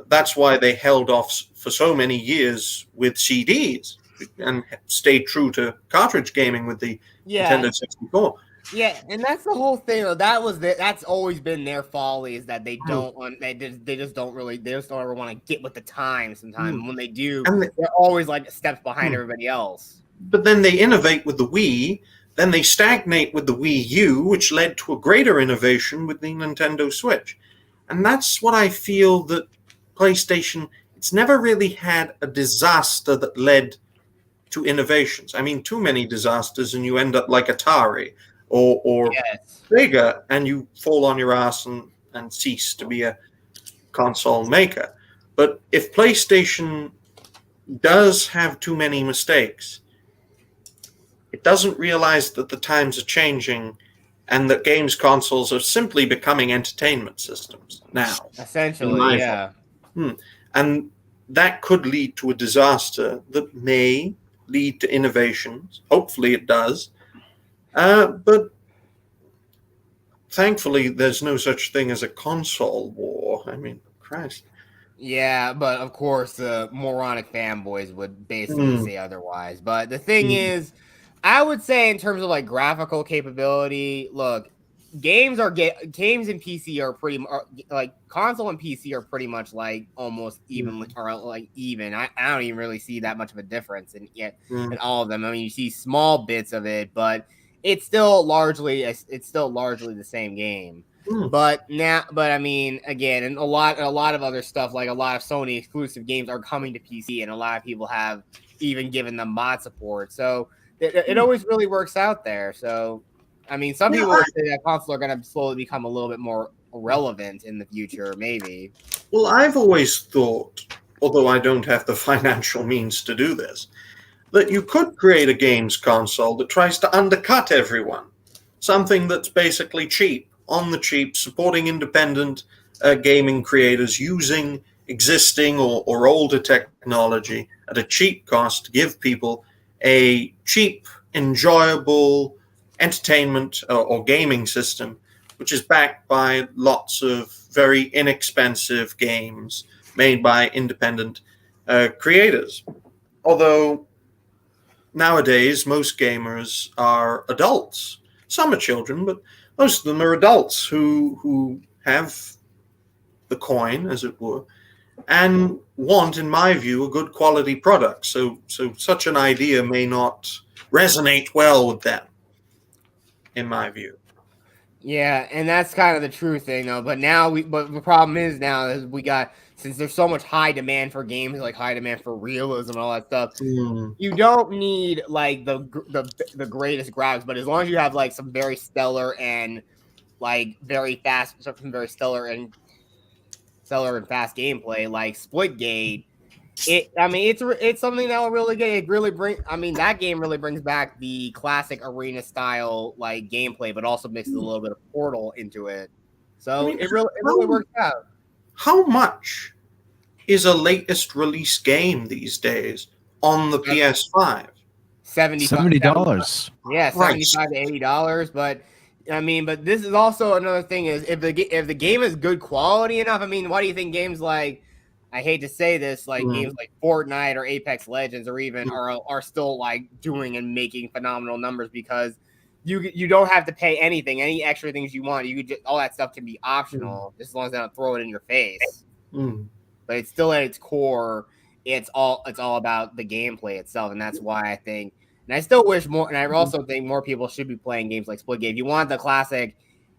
That's why they held off for so many years with CDs and stayed true to cartridge gaming with the Nintendo 64. Yeah, and that's the whole thing. That's always been their folly is that they don't want they just don't ever want to get with the times. Sometimes when they do, And they're always like steps behind everybody else. But then they innovate with the Wii, then they stagnate with the Wii U, which led to a greater innovation with the Nintendo Switch. And that's what I feel that PlayStation, it's never really had a disaster that led to innovations. I mean, too many disasters and you end up like Atari or Yes. Sega and you fall on your ass and cease to be a console maker. But if PlayStation does have too many mistakes, it doesn't realize that the times are changing and that games consoles are simply becoming entertainment systems now. Essentially, yeah. And that could lead to a disaster that may lead to innovations. Hopefully it does. But thankfully, there's no such thing as a console war. I mean, Christ. Yeah, but of course, the moronic fanboys would basically say otherwise. But the thing is, I would say in terms of like graphical capability, look, games and PC are pretty like console and PC are pretty much like almost evenly or like even. I don't even really see that much of a difference in all of them. I mean, you see small bits of it, but it's still largely the same game. But I mean, again, and a lot of other stuff, like a lot of Sony exclusive games are coming to PC, and a lot of people have even given them mod support. So it always really works out there. So, I mean, some people would say that consoles are going to slowly become a little bit more relevant in the future, maybe. Well, I've always thought, although I don't have the financial means to do this, that you could create a games console that tries to undercut everyone. Something that's basically cheap, on the cheap, supporting independent gaming creators using existing or older technology at a cheap cost to give people a cheap, enjoyable entertainment or gaming system, which is backed by lots of very inexpensive games made by independent creators. Although nowadays most gamers are adults. Some are children, but most of them are adults who have the coin, as it were, and want, in my view, a good quality product. So such an idea may not resonate well with them, in my view. Yeah, and that's kind of the true thing, though. But the problem is now is since there's so much high demand for games, like high demand for realism and all that stuff, you don't need like the greatest graphics, but as long as you have like some very stellar and like very fast, some very stellar and fast gameplay, like Splitgate. It's something that will really that game really brings back the classic arena style like gameplay, but also mixes a little bit of Portal into it. So it really works out. How much is a latest release game these days on the PS5? $70. Yeah, $75 to $80. But I mean, but this is also another thing is if the game is good quality enough. I mean, why do you think games like, I hate to say this, like games like Fortnite or Apex Legends or even are still like doing and making phenomenal numbers? Because you don't have to pay anything, any extra things you want. You could just, all that stuff can be optional, just as long as they don't throw it in your face. But it's still at its core, it's all about the gameplay itself, and that's why I think. And I still wish more, and I also think more people should be playing games like Splitgate. If you want the classic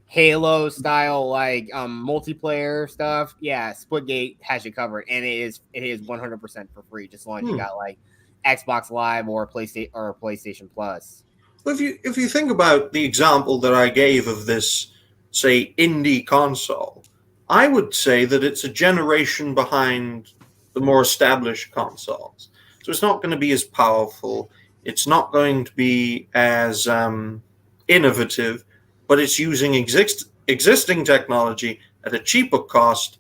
Halo style like multiplayer stuff, yeah, Splitgate has you covered, and it is 100% for free, just as long as you got like Xbox Live or PlayStation Plus. Well, if you think about the example that I gave of this, say, indie console, I would say that it's a generation behind the more established consoles. So it's not going to be as powerful. It's not going to be as innovative, but it's using existing technology at a cheaper cost,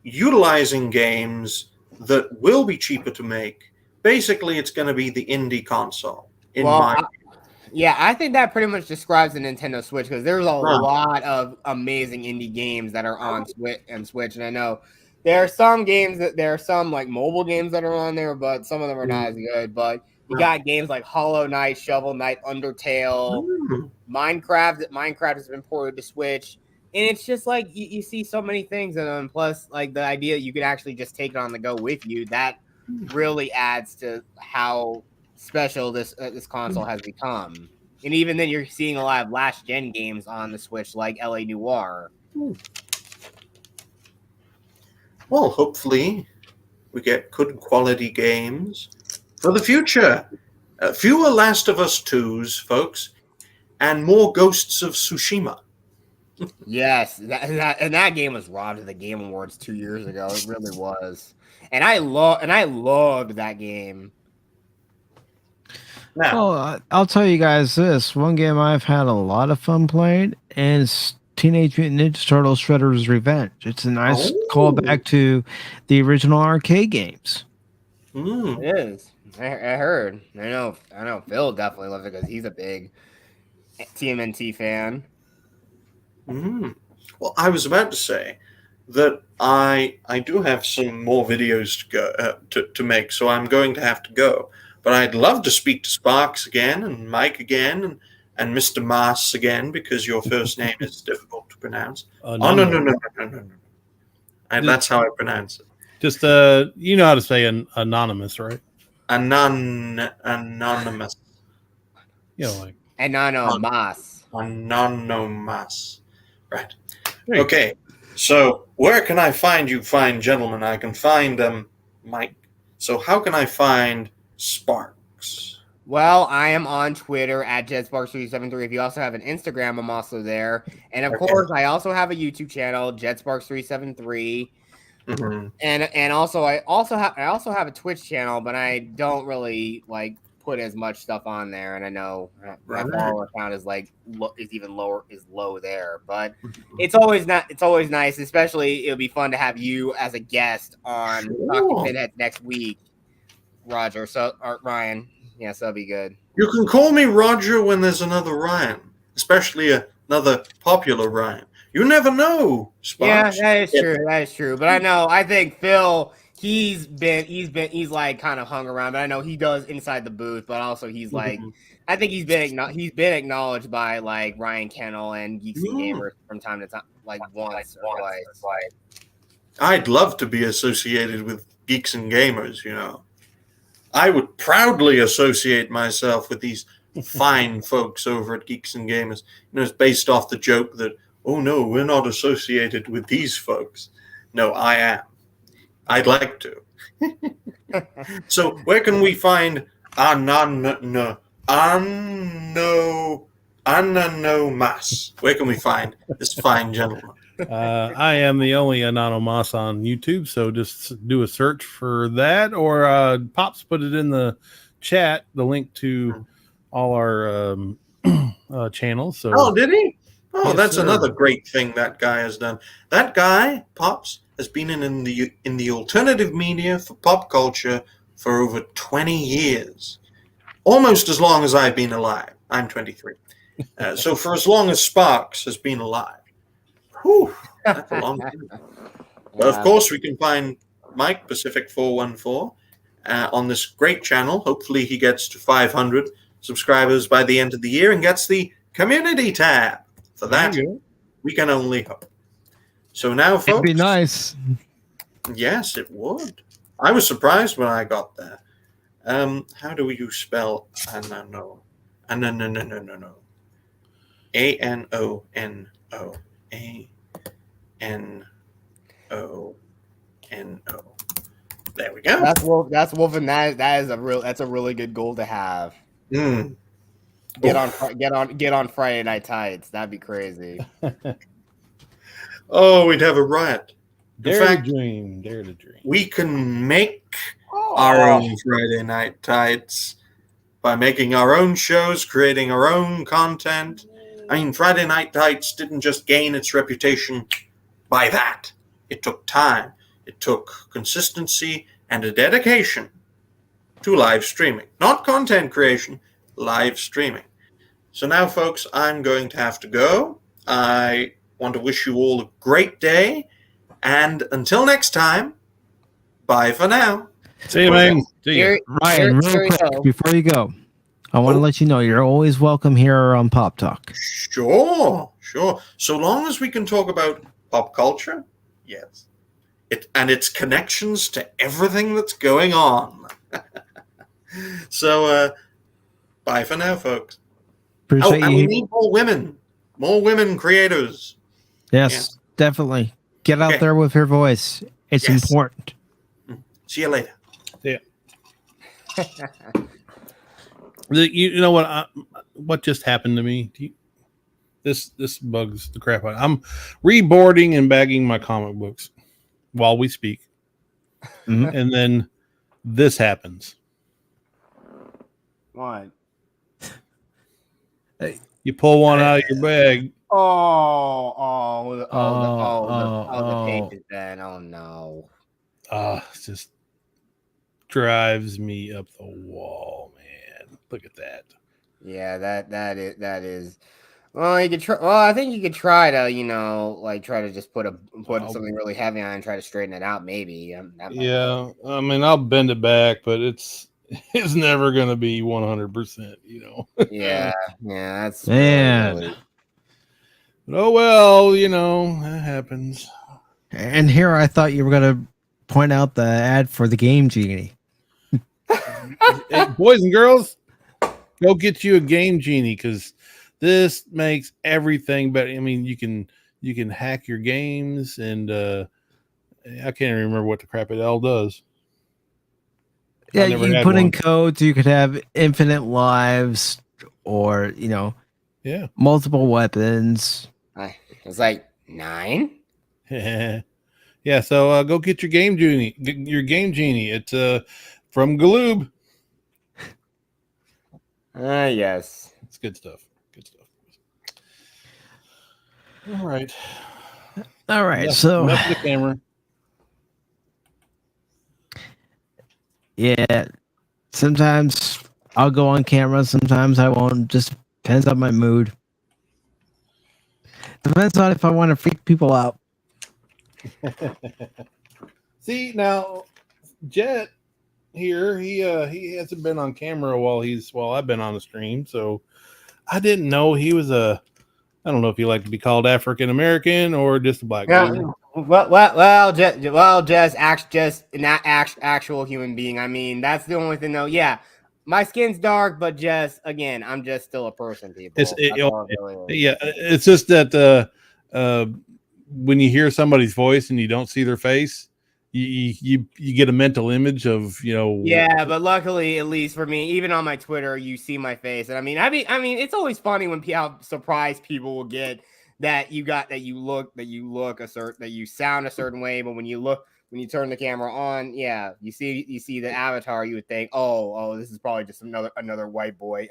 utilizing games that will be cheaper to make. Basically, it's going to be the indie console. I think that pretty much describes the Nintendo Switch, because there's a lot of amazing indie games that are on Switch, and I know there are some like mobile games that are on there, but some of them are not as good. But you got games like Hollow Knight, Shovel Knight, Undertale, Minecraft has been ported to Switch, and it's just like you see so many things, and plus like the idea you could actually just take it on the go with you. That really adds to how special this console has become. And even then, you're seeing a lot of last gen games on the Switch, like LA Noire. Well, hopefully, we get good quality games for the future. Fewer Last of Us 2s, folks, and more Ghosts of Tsushima. Yes, that game was robbed of the Game Awards 2 years ago. It really was, and I loved that game. Now, Well, I'll tell you guys this. One game I've had a lot of fun playing is Teenage Mutant Ninja Turtles Shredder's Revenge. It's a nice callback to the original arcade games. It is. I heard. I know. Phil definitely loves it because he's a big TMNT fan. Well, I was about to say that I do have some more videos to go to make, so I'm going to have to go. But I'd love to speak to Sparks again, and Mike again, and Mr. Mars again, because your first name is difficult to pronounce. No. That's how I pronounce it. Just you know how to say anonymous, right? Anonymous. You know, like Anonymous. Anonymous. Right. Okay. So where can I find you fine gentlemen? I can find Mike. So how can I find Sparks? Well, I am on Twitter at JetSparks373. If you also have an Instagram, I'm also there. And of course, I also have a YouTube channel, JetSparks373. And also I have a Twitch channel, but I don't really like put as much stuff on there. And I know my follower count is low there, but it's always nice. Especially it'll be fun to have you as a guest on Talking Pinhead next week, Roger. Or Ryan. Yes, that'll be good. You can call me Roger when there's another Ryan, especially another popular Ryan. You never know, Sparks. Yeah, that is true. But I think Phil, he's like kind of hung around, but I know he does inside the booth, but also he's like, I think he's been acknowledged by like Ryan Kennel and Geeks and Gamers from time to time, like once or twice. I'd love to be associated with Geeks and Gamers, you know. I would proudly associate myself with these fine folks over at Geeks and Gamers. You know, it's based off the joke that, oh no, we're not associated with these folks. No, I am. I'd like to. So where can we find Anonymous? Where can we find this fine gentleman? I am the only anonymous on YouTube, so just do a search for that, or Pops put it in the chat, the link to all our channels. So, oh, did he? Oh, yes, that's sir. Another great thing that guy has done. That guy, Pops, has been in the alternative media for pop culture for over 20 years, almost as long as I've been alive. I'm 23, so for as long as Sparks has been alive. Whew, that's a long time. But of course, we can find Mike, PACIFIC414, on this great channel. Hopefully, he gets to 500 subscribers by the end of the year and gets the community tab. For that, we can only hope. So now, folks. It'd be nice. Yes, it would. I was surprised when I got there. How do you spell Anono? Anono. A-N-O-N-O. A-N-O-N-O. There we go. That's Wolf, and that's a really good goal to have. Get on Friday Night Tights. That'd be crazy. Oh, we'd have a riot. Dare to dream. We can make our own Friday Night Tights by making our own shows, creating our own content. I mean, Friday Night Tights didn't just gain its reputation by that. It took time. It took consistency and a dedication to live streaming. Not content creation, live streaming. So now, folks, I'm going to have to go. I want to wish you all a great day. And until next time, bye for now. See you, man. See you. Ryan, real quick before you go, I want to Oh. let you know you're always welcome here on Pop Talk. Sure. So long as we can talk about pop culture, yes. And its connections to everything that's going on. So, bye for now, folks. Appreciate And we you. need more women creators. Yes, definitely. Get out Okay. there with your voice. It's Yes. important. See you later. Yeah. You know what just happened to me? This bugs the crap out. I'm reboarding and bagging my comic books while we speak, and then this happens. What? You pull one out of your bag. The page is dead. Oh no. It just drives me up the wall, man. Look at that. Yeah, that is. Well, you could try. Well, I think you could try to, try to just put something really heavy on and try to straighten it out. Maybe. Yeah, I mean, I'll bend it back, but it's never gonna be 100%. Yeah, that's Man. really- Oh well, that happens. And here I thought you were going to point out the ad for the Game Genie. Hey, boys and girls, go get you a Game Genie because this makes everything better. I mean, you can hack your games, and I can't even remember what the crap it all does. Yeah, I never you had put in one. codes, you could have infinite lives or, Yeah. multiple weapons. It's like 9. Yeah, so go get your Game Genie. It's from Galoob. Yes. It's good stuff. All right. So enough of the camera. yeah, sometimes I'll go on camera, sometimes I won't. Just depends on my mood. Depends on if I want to freak people out. See, now Jet here, he hasn't been on camera while I've been on the stream, so I didn't know he was I don't know if you like to be called African American or just a black dude. Just not actual human being. I mean, that's the only thing though. Yeah, my skin's dark, but just again, I'm just still a person, people. It's just that when you hear somebody's voice and you don't see their face, you get a mental image of Yeah, but luckily, at least for me, even on my Twitter, you see my face, and I mean, it's always funny when how surprised people will get that you sound a certain way, but when you turn the camera on, yeah, you see the avatar, you would think, oh, this is probably just another white boy.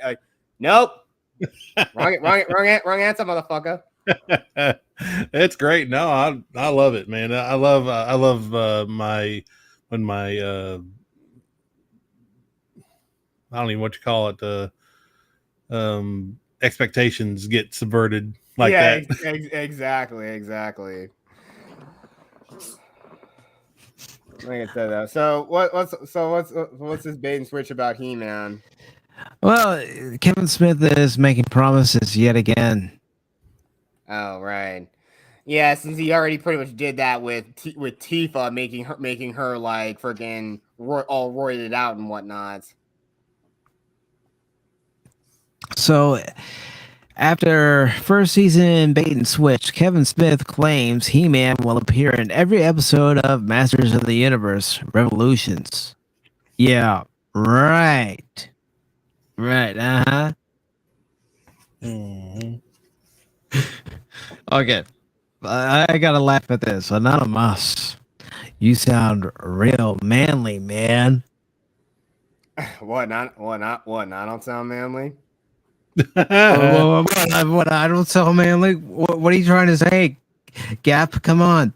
Nope, wrong answer, motherfucker. It's great. No, I love it, man. I love my I don't even what you call it. Expectations get subverted like that. Exactly. Like I said, though. So what's this bait and switch about He-Man? Well, Kevin Smith is making promises yet again. Oh, right. Yeah, since he already pretty much did that with Tifa, making her like freaking all roided out and whatnot. So, after first season bait and switch, Kevin Smith claims He-Man will appear in every episode of Masters of the Universe Revolutions. Yeah, right. Uh-huh. Mhm. Okay. I gotta laugh at this. Anonymous. You sound real manly, man. What? I don't sound manly. What, I don't sound manly. What are you trying to say, Gap? Come on.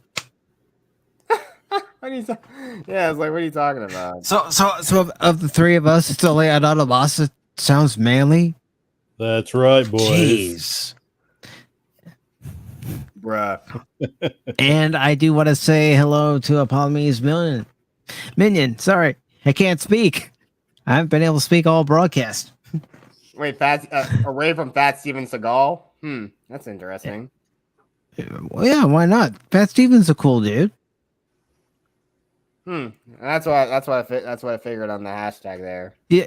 Yeah, it's like, what are you talking about? So of the three of us, it's only Anonymous that sounds manly. That's right, boys. Jeez. Bruh. And I do want to say hello to Apollome's Minion. Sorry, I can't speak. I haven't been able to speak all broadcast. Wait, away from Fat Steven Seagal? That's interesting. Well, yeah, why not? Pat Stevens a cool dude. That's what I figured on the hashtag there. Yeah,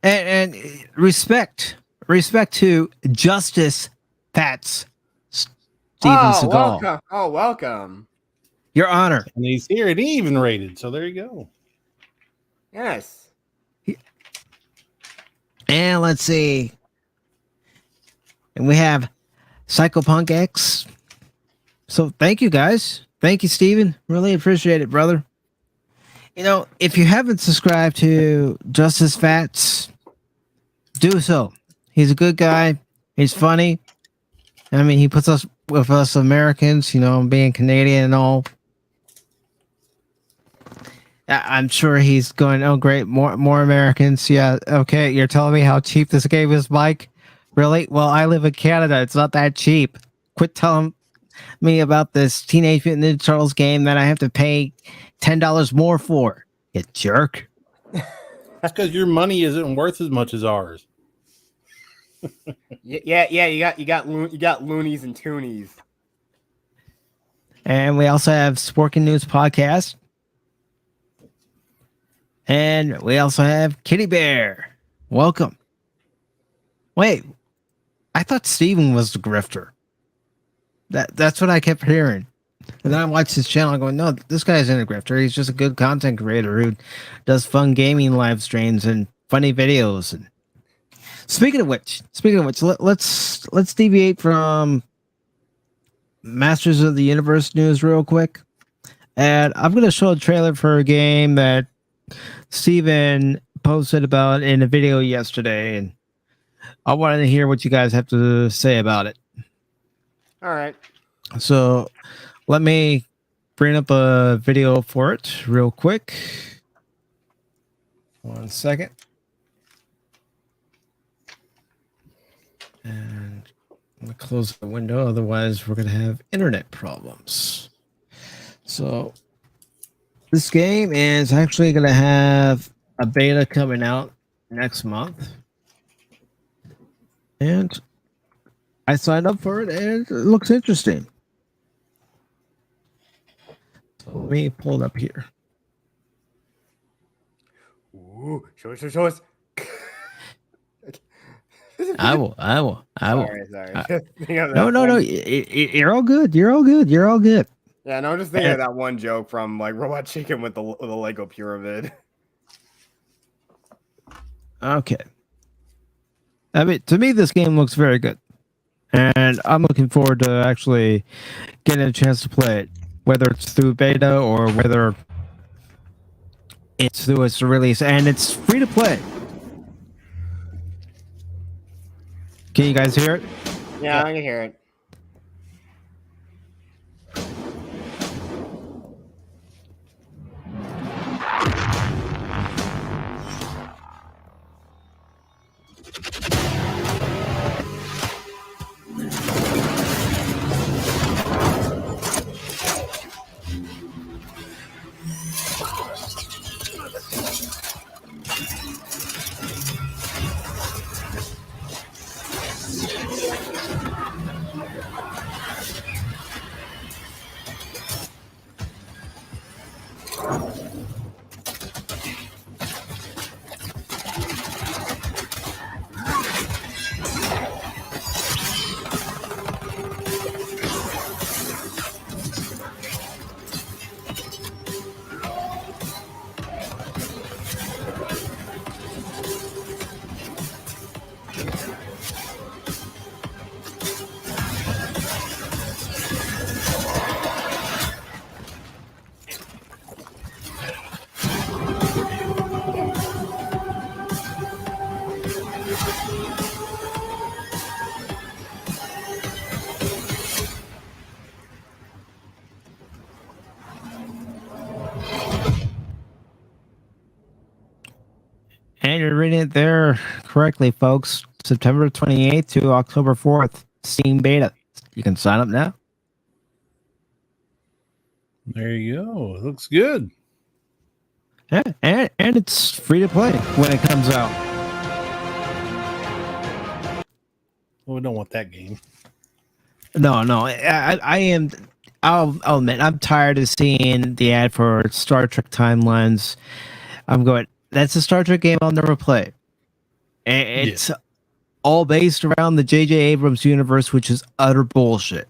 and respect to Justice Pat's Steven Seagal. Welcome. Oh, welcome. Your Honor. And he's here and even rated. So there you go. Yes. And let's see. And we have Psychopunk X. So thank you guys. Thank you, Steven. Really appreciate it, brother. You know, if you haven't subscribed to Justice Fats, do so. He's a good guy. He's funny. I mean, he puts us with us Americans, you know, being Canadian and all. I'm sure he's going, oh, great, more Americans. Yeah, okay, you're telling me how cheap this game is, Mike? Really? Well, I live in Canada. It's not that cheap. Quit telling me about this Teenage Mutant Ninja Turtles game that I have to pay $10 more for. You jerk. That's because your money isn't worth as much as ours. Yeah. You got loonies and toonies. And we also have Sporking News Podcast. And we also have Kitty Bear. Welcome. Wait, I thought Steven was the grifter. That's what I kept hearing. And then I watched his channel going, no, this guy isn't a grifter. He's just a good content creator who does fun gaming live streams and funny videos. And speaking of which, let's deviate from Masters of the Universe news real quick. And I'm going to show a trailer for a game that Steven posted about in a video yesterday, and I wanted to hear what you guys have to say about it. All right. So let me bring up a video for it real quick. 1 second. And I'm going to close the window, otherwise we're going to have internet problems. So this game is actually going to have a beta coming out next month. And I signed up for it, and it looks interesting. So let me pull it up here. Ooh, show us. I will. Sorry. No. You're all good. You're all good. Yeah, no, I'm just thinking of that one joke from like Robot Chicken with the Lego pyramid. Okay. I mean, to me, this game looks very good. And I'm looking forward to actually getting a chance to play it, whether it's through beta or whether it's through its release. And it's free to play. Can you guys hear it? Yeah, I can hear it. And you're reading it there correctly, folks. September 28th to October 4th, Steam beta. You can sign up now. There you go. It looks good. Yeah, and it's free to play when it comes out. Well, we don't want that game. No, I am. I'll admit, I'm tired of seeing the ad for Star Trek Timelines. I'm going. That's a Star Trek game I'll never play. It's all based around the J.J. Abrams universe, which is utter bullshit.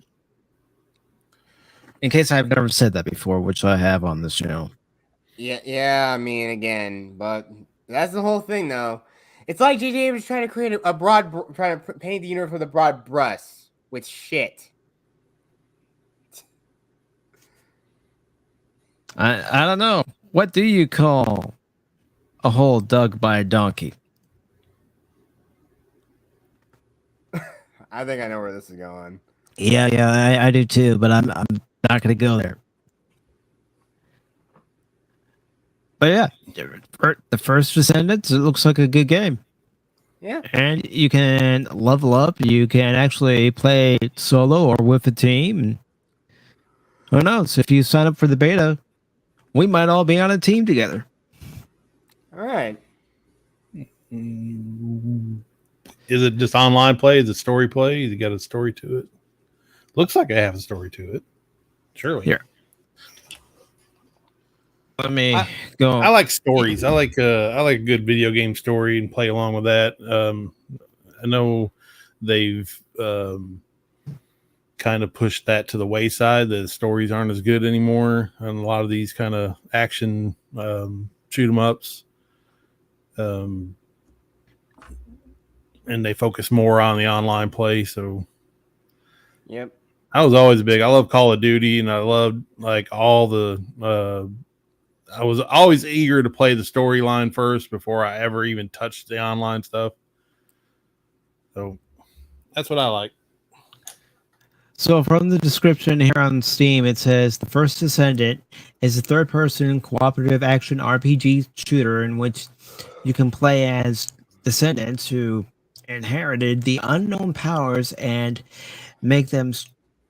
In case I've never said that before, which I have on this channel. Yeah. I mean, again, but that's the whole thing, though. It's like J.J. Abrams trying to create trying to paint the universe with a broad brush with shit. I don't know. What do you call a hole dug by a donkey? I think I know where this is going. Yeah, I do too, but I'm not going to go there. But yeah, the first Descendants, it looks like a good game. Yeah. And you can level up. You can actually play solo or with a team. And who knows? If you sign up for the beta, we might all be on a team together. All right. Is it just online play? Is it story play? Has it got a story to it? Looks like I have a story to it. Surely. Here. Let me go. I like stories. I like a good video game story and play along with that. I know they've kind of pushed that to the wayside. The stories aren't as good anymore on a lot of these kind of action shoot 'em ups. And they focus more on the online play. So, Yep. I was always big. I love Call of Duty, and I loved like all the. I was always eager to play the storyline first before I ever even touched the online stuff. So that's what I like. So from the description here on Steam, it says The First Descendant is a third-person cooperative action RPG shooter in which you can play as descendants who inherited the unknown powers and make them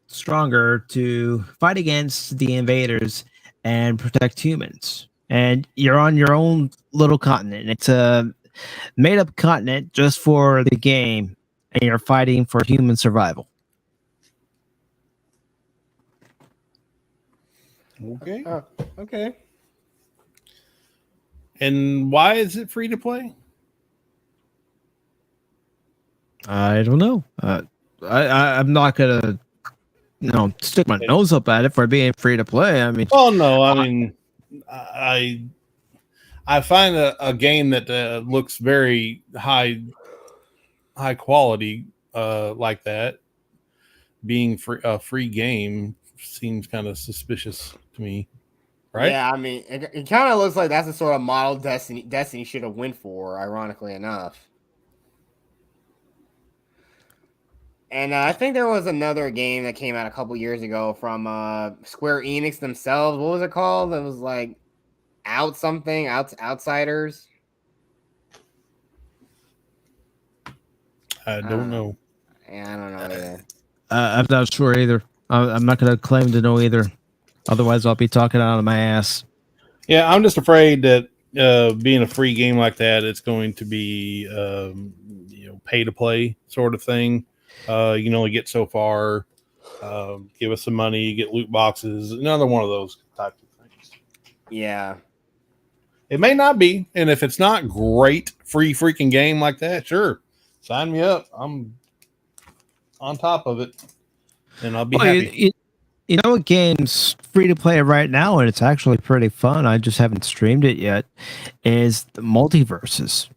stronger to fight against the invaders and protect humans. And you're on your own little continent. It's a made-up continent just for the game, and you're fighting for human survival. Okay. Okay. And why is it free to play? I don't know. I'm not gonna, stick my nose up at it for being free to play. I mean, Well, no, I mean, I find a game that looks very high quality like that being a free game seems kind of suspicious to me, right? Yeah, I mean, it kind of looks like that's the sort of model Destiny should have went for, ironically enough. And I think there was another game that came out a couple years ago from Square Enix themselves. What was it called? It was like Outsiders. I don't know. Yeah, I don't know either. I'm not sure either. I'm not gonna claim to know either. Otherwise, I'll be talking out of my ass. Yeah, I'm just afraid that being a free game like that, it's going to be pay to play sort of thing. You can only get so far. Give us some money, get loot boxes. Another one of those types of things. Yeah. It may not be, and if it's not great free freaking game like that, sure, sign me up. I'm on top of it, and I'll be happy. You know what game's free to play right now, and it's actually pretty fun. I just haven't streamed it yet. Is the Multiverses,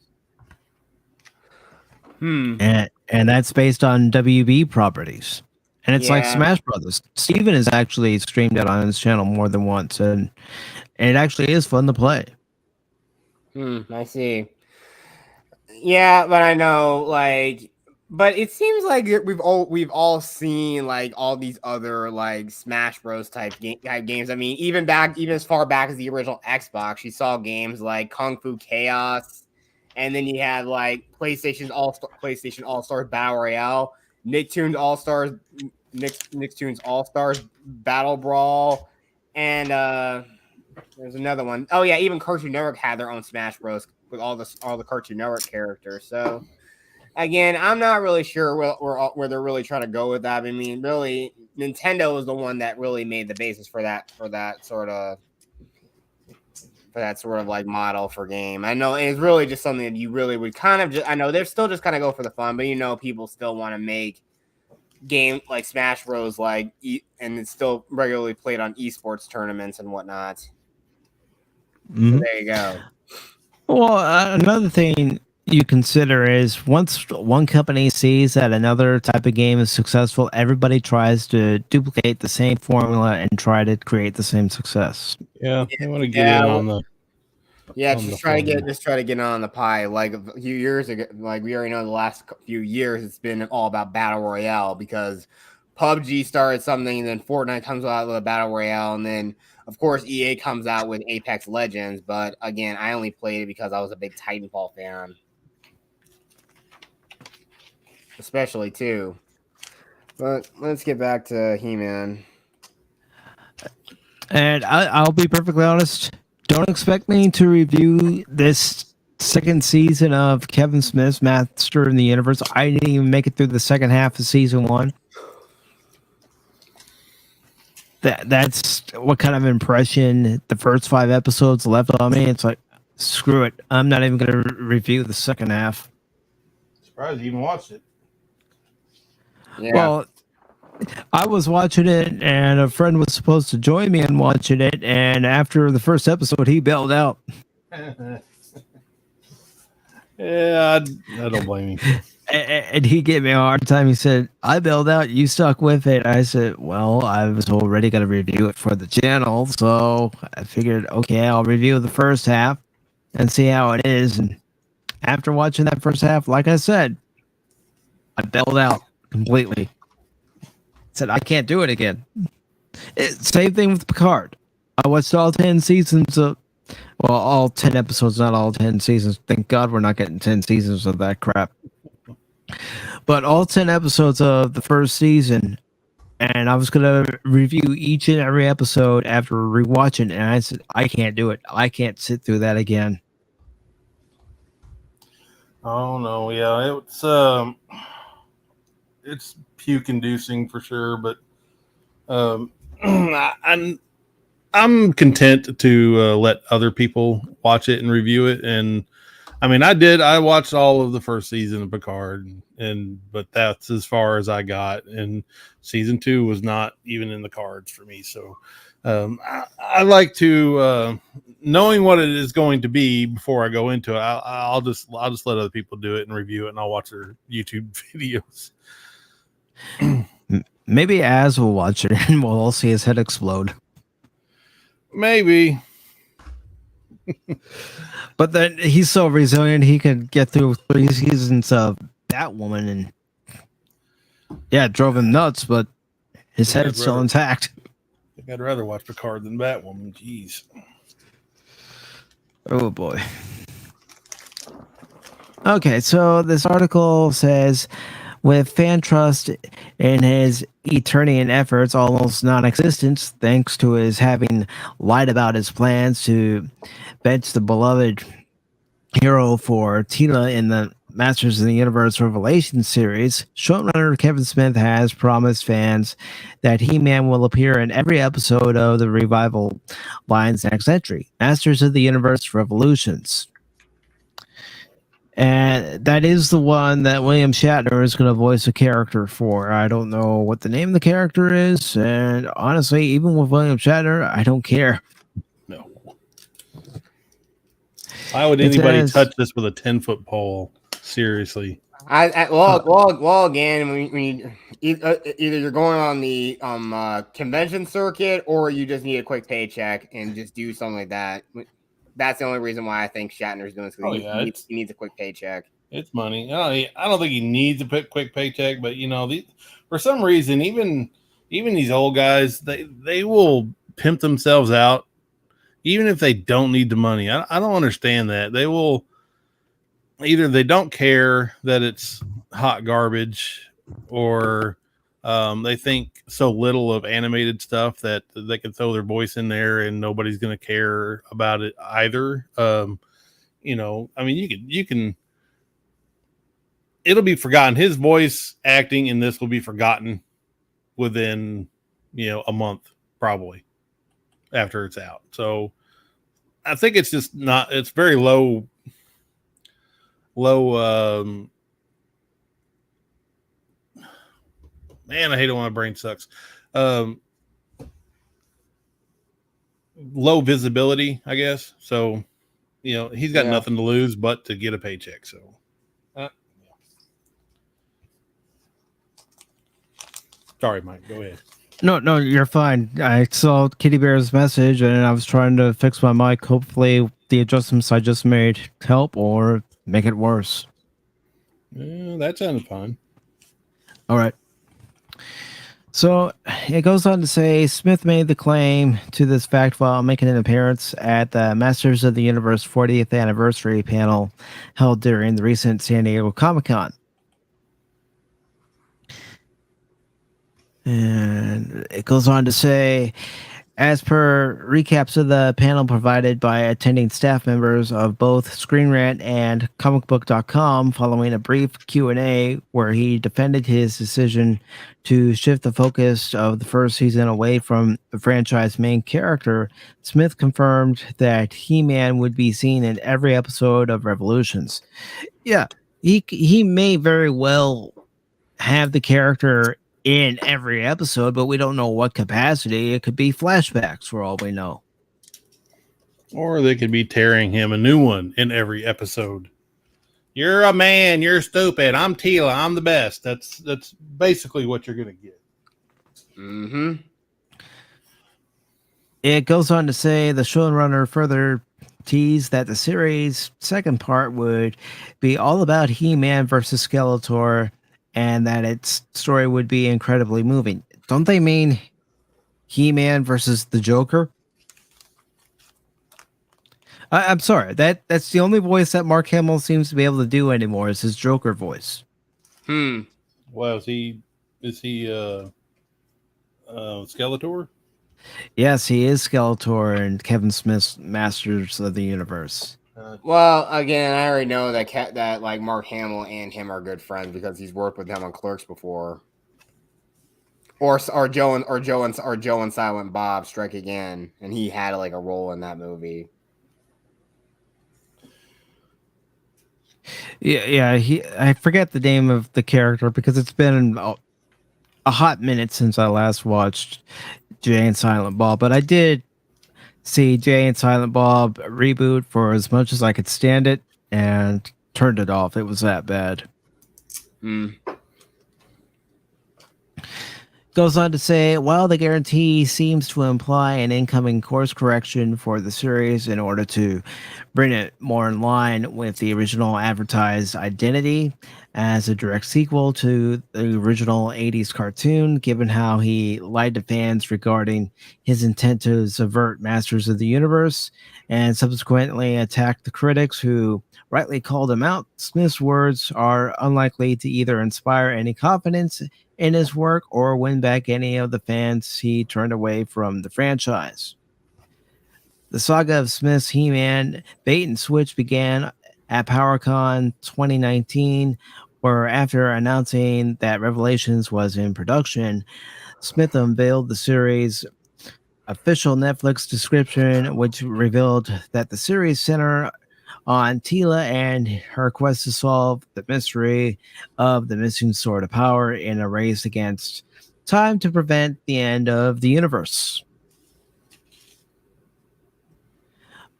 and that's based on WB properties, and it's like Smash Brothers. Steven has actually streamed it on his channel more than once, and it actually is fun to play. I see. Yeah, but I know, but it seems like we've all seen like all these other like Smash Bros type games. I mean, even as far back as the original Xbox, you saw games like Kung Fu Chaos, and then you had like PlayStation All Stars Battle Royale, Nicktoons All Stars Battle Brawl, and there's another one. Oh yeah, even Cartoon Network had their own Smash Bros with all the Cartoon Network characters. So again, I'm not really sure where they're really trying to go with that. I mean, really, Nintendo is the one that really made the basis for that sort of like model for game. I know it's really just something that you really would kind of I know they're still just kind of go for the fun, but people still want to make game like Smash Bros. And it's still regularly played on esports tournaments and whatnot. Mhm. So there you go. Well, another thing you consider is once one company sees that another type of game is successful, everybody tries to duplicate the same formula and try to create the same success. Yeah, they want to get in on the. Yeah, on the just try fun. to get on the pie. Like a few years ago, like we already know the last few years, it's been all about battle royale because PUBG started something, then Fortnite comes out with a battle royale, and then of course EA comes out with Apex Legends. But again, I only played it because I was a big Titanfall fan, especially too. But let's get back to He-Man. And I'll be perfectly honest. Don't expect me to review this second season of Kevin Smith's Master in the Universe. I didn't even make it through the second half of season 1. That's what kind of impression the first 5 episodes left on me. It's like, screw it. I'm not even going to review the second half. Surprised you even watched it. Yeah. Well, I was watching it, and a friend was supposed to join me in watching it, and after the first episode, he bailed out. Yeah, I don't blame you. And he gave me a hard time. He said, I bailed out. You stuck with it. I said, well, I was already going to review it for the channel. So I figured, okay, I'll review the first half and see how it is. And after watching that first half, like I said, I bailed out completely. Said, I can't do it again. Same thing with Picard. I watched all 10 seasons of, well, all 10 episodes, not all 10 seasons. Thank God we're not getting 10 seasons of that crap. But all 10 episodes of the first season, and I was going to review each and every episode after rewatching, and I said, I can't do it. I can't sit through that again. Oh no, yeah, it's puke inducing for sure, but I'm content to let other people watch it and review it. And I mean, I watched all of the first season of Picard, but that's as far as I got. And season 2 was not even in the cards for me. So I like to knowing what it is going to be before I go into it. I'll just let other people do it and review it, and I'll watch their YouTube videos. Maybe Az will watch it, and we'll all see his head explode. Maybe. But then he's so resilient, he could get through 3 seasons of Batwoman, and yeah, it drove him nuts, but his head is still intact. I think I'd rather watch Picard than Batwoman. Jeez. Oh boy. Okay, so this article says, with fan trust in his Eternian efforts almost non-existent, thanks to his having lied about his plans to bench the beloved hero for Tila in the Masters of the Universe Revelation series, showrunner Kevin Smith has promised fans that He-Man will appear in every episode of the revival line's next entry, Masters of the Universe Revolutions. And that is the one that William Shatner is going to voice a character for. I don't know what the name of the character is, and honestly, even with William Shatner, I don't care. No. Why would anybody touch this with a 10-foot pole? Seriously. Well, again, when you, either you're going on the convention circuit or you just need a quick paycheck and just do something like that. That's the only reason why I think Shatner's doing this, because he needs a quick paycheck. It's money. I don't think he needs a quick paycheck, but for some reason, even these old guys, they will pimp themselves out, even if they don't need the money. I don't understand that. They will either they don't care that it's hot garbage, or they think so little of animated stuff that they can throw their voice in there and nobody's going to care about it either. I mean, you can it'll be forgotten. His voice acting in this will be forgotten within, a month, probably, after it's out. So I think it's just not, it's very low, man, I hate it when my brain sucks. Low visibility, I guess. So, he's got nothing to lose but to get a paycheck. So, sorry, Mike, go ahead. No, you're fine. I saw Kitty Bear's message and I was trying to fix my mic. Hopefully the adjustments I just made help or make it worse. That sounded fine. All right. So it goes on to say Smith made the claim to this fact while making an appearance at the Masters of the Universe 40th anniversary panel held during the recent San Diego Comic-Con. And it goes on to say, as per recaps of the panel provided by attending staff members of both Screen Rant and comicbook.com, following a brief Q&A where he defended his decision to shift the focus of the first season away from the franchise main character, Smith confirmed that He-Man would be seen in every episode of Revolutions. Yeah, he may very well have the character in every episode, but we don't know what capacity. It could be flashbacks for all we know. Or they could be tearing him a new one in every episode. You're a man, you're stupid, I'm Tila, I'm the best. That's basically what you're gonna get. Mm-hmm. It goes on to say the showrunner further teased that the series' second part would be all about He-Man versus Skeletor, and that its story would be incredibly moving. Don't they mean He-Man versus the Joker? I'm sorry. That's the only voice that Mark Hamill seems to be able to do anymore is his Joker voice. Well, is he Skeletor? Yes, he is Skeletor in Kevin Smith's Masters of the Universe. Well, again, I already know that like Mark Hamill and him are good friends because he's worked with him on Clerks before, or Joe and Silent Bob Strike Again, and he had like a role in that movie. Yeah. I forget the name of the character because it's been a hot minute since I last watched Jay and Silent Bob, but I did see Jay and Silent Bob reboot for as much as I could stand it and turned it off. It was that bad. Goes on to say, while the guarantee seems to imply an incoming course correction for the series in order to bring it more in line with the original advertised identity as a direct sequel to the original 80s cartoon, given how he lied to fans regarding his intent to subvert Masters of the Universe and subsequently attacked the critics who rightly called him out, Smith's words are unlikely to either inspire any confidence in his work or win back any of the fans he turned away from the franchise. The saga of Smith's He-Man bait and switch began at PowerCon 2019, where after announcing that Revelations was in production, Smith unveiled the series' official Netflix description, which revealed that the series centered on Tila and her quest to solve the mystery of the missing sword of power in a race against time to prevent the end of the universe.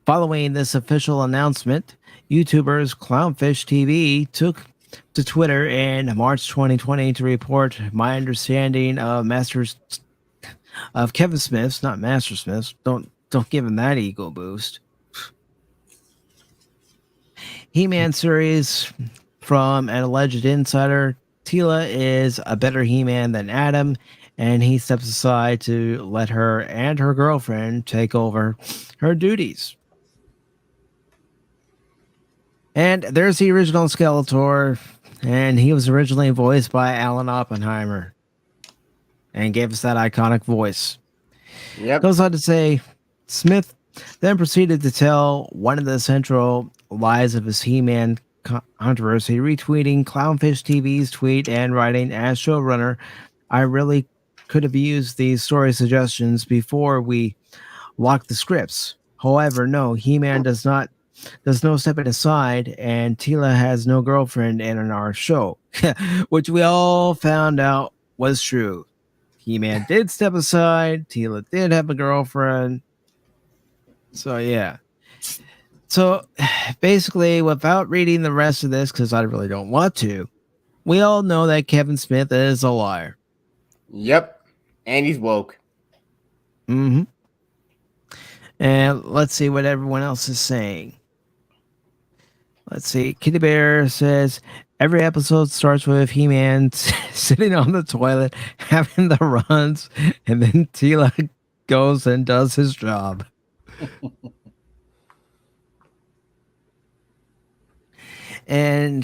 Following this official announcement, YouTubers Clownfish TV took to Twitter in March 2020 to report my understanding of Kevin Smith's, not Master Smith's. Don't give him that ego boost. He-Man series from an alleged insider. Tila is a better He-Man than Adam, and he steps aside to let her and her girlfriend take over her duties. And there's the original Skeletor, and he was originally voiced by Alan Oppenheimer and gave us that iconic voice. Yep. Goes on to say, Smith then proceeded to tell one of the central lies of his He-Man controversy, retweeting Clownfish TV's tweet and writing, as showrunner, I really could have used these story suggestions before we locked the scripts. However, no, He-Man does no stepping aside, and Tila has no girlfriend in our show, which we all found out was true. He-Man did step aside. Tila did have a girlfriend. So yeah. So basically, without reading the rest of this, because I really don't want to, we all know that Kevin Smith is a liar. Yep. And he's woke. Mm-hmm. And let's see what everyone else is saying. Let's see. Kitty Bear says every episode starts with He-Man sitting on the toilet having the runs, and then Tila goes and does his job. And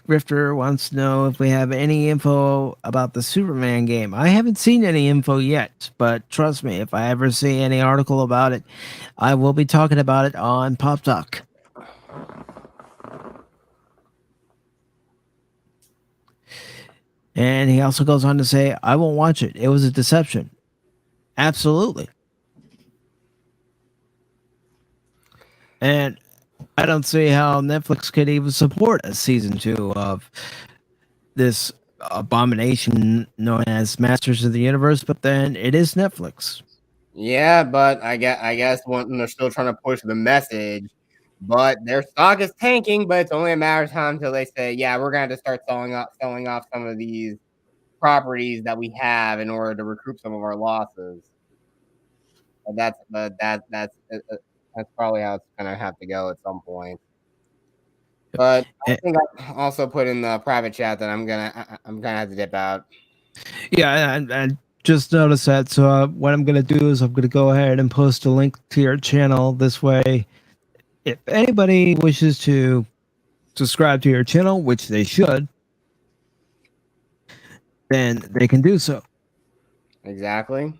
Grifter wants to know if we have any info about the Superman game. I haven't seen any info yet, but trust me, if I ever see any article about it, I will be talking about it on Pop Talk. And he also goes on to say, I won't watch it. It was a deception. Absolutely. And I don't see how Netflix could even support a season 2 of this abomination known as Masters of the Universe, but then it is Netflix. Yeah, but I guess when they're still trying to push the message, but their stock is tanking, but it's only a matter of time until they say, yeah, we're going to start selling off some of these properties that we have in order to recoup some of our losses. But that's probably how it's going to have to go at some point. But I think I also put in the private chat that I'm gonna have to dip out. Yeah, and just noticed that. So what I'm gonna do is I'm gonna go ahead and post a link to your channel. This way, if anybody wishes to subscribe to your channel, which they should, then they can do so. Exactly.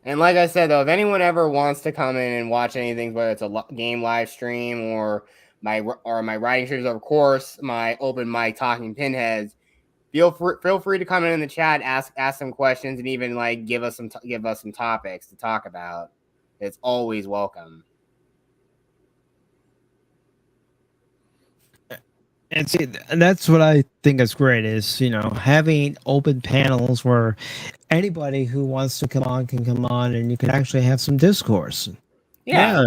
And like I said, though, if anyone ever wants to come in and watch anything, whether it's a game live stream or my writing streams, of course, my open mic talking pinheads, feel free to come in the chat, ask some questions, and even like give us some topics to talk about. It's always welcome. And see, that's what I think is great is, having open panels where anybody who wants to come on can come on and you can actually have some discourse. Yeah.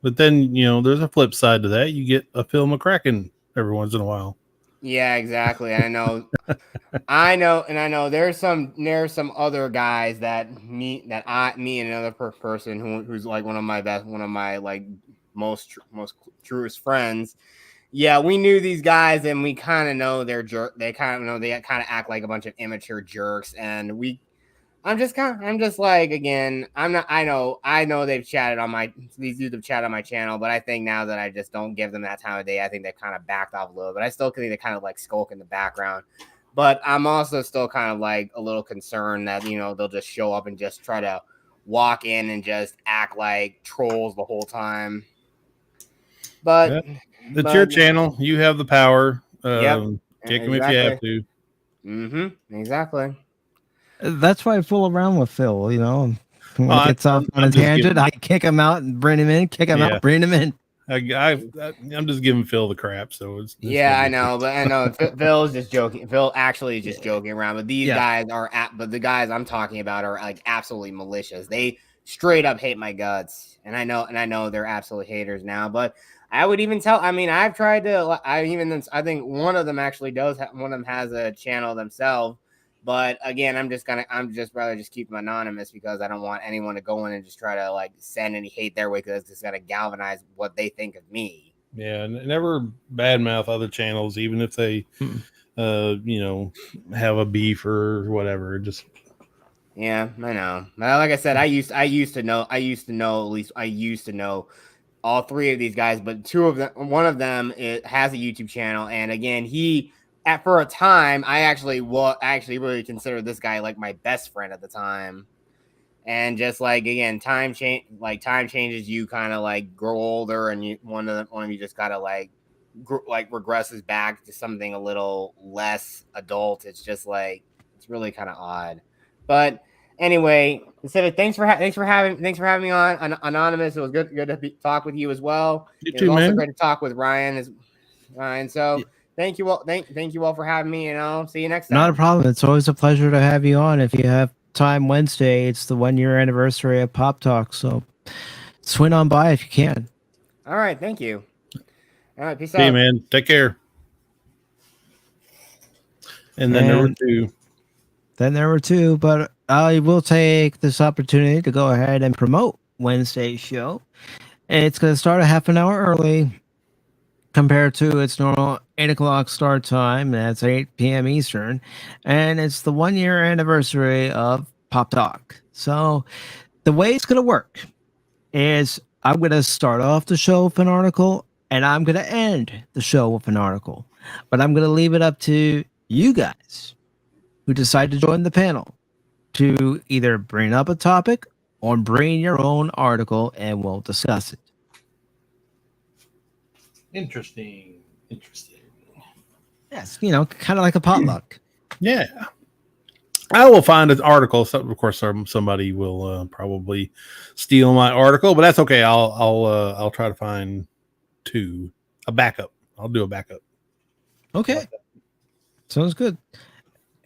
But then, there's a flip side to that. You get a Phil McCracken every once in a while. Yeah, exactly. I know. I know there's some other guys that me and another person who's like one of my like most truest friends. Yeah, we knew these guys, and we kind of know they're they kind of act like a bunch of immature jerks, and I'm just like, again, I know they've chatted on these dudes have chatted on my channel, but I think now that I just don't give them that time of day, I think they kind of backed off a little bit. I still think they kind of like skulk in the background, but I'm also still kind of like a little concerned that, they'll just show up and just try to walk in and just act like trolls the whole time. But it's your channel. You have the power. Kick them if you have to. Mm-hmm. Exactly. That's why I fool around with Phil, when he gets off on a tangent, I kick him out and bring him in, kick him out, bring him in. I'm just giving Phil the crap, so it's I know. Phil's just joking. Phil actually is just joking around, but these guys but the guys I'm talking about are like absolutely malicious. They straight up hate my guts, and I know they're absolute haters now. But I would even tell. I mean, I've tried to. I think one of them actually does. One of them has a channel themselves. But again, I'm just rather just keep them anonymous because I don't want anyone to go in and just try to like send any hate their way because it's just gonna galvanize what they think of me. Yeah, never badmouth other channels, even if they, have a beef or whatever. Just yeah, I know. Like I said, I used to know all three of these guys, but one of them has a YouTube channel, and again, for a time, I actually really considered this guy like my best friend at the time. And just like, again, time changes, you kind of like grow older, and one of you just gotta like like regresses back to something a little less adult. It's just like it's really kind of odd. But anyway, Pacific, thanks for having me on Anonymous. It was good to talk with you as well. You It too, was also man. great to talk with Ryan. And so thank you all. Thank you all for having me, and I'll see you next time. Not a problem. It's always a pleasure to have you on. If you have time Wednesday, it's the 1 year anniversary of Pop Talk. So swing on by if you can. All right. Thank you. All right. Peace See you, out. man. Take care. And then there were two. Then there were two, but I will take this opportunity to go ahead and promote Wednesday's show. It's going to start a half an hour early compared to its normal 8 o'clock start time. That's 8 p.m. Eastern. And it's the 1 year anniversary of Pop Talk. So the way it's going to work is I'm going to start off the show with an article and I'm going to end the show with an article. But I'm going to leave it up to you guys who decide to join the panel to either bring up a topic or bring your own article and we'll discuss it. Interesting. Yes, kind of like a potluck. Yeah. I will find an article. So, of course, somebody will probably steal my article, but that's okay. I'll try to find a backup. I'll do a backup. Okay. Sounds good.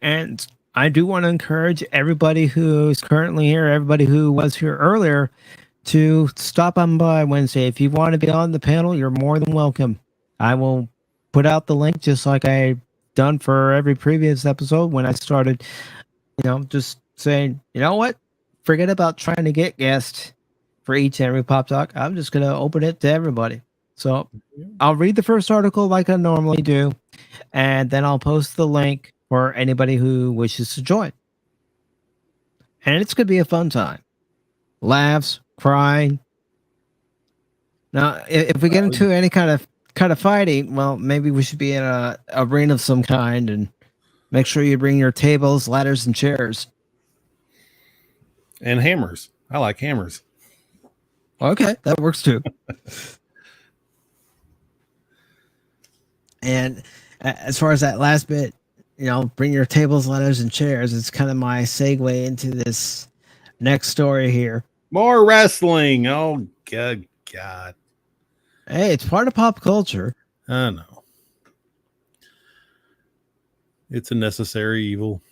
And I do want to encourage everybody who's currently here, everybody who was here earlier, to stop on by Wednesday. If you want to be on the panel, you're more than welcome. I will put out the link just like I've done for every previous episode when I started, just saying, you know what? Forget about trying to get guests for each and every Pop Talk. I'm just going to open it to everybody. So I'll read the first article like I normally do, and then I'll post the link for anybody who wishes to join. And it's going to be a fun time. Laughs, crying. Now, if we get into any kind of fighting, well, maybe we should be in a ring of some kind, and make sure you bring your tables, ladders, and chairs. And hammers. I like hammers. Okay, that works too. And as far as that last bit, bring your tables, ladders, and chairs. It's kind of my segue into this next story here. More wrestling. Oh, God. Hey, it's part of pop culture. I know. It's a necessary evil.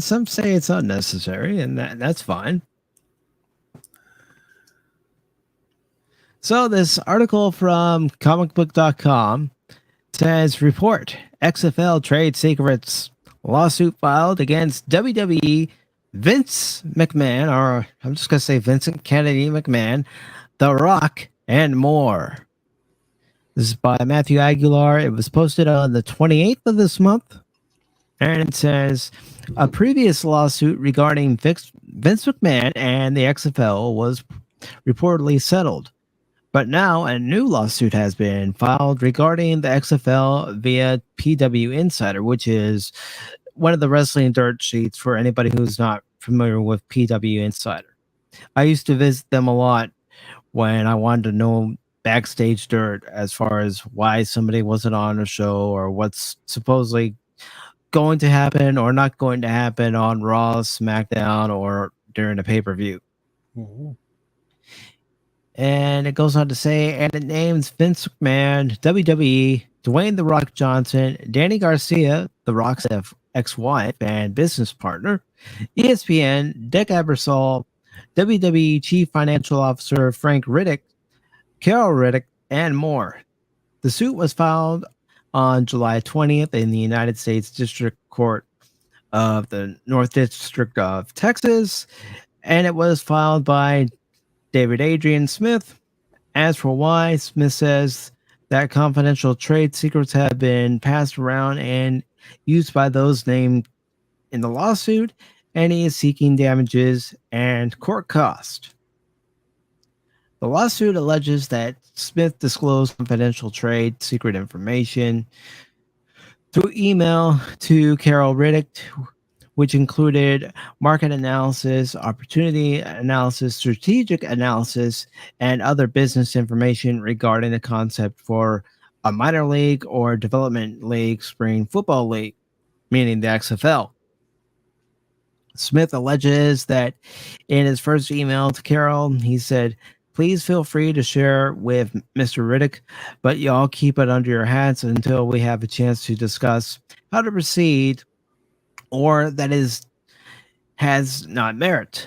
Some say it's unnecessary, and that's fine. So this article from comicbook.com says, report, XFL trade secrets, lawsuit filed against WWE, Vince McMahon, or I'm just going to say Vincent Kennedy McMahon, The Rock, and more. This is by Matthew Aguilar. It was posted on the 28th of this month. And it says, a previous lawsuit regarding Vince McMahon and the XFL was reportedly settled. But now a new lawsuit has been filed regarding the XFL via PW Insider, which is one of the wrestling dirt sheets for anybody who's not familiar with PW Insider. I used to visit them a lot when I wanted to know backstage dirt as far as why somebody wasn't on a show or what's supposedly going to happen or not going to happen on Raw, SmackDown, or during a pay-per-view. Mm-hmm. And it goes on to say, and it names Vince McMahon, WWE, Dwayne The Rock Johnson, Danny Garcia, The Rock's ex-wife and business partner, ESPN, Dick Ebersol, WWE Chief Financial Officer Frank Riddick, Carol Riddick, and more. The suit was filed on July 20th in the United States District Court of the North District of Texas, and it was filed by David Adrian Smith. As for why, Smith says that confidential trade secrets have been passed around and used by those named in the lawsuit, and he is seeking damages and court cost. The lawsuit alleges that Smith disclosed confidential trade secret information through email to Carol Riddick, which included market analysis, opportunity analysis, strategic analysis, and other business information regarding the concept for a minor league or development league spring football league, meaning the XFL. Smith alleges that in his first email to Carroll, he said, "Please feel free to share with Mr. Riddick, but y'all keep it under your hats until we have a chance to discuss how to proceed, or that is has not merit."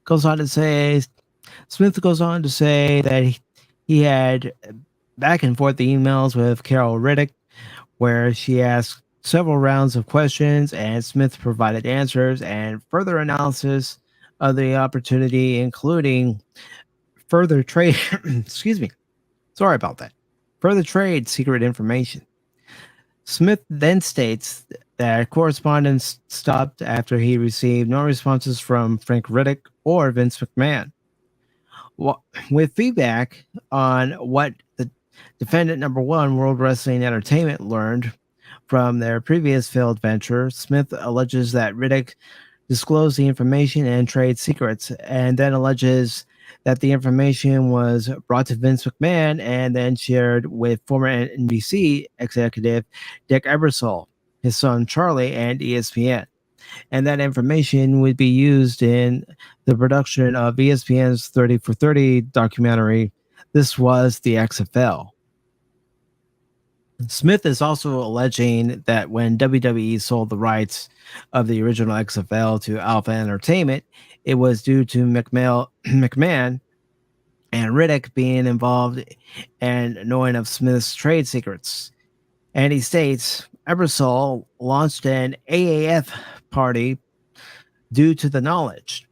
Goes on to say, Smith goes on to say that he had back and forth emails with Carol Riddick, where she asked several rounds of questions and Smith provided answers and further analysis of the opportunity, including further trade. Excuse me. Sorry about that. Further trade secret information. Smith then states that correspondence stopped after he received no responses from Frank Riddick or Vince McMahon. With feedback on what the defendant number one, World Wrestling Entertainment, learned from their previous failed venture, Smith alleges that Riddick disclosed the information and trade secrets, and then alleges that the information was brought to Vince McMahon and then shared with former NBC executive Dick Ebersol, his son Charlie, and ESPN. And that information would be used in the production of ESPN's 30 for 30 documentary, This Was the XFL. Smith is also alleging that when WWE sold the rights of the original XFL to Alpha Entertainment, it was due to McMahon and Riddick being involved and knowing of Smith's trade secrets. And he states, Ebersol launched an AAF party due to the knowledge.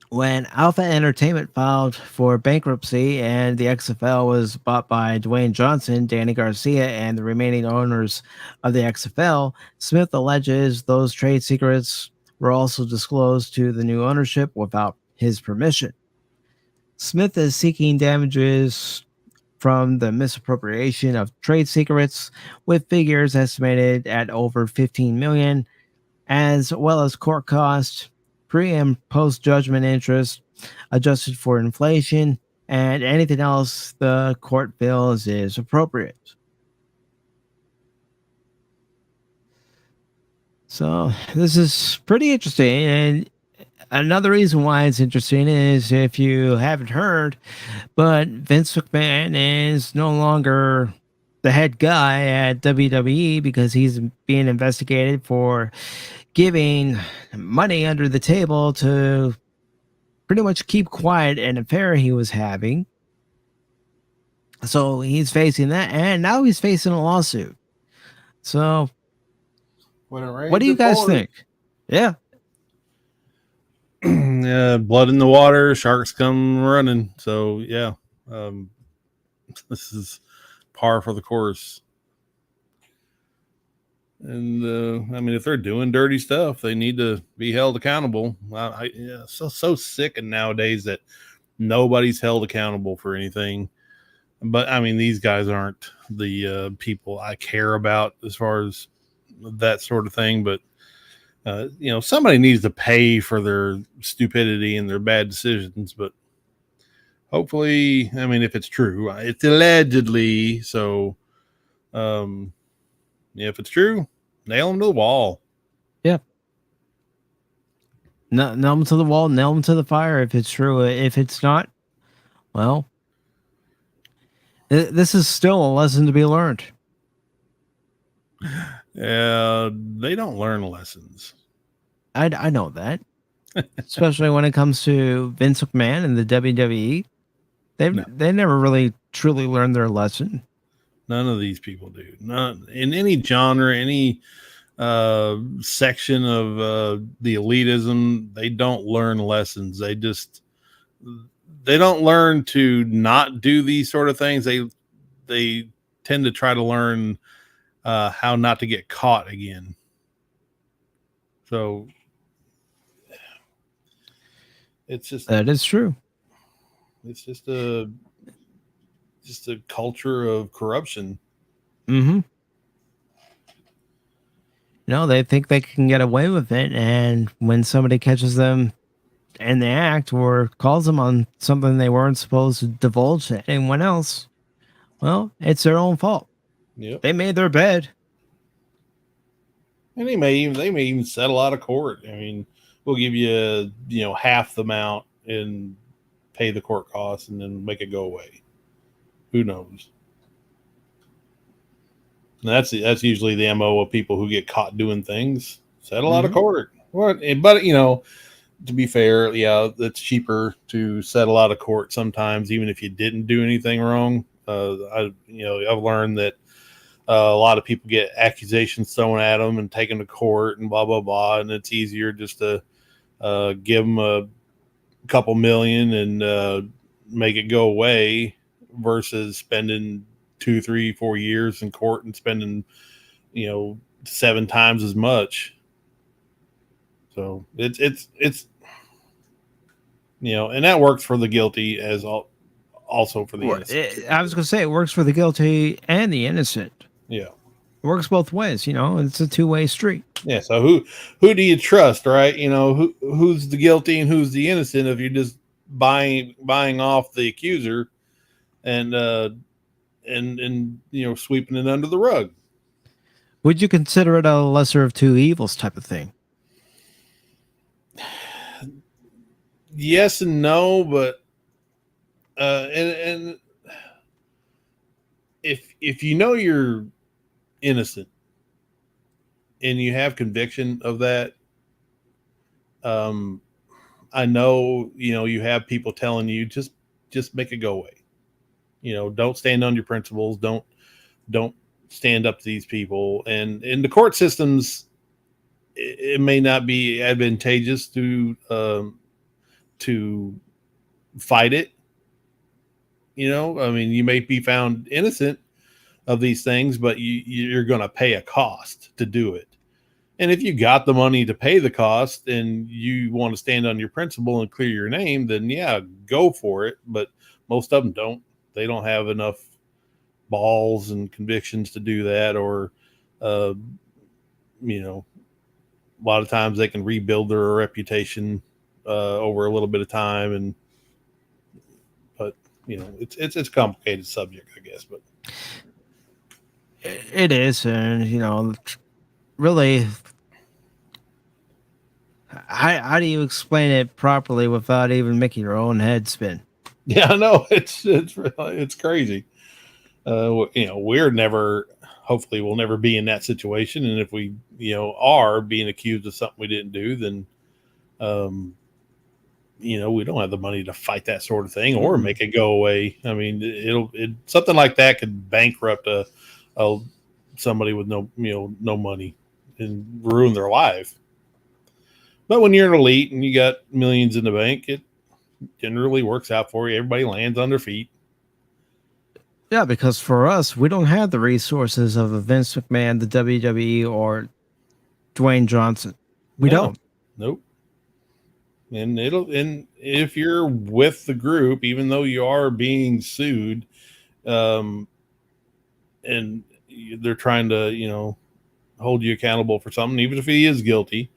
When Alpha Entertainment filed for bankruptcy and the XFL was bought by Dwayne Johnson, Danny Garcia, and the remaining owners of the XFL, Smith alleges those trade secrets were also disclosed to the new ownership without his permission. Smith is seeking damages from the misappropriation of trade secrets, with figures estimated at over $15 million, as well as court costs, pre and post judgment interest adjusted for inflation, and anything else the court feels is appropriate. So this is pretty interesting. And another reason why it's interesting is, if you haven't heard, but Vince McMahon is no longer the head guy at WWE because he's being investigated for giving money under the table to pretty much keep quiet an affair he was having. So he's facing that, and now he's facing a lawsuit. So what do you guys think? Yeah. Blood in the water, sharks come running. So yeah, this is par for the course. And I mean, if they're doing dirty stuff, they need to be held accountable. So sick and nowadays that nobody's held accountable for anything. But I mean, these guys aren't the people I care about as far as that sort of thing. But somebody needs to pay for their stupidity and their bad decisions. But hopefully, I mean, if it's true, it's allegedly. So, if it's true, nail them to the wall. Yeah. Nail them to the wall, nail them to the fire if it's true. If it's not, well, this is still a lesson to be learned. They don't learn lessons. I know that. Especially when it comes to Vince McMahon and the WWE. They never really truly learned their lesson. None of these people do. Not in any genre, any section of the elitism. They don't learn lessons. They don't learn to not do these sort of things. They tend to try to learn how not to get caught again. So it's just that is true. It's just a culture of corruption. Mm-hmm. They think they can get away with it, and when somebody catches them in the act or calls them on something they weren't supposed to divulge to anyone else, well, it's their own fault. Yep. They made their bed. And they may even settle out of court. I mean, we'll give you half the amount and pay the court costs and then make it go away. Who knows? And that's usually the MO of people who get caught doing things. Settle out of court. But to be fair, yeah, it's cheaper to settle out of court sometimes, even if you didn't do anything wrong. I've learned that a lot of people get accusations thrown at them and taken to court and blah blah blah, and it's easier just to give them a couple million and make it go away versus spending 2, 3, 4 years in court and spending 7 times as much. So it's and that works for the guilty as also for the innocent. I was going to say it works for the guilty and the innocent. Yeah, it works both ways. It's a two-way street. Yeah. So who do you trust, right? Who's the guilty and who's the innocent? If you're just buying off the accuser and sweeping it under the rug. Would you consider it a lesser of two evils type of thing? Yes and no, but and if you're innocent and you have conviction of that, I know you have people telling you just make it go away. Don't stand on your principles. Don't stand up to these people. And in the court systems, it may not be advantageous to fight it. I mean, you may be found innocent of these things, but you're going to pay a cost to do it. And if you got the money to pay the cost and you want to stand on your principle and clear your name, then yeah, go for it. But most of them don't. They don't have enough balls and convictions to do that, or a lot of times they can rebuild their reputation over a little bit of time, but it's a complicated subject, I guess. But it is, and really, how do you explain it properly without even making your own head spin? Yeah, I know it's crazy. We're never, hopefully, we'll never be in that situation, and if we are being accused of something we didn't do, then we don't have the money to fight that sort of thing or make it go away. I mean, something like that could bankrupt somebody with no money and ruin their life. But when you're an elite and you got millions in the bank, it generally works out for you. Everybody lands on their feet. Yeah, because for us, we don't have the resources of a Vince McMahon, the WWE, or Dwayne Johnson. We don't. Nope. And if you're with the group, even though you are being sued, and they're trying to, hold you accountable for something, even if he is guilty,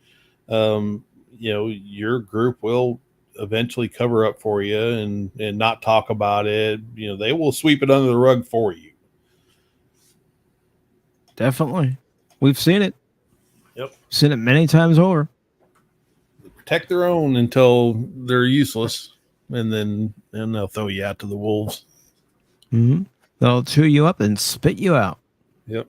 your group will eventually cover up for you and not talk about it. They will sweep it under the rug for you. Definitely. We've seen it. Yep. Seen it many times over. Protect their own until they're useless, and then they'll throw you out to the wolves. Mm-hmm. They'll chew you up and spit you out. Yep.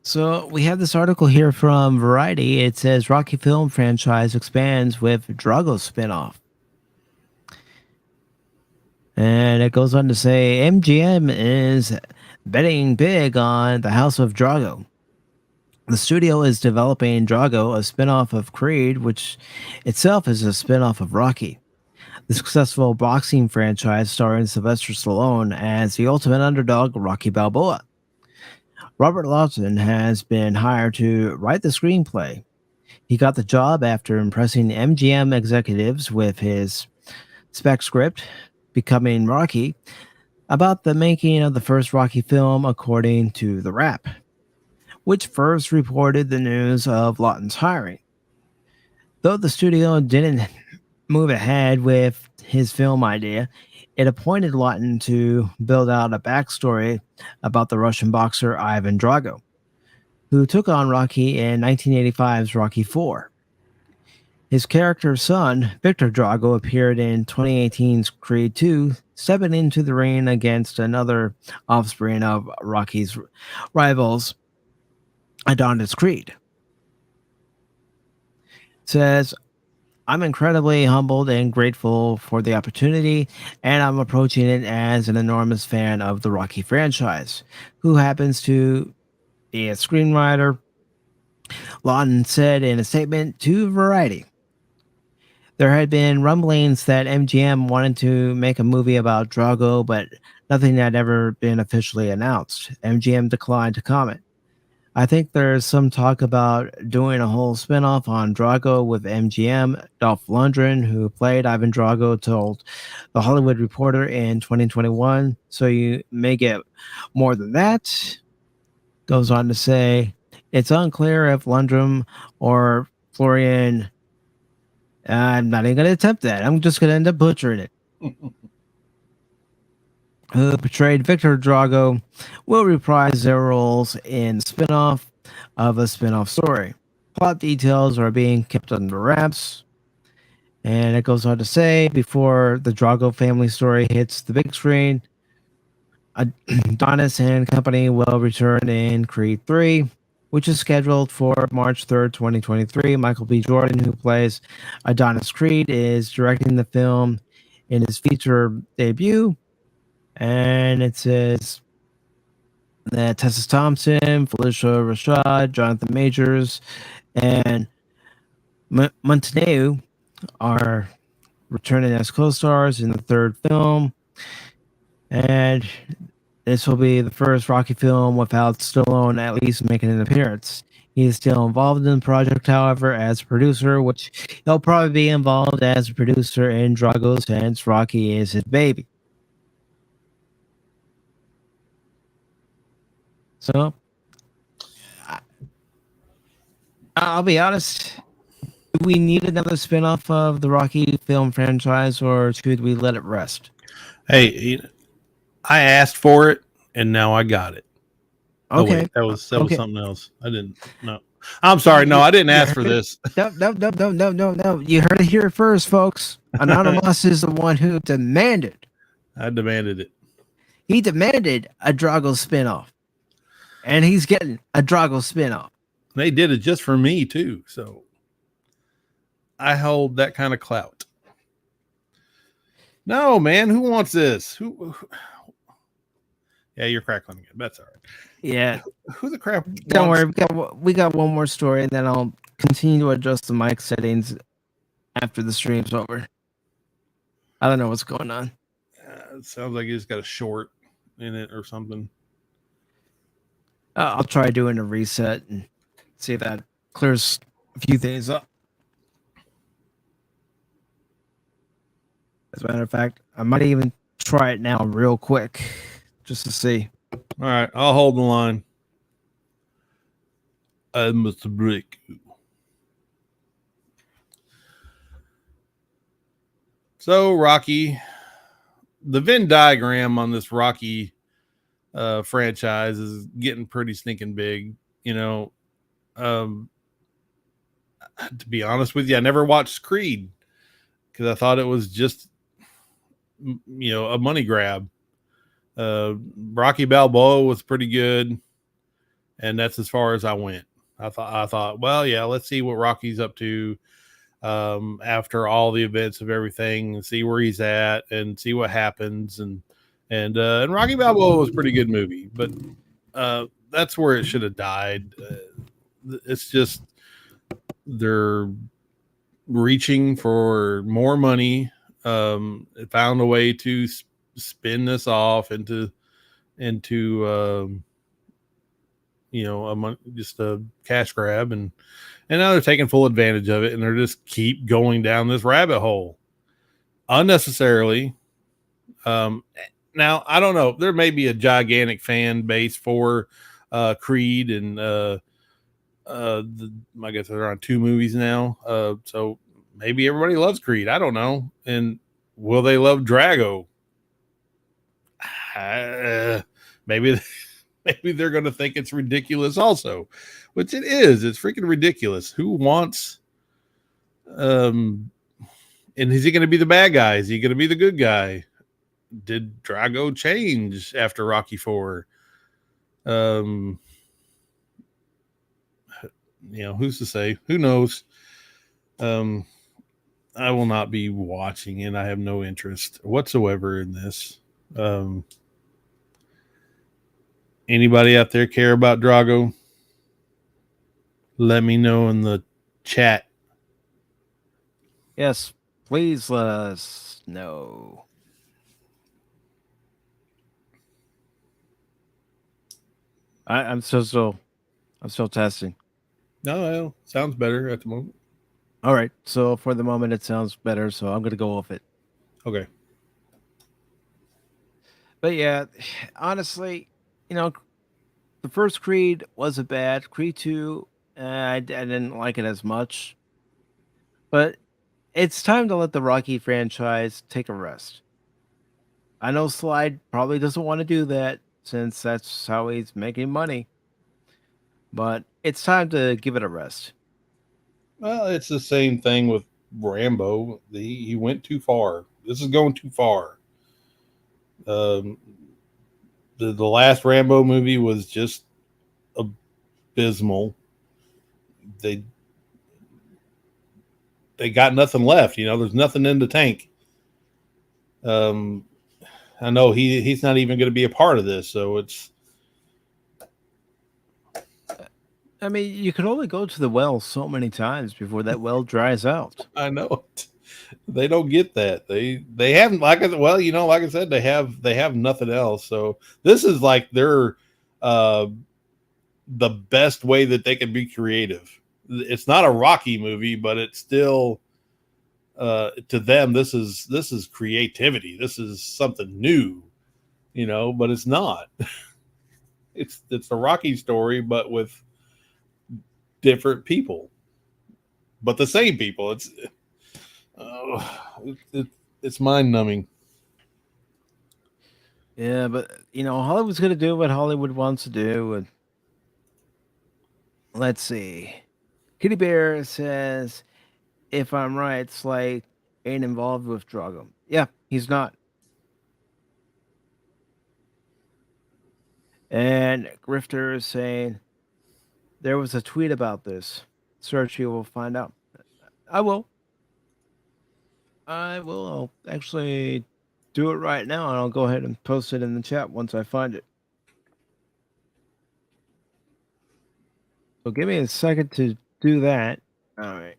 So we have this article here from Variety. It says Rocky film franchise expands with Drago spinoff. And it goes on to say MGM is betting big on the House of Drago. The studio is developing Drago, a spinoff of Creed, which itself is a spinoff of Rocky. The successful boxing franchise starring Sylvester Stallone as the ultimate underdog, Rocky Balboa. Robert Lawson has been hired to write the screenplay. He got the job after impressing MGM executives with his spec script, Becoming Rocky, about the making of the first Rocky film according to The Wrap. which first reported the news of Lawton's hiring. Though the studio didn't move ahead with his film idea, it appointed Lawton to build out a backstory about the Russian boxer Ivan Drago, who took on Rocky in 1985's Rocky IV. His character's son, Victor Drago, appeared in 2018's Creed II, stepping into the ring against another offspring of Rocky's rivals, Adonis Creed. Says, I'm incredibly humbled and grateful for the opportunity, and I'm approaching it as an enormous fan of the Rocky franchise, who happens to be a screenwriter, Lawton said in a statement to Variety. There had been rumblings that MGM wanted to make a movie about Drago, but nothing had ever been officially announced. MGM declined to comment. I think there's some talk about doing a whole spinoff on Drago with MGM. Dolph Lundgren, who played Ivan Drago, told The Hollywood Reporter in 2021, so you may get more than that. Goes on to say, it's unclear if Lundgren or Florian, I'm not even going to attempt that. I'm just going to end up butchering it. Who portrayed Victor Drago, will reprise their roles in spin-off of a spin-off story. Plot details are being kept under wraps. And it goes on to say, before the Drago family story hits the big screen, Adonis and company will return in Creed 3, which is scheduled for March 3rd, 2023. Michael B. Jordan, who plays Adonis Creed, is directing the film in his feature debut. And it says that Tessa Thompson, Felicia Rashad, Jonathan Majors, and Montenegro are returning as co-stars in the third film. And this will be the first Rocky film without Stallone at least making an appearance. He is still involved in the project, however, as a producer, which he'll probably be involved as a producer in Drago since Rocky is his baby. So, I'll be honest. Do we need another spinoff of the Rocky film franchise, or should we let it rest? Hey, I asked for it, and now I got it. Okay, oh, wait, that was okay. something else. I didn't. No, I'm sorry. No, I didn't ask for this. No. You heard it here first, folks. Anonymous is the one who demanded. I demanded it. He demanded a Drago spinoff. And he's getting a Drago spinoff. They did it just for me, too. So I hold that kind of clout. No, man. Who wants this? Who? Yeah, you're crackling again. That's all right. Yeah. Who the crap? Don't worry. We got one more story, and then I'll continue to adjust the mic settings after the stream's over. I don't know what's going on. It sounds like it's got a short in it or something. I'll try doing a reset and see if that clears a few things up. As a matter of fact, I might even try it now real quick just to see. All right, I'll hold the line. I must break you. So, Rocky, the Venn diagram on this Rocky franchise is getting pretty stinking big. You know, to be honest with you, I never watched Creed because I thought it was just, a money grab. Rocky Balboa was pretty good, and that's as far as I went. I thought, well, yeah, let's see what Rocky's up to after all the events of everything, and see where he's at, and see what happens, and Rocky Balboa was a pretty good movie, but that's where it should have died. It's just they're reaching for more money. Found a way to spin this off into just a cash grab, and now they're taking full advantage of it, and they're just keep going down this rabbit hole unnecessarily. Now, I don't know. There may be a gigantic fan base for Creed, and I guess they're on 2 movies now. So maybe everybody loves Creed. I don't know. And will they love Drago? Maybe maybe they're going to think it's ridiculous also, which it is. It's freaking ridiculous. Who wants and is he going to be the bad guy? Is he going to be the good guy? Did Drago change after Rocky 4? Who's to say? Who knows? I will not be watching it. I have no interest whatsoever in this. Anybody out there care about Drago? Let me know in the chat. Yes, please let us know. I'm still testing. No, sounds better at the moment. All right, so for the moment it sounds better, so I'm gonna go with it. Okay. But yeah, honestly, the first Creed wasn't bad. Creed 2, I didn't like it as much. But it's time to let the Rocky franchise take a rest. I know Slide probably doesn't want to do that since that's how he's making money. But it's time to give it a rest. Well, it's the same thing with Rambo. He went too far. This is going too far. The last Rambo movie was just abysmal. They got nothing left. There's nothing in the tank. I know he's not even going to be a part of this, so it's. I mean, you can only go to the well so many times before that well dries out. I know it. They don't get that. They haven't like I said, they have nothing else. So this is like their the best way that they can be creative. It's not a Rocky movie, but it's still to them this is creativity. This is something new, but it's not. It's a Rocky story, but with different people, but the same people. It's mind numbing. Yeah, but Hollywood's gonna do what Hollywood wants to do. And let's see. Kitty Bear says, if I'm right, Slade ain't involved with Drago. Yeah, he's not. And Grifter is saying, there was a tweet about this. Search, you will find out. I will. I'll actually do it right now, and I'll go ahead and post it in the chat once I find it. So give me a second to do that. All right.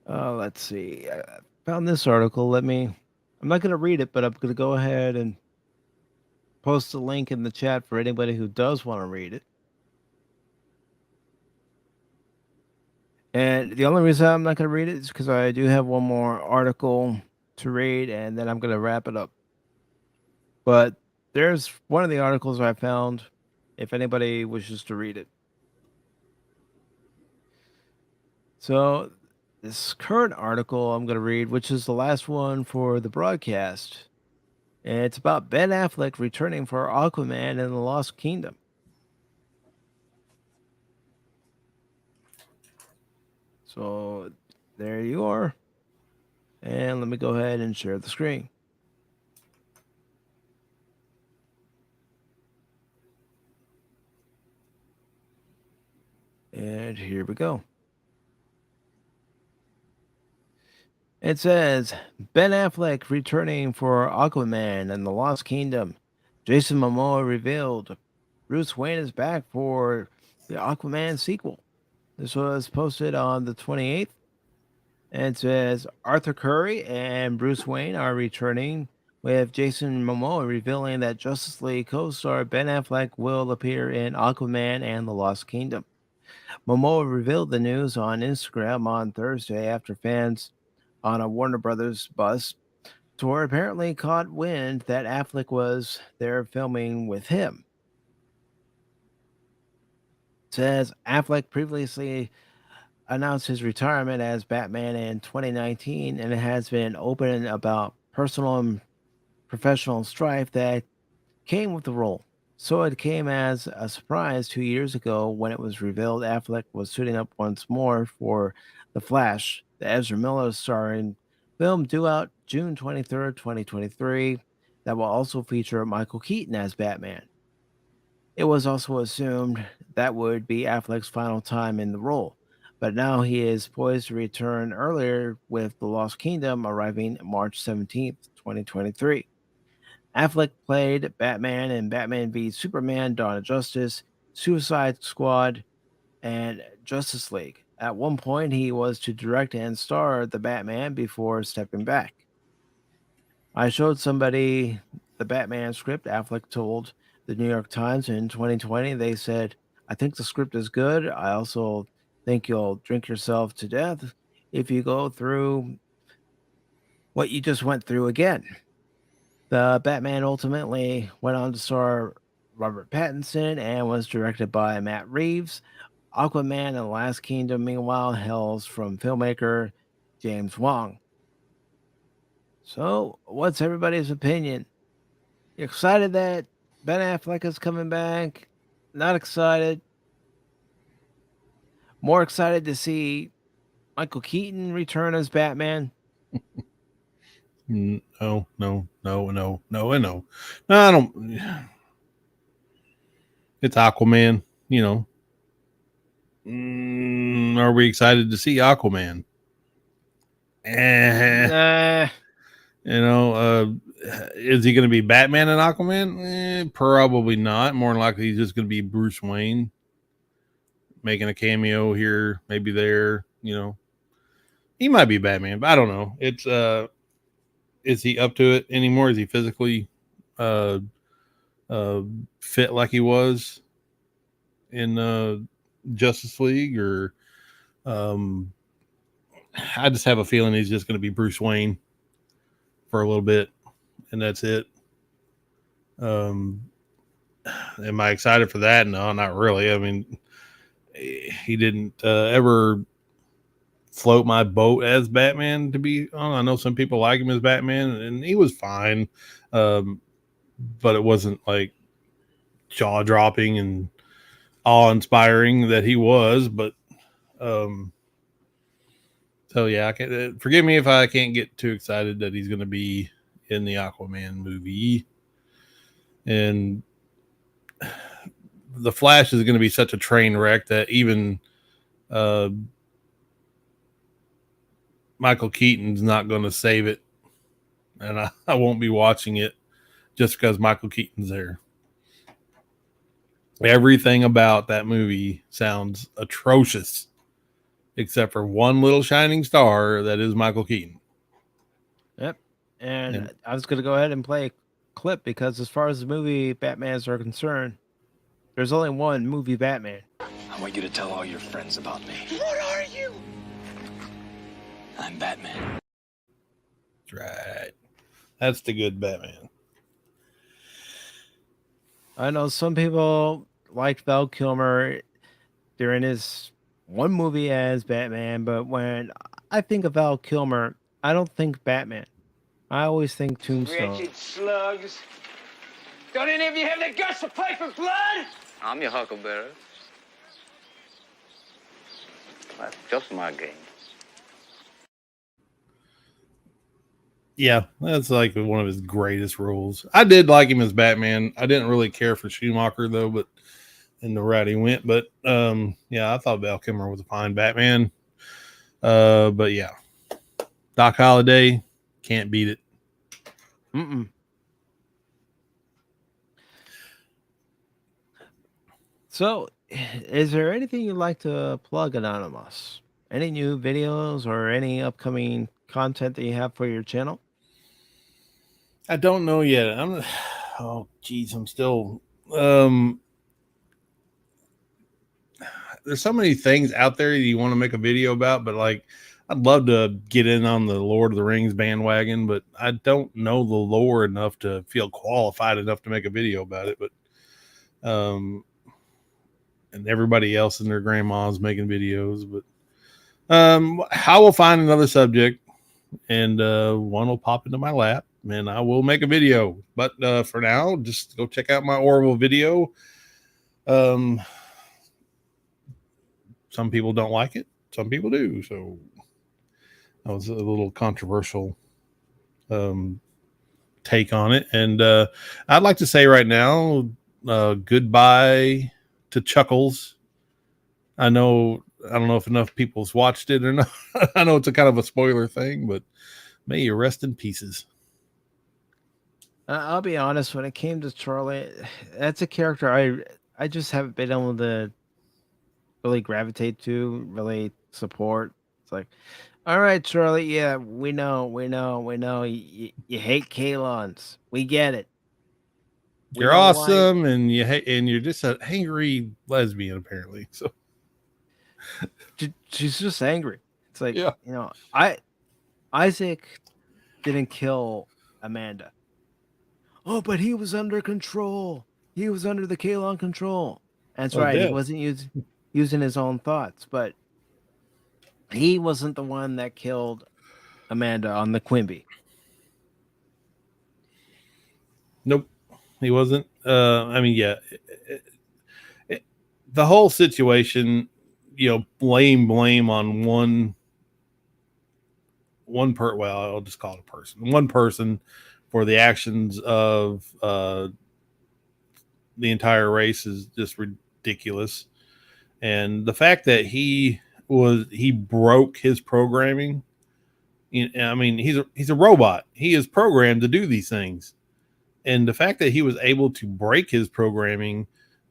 Let's see. I found this article. I'm not going to read it, but I'm going to go ahead and post a link in the chat for anybody who does want to read it. And the only reason I'm not going to read it is because I do have one more article to read, and then I'm going to wrap it up. But there's one of the articles I found, if anybody wishes to read it. So this current article I'm going to read, which is the last one for the broadcast, and it's about Ben Affleck returning for Aquaman in the Lost Kingdom. So there you are. And let me go ahead and share the screen. And here we go. It says, Ben Affleck returning for Aquaman and the Lost Kingdom. Jason Momoa revealed Bruce Wayne is back for the Aquaman sequel. This was posted on the 28th. And it says, Arthur Curry and Bruce Wayne are returning, with Jason Momoa revealing that Justice League co-star Ben Affleck will appear in Aquaman and the Lost Kingdom. Momoa revealed the news on Instagram on Thursday after fans on a Warner Brothers bus director apparently caught wind that Affleck was there filming with him. Says Affleck previously announced his retirement as Batman in 2019, and it has been open about personal and professional strife that came with the role. So it came as a surprise 2 years ago when it was revealed Affleck was suiting up once more for The Flash, the Ezra Miller starring film due out June 23rd, 2023, that will also feature Michael Keaton as Batman. It was also assumed that would be Affleck's final time in the role, but now he is poised to return earlier with The Lost Kingdom arriving March 17th, 2023. Affleck played Batman in Batman v Superman, Dawn of Justice, Suicide Squad, and Justice League. At one point, he was to direct and star the Batman before stepping back. I showed somebody the Batman script, Affleck told the New York Times in 2020. They said, I think the script is good. I also think you'll drink yourself to death if you go through what you just went through again. The Batman ultimately went on to star Robert Pattinson and was directed by Matt Reeves. Aquaman and the Last Kingdom, meanwhile, hails from filmmaker James Wong. So, what's everybody's opinion? You excited that Ben Affleck is coming back? Not excited. More excited to see Michael Keaton return as Batman? No, no, no, no, no, and no. No, I don't. It's Aquaman, you know. Are we excited to see Aquaman? Nah. You know, is he going to be Batman and Aquaman? Probably not. More than likely, he's just going to be Bruce Wayne, making a cameo here, maybe there. You know, he might be Batman, but I don't know. It's is he up to it anymore? Is he physically fit like he was in Justice League, or I just have a feeling he's just going to be Bruce Wayne for a little bit, and that's it. Am I excited for that? No, not really. I mean, he didn't ever float my boat as Batman, to be honest. I know some people like him as Batman, and he was fine, but it wasn't like jaw-dropping and awe-inspiring that he was. But so yeah, I can forgive me if I can't get too excited that he's going to be in the Aquaman movie. And the Flash is going to be such a train wreck that even Michael Keaton's not going to save it, and I won't be watching it just because Michael Keaton's there. Everything about that movie sounds atrocious, except for one little shining star that is Michael Keaton. Yep. And I was going to go ahead and play a clip because, as far as the movie Batmans are concerned, there's only one movie Batman. I want you to tell all your friends about me. What are you? I'm Batman. That's right. That's the good Batman. I know some people liked Val Kilmer during his one movie as Batman, but when I think of Val Kilmer, I don't think Batman. I always think Tombstone. Wretched slugs. Don't any of you have the guts to fight for blood? I'm your huckleberry. That's just my game. Yeah, that's like one of his greatest roles. I did like him as Batman. I didn't really care for Schumacher though, but in the route he went. But yeah, I thought Val Kilmer was a fine Batman. But yeah, Doc Holliday can't beat it. Mm-mm. So, is there anything you'd like to plug, Anonymous? Any new videos or any upcoming content that you have for your channel? I don't know yet. Oh geez, I'm still there's so many things out there that you want to make a video about, but like I'd love to get in on the Lord of the Rings bandwagon, but I don't know the lore enough to feel qualified enough to make a video about it. But and everybody else and their grandmas making videos. But I will find another subject, and one will pop into my lap, and I will make a video. But for now, just go check out my Orville video. Some people don't like it, some people do. So that was a little controversial take on it. And I'd like to say right now, goodbye to Chuckles. I don't know if enough people's watched it or not. I know it's a kind of a spoiler thing, but may you rest in pieces. I'll be honest. When it came to Charlie, that's a character I just haven't been able to really gravitate to, really support. It's like, all right, Charlie. Yeah, we know. You hate Kalons. We get it. We You're know why. awesome, and you're just an angry lesbian, apparently. So She's just angry. It's like, yeah. Isaac didn't kill Amanda. Oh, but he was under control. He was under the Kalon control. That's right. Yeah. He wasn't using his own thoughts, but he wasn't the one that killed Amanda on the Quimby. Nope, he wasn't. I mean, yeah, the whole situation, blame on one well, I'll just call it a person. One person for the actions of the entire race is just ridiculous. And the fact that he broke his programming. I mean, he's a robot. He is programmed to do these things. And the fact that he was able to break his programming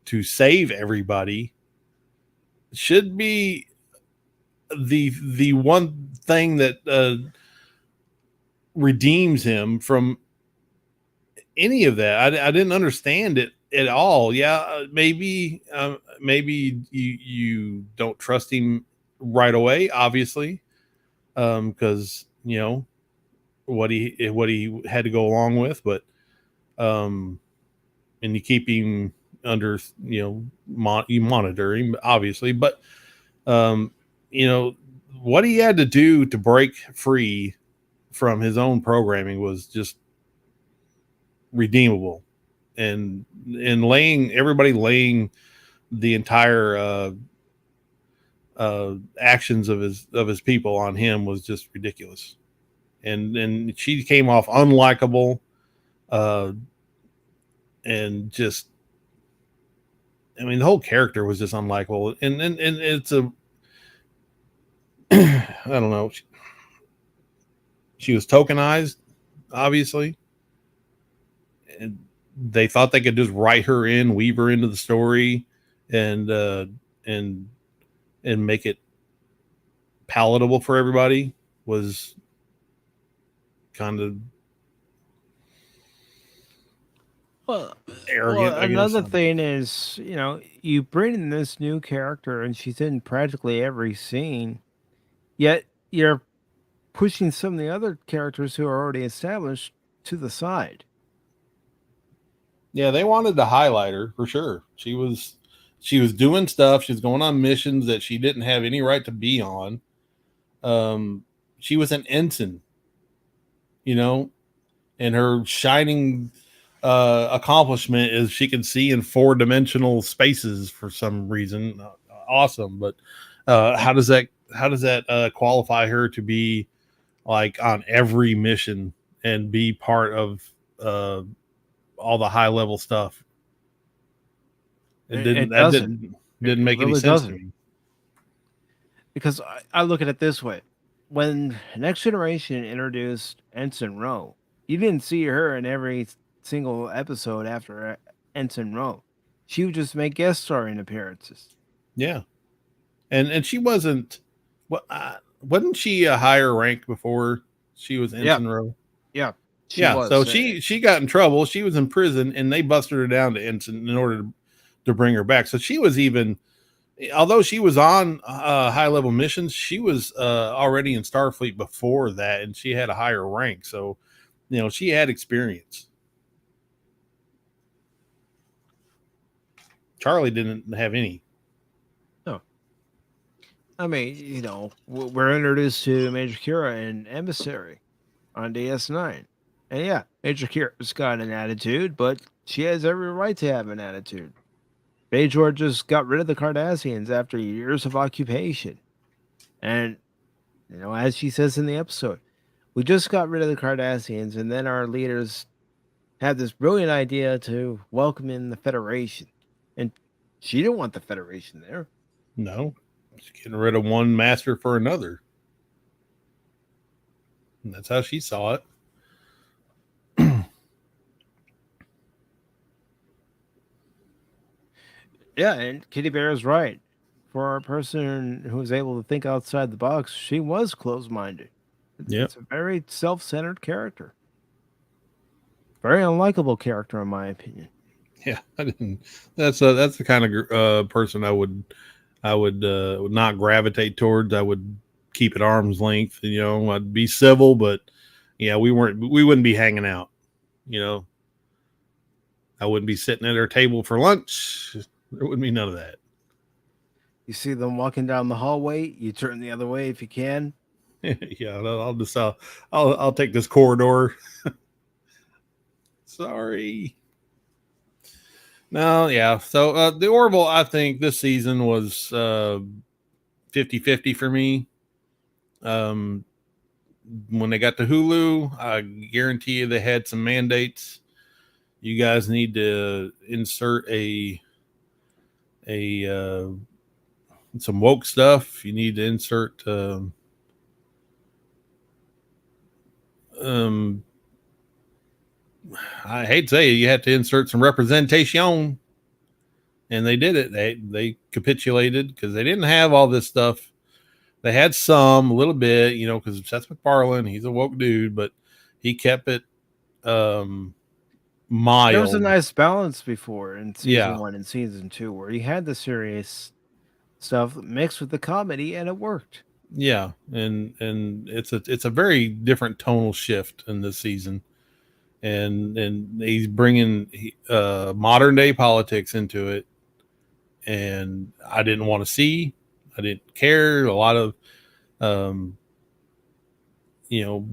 to save everybody should be the one thing that redeems him from any of that. I didn't understand it at all. Yeah, maybe you don't trust him right away, obviously, because what he had to go along with, but and you keep him under you monitor him, obviously, but what he had to do to break free from his own programming was just redeemable. And laying the entire actions of his people on him was just ridiculous. And she came off unlikable, and just, I mean, the whole character was just unlikable. And it's I don't know. She was tokenized, obviously. And they thought they could just write her in, weave her into the story, and make it palatable for everybody. Was kind of arrogant. Another thing is, you bring in this new character and she's in practically every scene, yet you're pushing some of the other characters who are already established to the side. Yeah, they wanted to highlight her for sure. She was doing stuff. She was going on missions that she didn't have any right to be on. She was an ensign, and her shining accomplishment is she can see in 4-dimensional spaces for some reason. Awesome, but how does that qualify her to be like on every mission and be part of all the high level stuff? It didn't make any sense to me. Because I look at it this way: when Next Generation introduced Ensign Rowe, you didn't see her in every single episode after Ensign Rowe. She would just make guest starring appearances. Yeah, and she wasn't. Wasn't she a higher rank before she was Ensign Rowe? Yeah. So she got in trouble. She was in prison, and they busted her down to ensign in order to bring her back. So she was even although she was on high level missions, she was already in Starfleet before that, and she had a higher rank. So, she had experience. Charlie didn't have any. No. I mean, we're introduced to Major Kira and Emissary on DS9. And yeah, Major Kira's got an attitude, but she has every right to have an attitude. Bajor just got rid of the Cardassians after years of occupation. And, as she says in the episode, we just got rid of the Cardassians, and then our leaders had this brilliant idea to welcome in the Federation. And she didn't want the Federation there. No, she's getting rid of one master for another. And that's how she saw it. Yeah, and Kitty Bear is right. For a person who was able to think outside the box, she was closed-minded. Yep. It's a very self-centered character. Very unlikable character, in my opinion. Yeah, I didn't. That's the kind of person I would not gravitate towards. I would keep at arm's length. I'd be civil, but yeah, we wouldn't be hanging out. I wouldn't be sitting at her table for lunch. There wouldn't be none of that. You see them walking down the hallway, you turn the other way if you can. Yeah, I'll take this corridor. Sorry. No, yeah. So the Orville, I think this season was 50-50 for me. When they got to Hulu, I guarantee you they had some mandates. You guys need to insert some woke stuff. You need to insert I hate to say it, you have to insert some representation, and they did it. They capitulated because they didn't have all this stuff. They had a little bit, because Seth MacFarlane, he's a woke dude, but he kept it mild. There was a nice balance before in season 1 and season 2 where he had the serious stuff mixed with the comedy, and it worked. Yeah, and it's a very different tonal shift in this season, and he's bringing modern day politics into it, and I didn't want to see. I didn't care. A lot of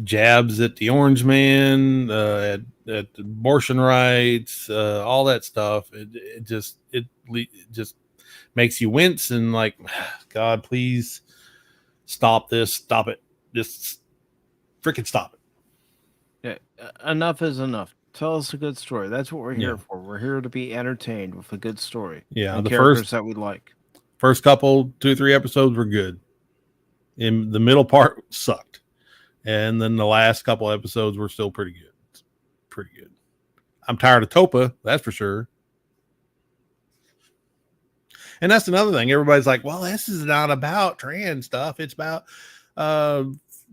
jabs at the Orange Man, at abortion rights, all that stuff. It just makes you wince and like, God, please stop this. Stop it. Just freaking stop it. Yeah, enough is enough. Tell us a good story. That's what we're here for. We're here to be entertained with a good story. Yeah, and the characters that we like. First couple 2-3 episodes were good. In the middle part sucked. And then the last couple episodes were still pretty good. Pretty good. I'm tired of Topa, that's for sure. And that's another thing. Everybody's like, well, this is not about trans stuff. It's about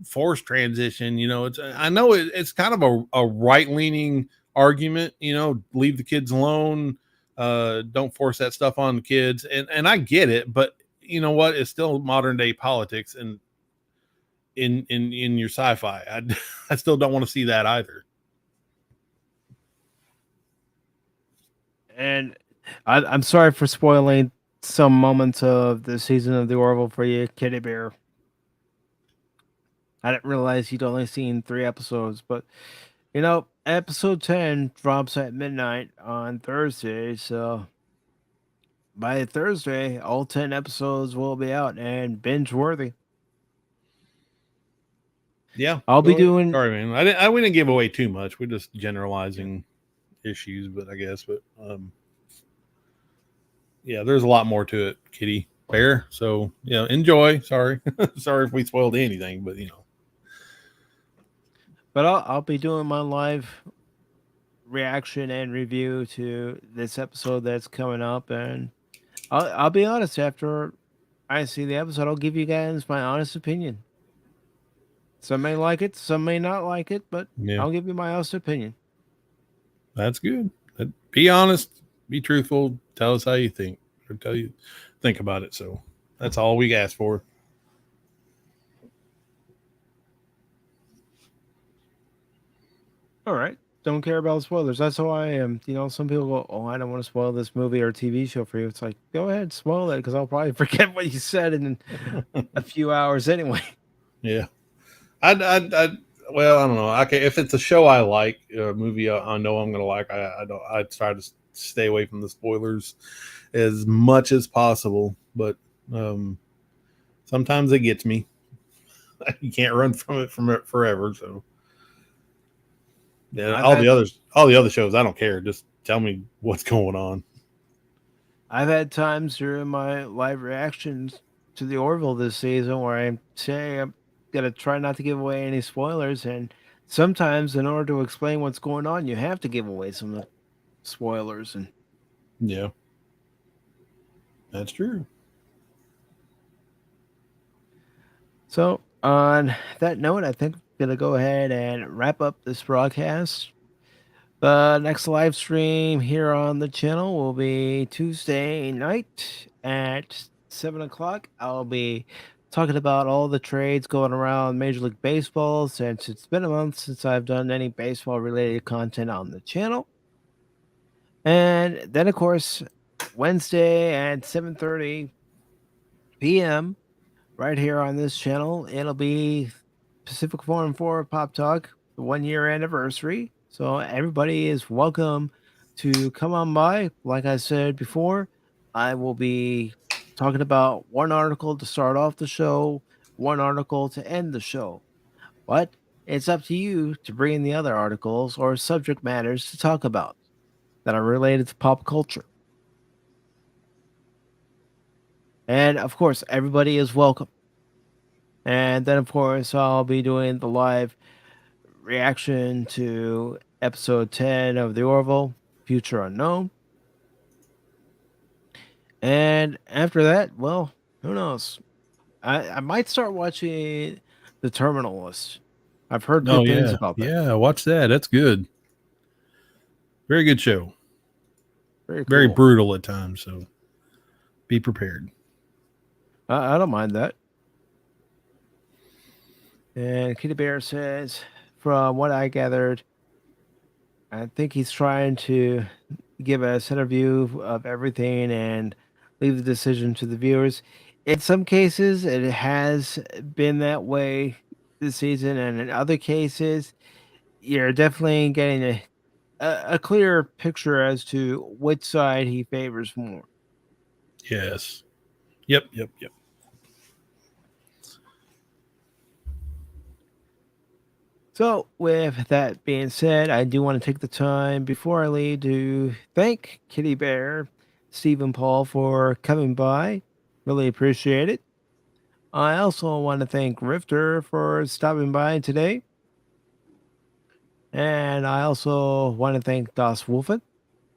forced transition. I know it's kind of a right-leaning argument, leave the kids alone. Don't force that stuff on the kids. And I get it, but you know what? It's still modern day politics and in your sci-fi. I still don't want to see that either. And I'm sorry for spoiling some moments of the season of the Orville for you, Kitty Bear. I didn't realize you'd only seen 3 episodes, but episode 10 drops at midnight on Thursday, so by Thursday, all 10 episodes will be out and binge worthy. Yeah, I'll be doing. Sorry, man. We didn't give away too much. We're just generalizing issues, but I guess, yeah, there's a lot more to it, Kitty Bear. So enjoy. Sorry, sorry if we spoiled anything, but But I'll be doing my live reaction and review to this episode that's coming up, and I'll be honest. After I see the episode, I'll give you guys my honest opinion. Some may like it, some may not like it, but I'll give you my honest opinion. That's good. Be honest, be truthful, tell us how you think, or think think about it. So that's all we asked for. All right. Don't care about spoilers. That's how I am. You know, some people go, "Oh, I don't want to spoil this movie or TV show for you." It's like, go ahead, spoil it, because I'll probably forget what you said in a few hours anyway. Yeah. Well, I don't know. Okay, if it's a show I like, a movie I know I'm going to like, I try to stay away from the spoilers as much as possible. But sometimes it gets me. You can't run from it forever. So yeah, all the other shows, I don't care. Just tell me what's going on. I've had times during my live reactions to the Orville this season where I say I'm gonna try not to give away any spoilers, and sometimes in order to explain what's going on, you have to give away some of the spoilers. And Yeah, that's true. so, on that note, I think I'm gonna go ahead and wrap up this broadcast. The next live stream here on the channel will be Tuesday night at 7 o'clock. I'll be talking about all the trades going around Major League Baseball, since it's been a month since I've done any baseball related content on the channel. And then, of course, Wednesday at 7:30 p.m. right here on this channel, it'll be PACIFIC414 Pop Talk, the 1 year anniversary. So everybody is welcome to come on by. Like I said before, I will be talking about one article to start off the show, one article to end the show. But it's up to you to bring in the other articles or subject matters to talk about that are related to pop culture. And of course, everybody is welcome. And then, of course, I'll be doing the live reaction to episode 10 of The Orville, Future Unknown. And after that, well, who knows? I might start watching The Terminal List. I've heard good things about that. Yeah, watch that. That's good. Very good show. Very cool. Very brutal at times, so be prepared. I don't mind that. And Kitty Bear says, from what I gathered, I think he's trying to give a center view of everything and leave the decision to the viewers. In some cases, it has been that way this season, and in other cases, you're definitely getting a clearer picture as to which side he favors more. Yes. Yep. So, with that being said, I do want to take the time before I leave to thank Kitty Bear, Stephen Paul for coming by. Really appreciate it. I also want to thank Rifter for stopping by today. And I also want to thank Das Wolfen.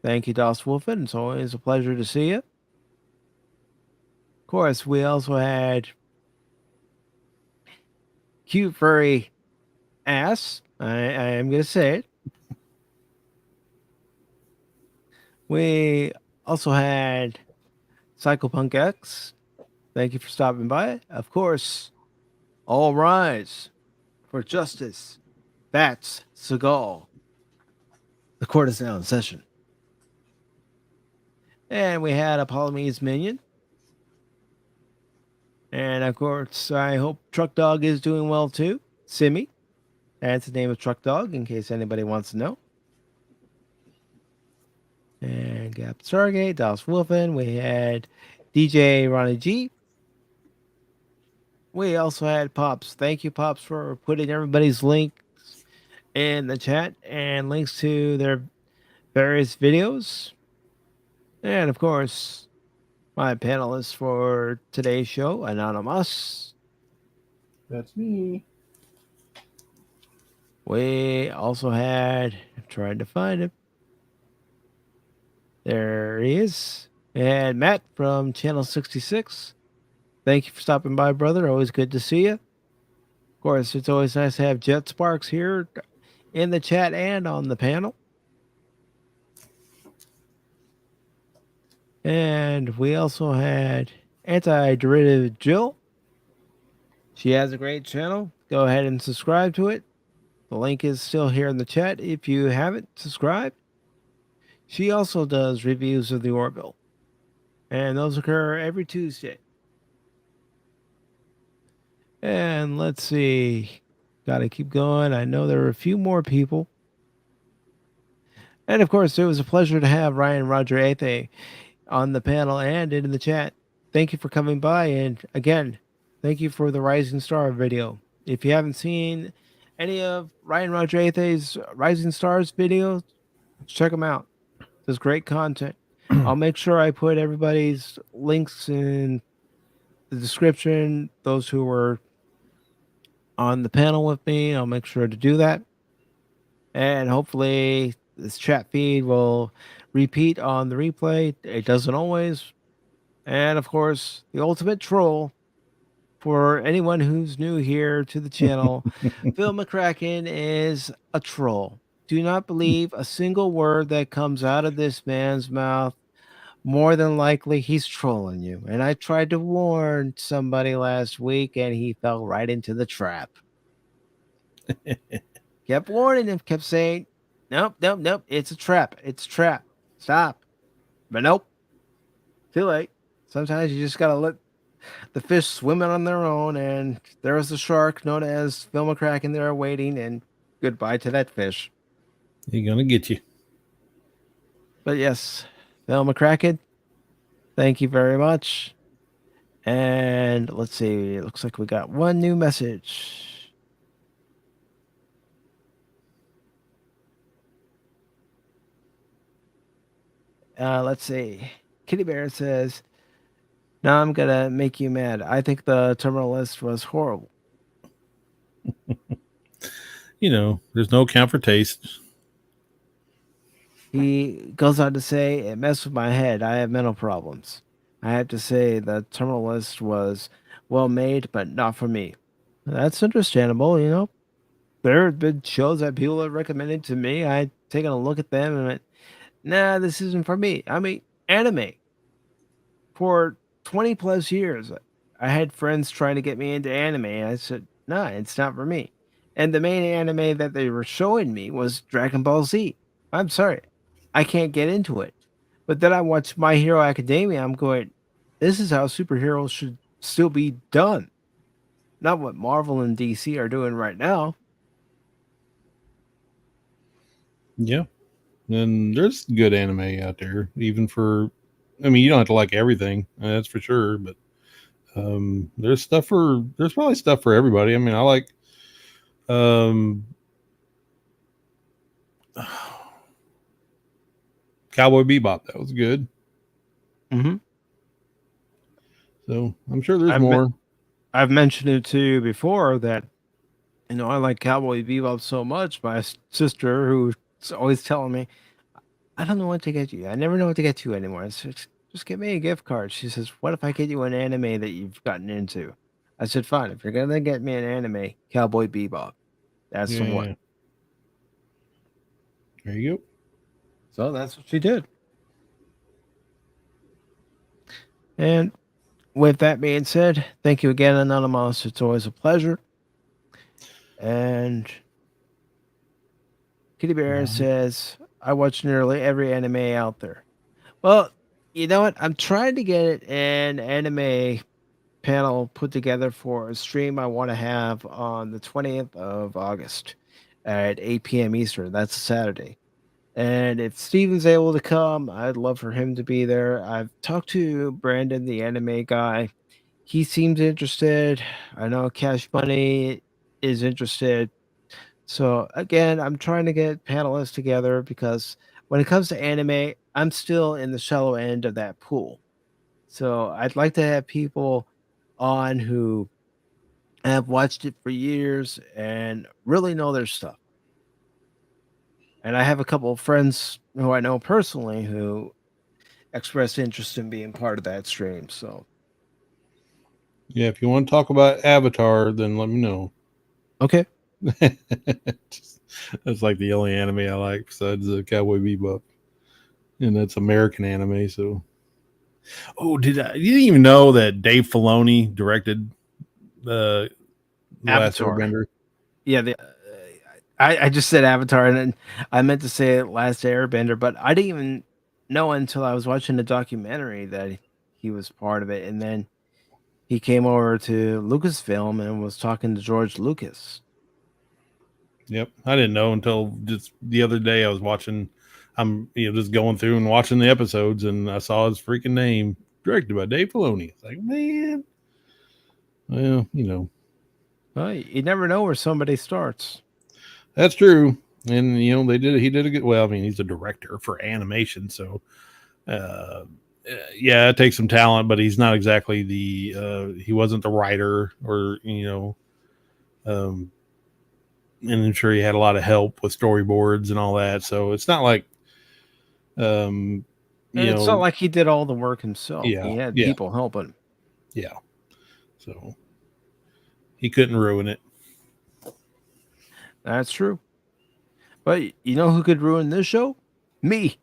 Thank you, Das Wolfen. It's always a pleasure to see you. Of course, we also had Cute Furry Ass. I am going to say it. We also had Psychopunk X. Thank you for stopping by. Of course, all rise for justice. Bats Seagal. The court is now in session. And we had a Polynesian minion. And of course, I hope Truck Dog is doing well too. Simi. That's the name of Truck Dog, in case anybody wants to know. And Gap Stargate, Dallas Wolfen. We had DJ Ronnie G. We also had Pops. Thank you, Pops, for putting everybody's links in the chat and links to their various videos. And of course, my panelists for today's show, Anonymous. That's me. We also had, I'm trying to find him. There he is. And Matt from Channel 66. Thank you for stopping by, brother. Always good to see you. Of course, it's always nice to have Jet Sparks here in the chat and on the panel. And we also had Anti-Derivative Jill. She has a great channel. Go ahead and subscribe to it. The link is still here in the chat if you haven't subscribed. She also does reviews of the Orville, and those occur every Tuesday. And let's see. Gotta keep going. I know there are a few more people. And of course, it was a pleasure to have Ryan Roger Athe on the panel and in the chat. Thank you for coming by. And again, thank you for the Rising Star video. If you haven't seen any of Ryan Roger Athe's Rising Stars videos, check them out. There's great content. I'll make sure I put everybody's links in the description. Those who were on the panel with me, I'll make sure to do that. And hopefully this chat feed will repeat on the replay. It doesn't always. And of course, the ultimate troll for anyone who's new here to the channel, Phil McCracken is a troll. Do not believe a single word that comes out of this man's mouth. More than likely, he's trolling you. And I tried to warn somebody last week, and he fell right into the trap. Kept warning him, kept saying, nope, nope, nope, it's a trap. It's a trap. Stop. But nope. Too late. Sometimes you just got to let the fish swim on their own, and there was the shark known as Phil McCracken there waiting, and goodbye to that fish. He's going to get you. But yes, Phil McCracken, thank you very much. And let's see, it looks like we got one new message. Let's see. Kitty Bear says, now I'm going to make you mad. I think the terminal list was horrible. There's no account for taste. He goes on to say, it messed with my head. I have mental problems. I have to say the terminal list was well made, but not for me. That's understandable, There have been shows that people have recommended to me. I've taken a look at them and went, nah, this isn't for me. I mean, anime. For 20 plus years, I had friends trying to get me into anime. And I said, nah, it's not for me. And the main anime that they were showing me was Dragon Ball Z. I'm sorry. I can't get into it. But then I watched My Hero Academia. I'm going, this is how superheroes should still be done. Not what Marvel and DC are doing right now. Yeah. And there's good anime out there, even for, you don't have to like everything, that's for sure. But there's probably stuff for everybody. I like, Cowboy Bebop. That was good. Mm-hmm. So I'm sure there's more. I've mentioned it to you before that, I like Cowboy Bebop so much. My sister, who's always telling me, I don't know what to get you. I never know what to get you anymore. I said, just get me a gift card. She says, what if I get you an anime that you've gotten into? I said, fine. If you're going to get me an anime, Cowboy Bebop. That's the one. There you go. So that's what she did. And with that being said, thank you again, Anonymous. It's always a pleasure. And Kitty Bear says, I watch nearly every anime out there. Well, you know what? I'm trying to get an anime panel put together for a stream I want to have on the 20th of August at 8 p.m. Eastern. That's a Saturday. And if Steven's able to come, I'd love for him to be there. I've talked to Brandon, the anime guy. He seems interested. I know Cash Money is interested. So again, I'm trying to get panelists together because when it comes to anime, I'm still in the shallow end of that pool. So I'd like to have people on who have watched it for years and really know their stuff. And I have a couple of friends who I know personally who expressed interest in being part of that stream. So yeah, if you want to talk about Avatar, then let me know. Okay. That's like the only anime I like besides the Cowboy Bebop, and that's American anime. So Oh, you didn't even know that Dave Filoni directed the Last Avatar. Airbender? Yeah, I just said Avatar, and then I meant to say Last Airbender, but I didn't even know until I was watching the documentary that he was part of it, and then he came over to Lucasfilm and was talking to George Lucas. Yep, I didn't know until just the other day. I was watching. I'm just going through and watching the episodes, and I saw his freaking name directed by Dave Filoni. It's like, man, well, Well, you never know where somebody starts. that's true. And they did. He did a good. Well, I mean, he's a director for animation, so yeah, it takes some talent, but he's not exactly the. He wasn't the writer, or um, and I'm sure he had a lot of help with storyboards and all that. So it's not like, And it's not like he did all the work himself. Yeah, He had yeah. people helping him. Yeah. So he couldn't ruin it. That's true. But you know who could ruin this show? Me.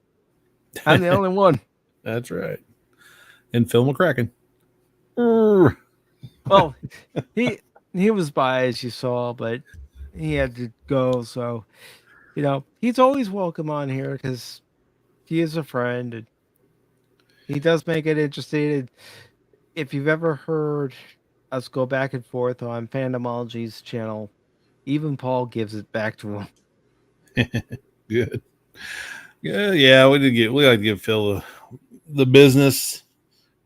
I'm the only one. That's right. And Phil McCracken. Well, he was by, as you saw, but he had to go. So, he's always welcome on here because he is a friend. And he does make it interesting. If you've ever heard us go back and forth on Fandomology's channel, even Paul gives it back to him. Good. Yeah, we like to give Phil the business,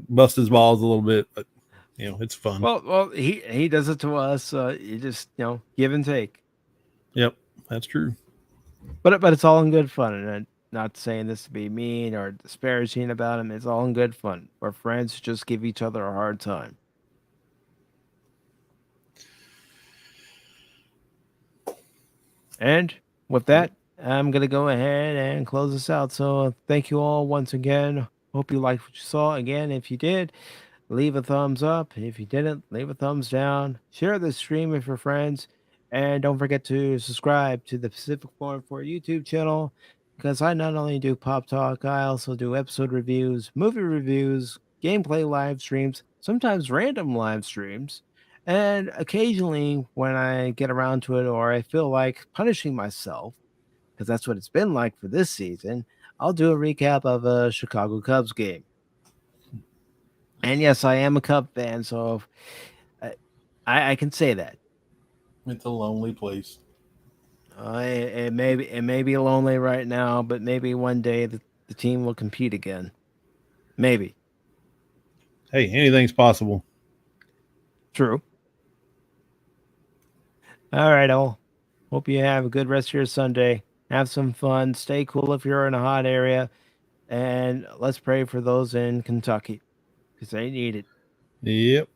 bust his balls a little bit, but it's fun. Well, he does it to us. You just give and take. Yep, that's true. But it's all in good fun, and I'm not saying this to be mean or disparaging about him. It's all in good fun. We're friends who just give each other a hard time. And with that, I'm gonna go ahead and close this out. So thank you all once again. Hope you liked what you saw. Again, if you did, leave a thumbs up. If you didn't, leave a thumbs down. Share the stream with your friends. And don't forget to subscribe to the PACIFIC414 YouTube channel because I not only do Pop Talk, I also do episode reviews, movie reviews, gameplay live streams, sometimes random live streams. And occasionally, when I get around to it or I feel like punishing myself, because that's what it's been like for this season, I'll do a recap of a Chicago Cubs game. And yes, I am a Cub fan, so I can say that. It's a lonely place. It may be lonely right now, but maybe one day the team will compete again. Maybe. Hey, anything's possible. True. All right, all. Hope you have a good rest of your Sunday. Have some fun. Stay cool if you're in a hot area. And let's pray for those in Kentucky because they need it. Yep.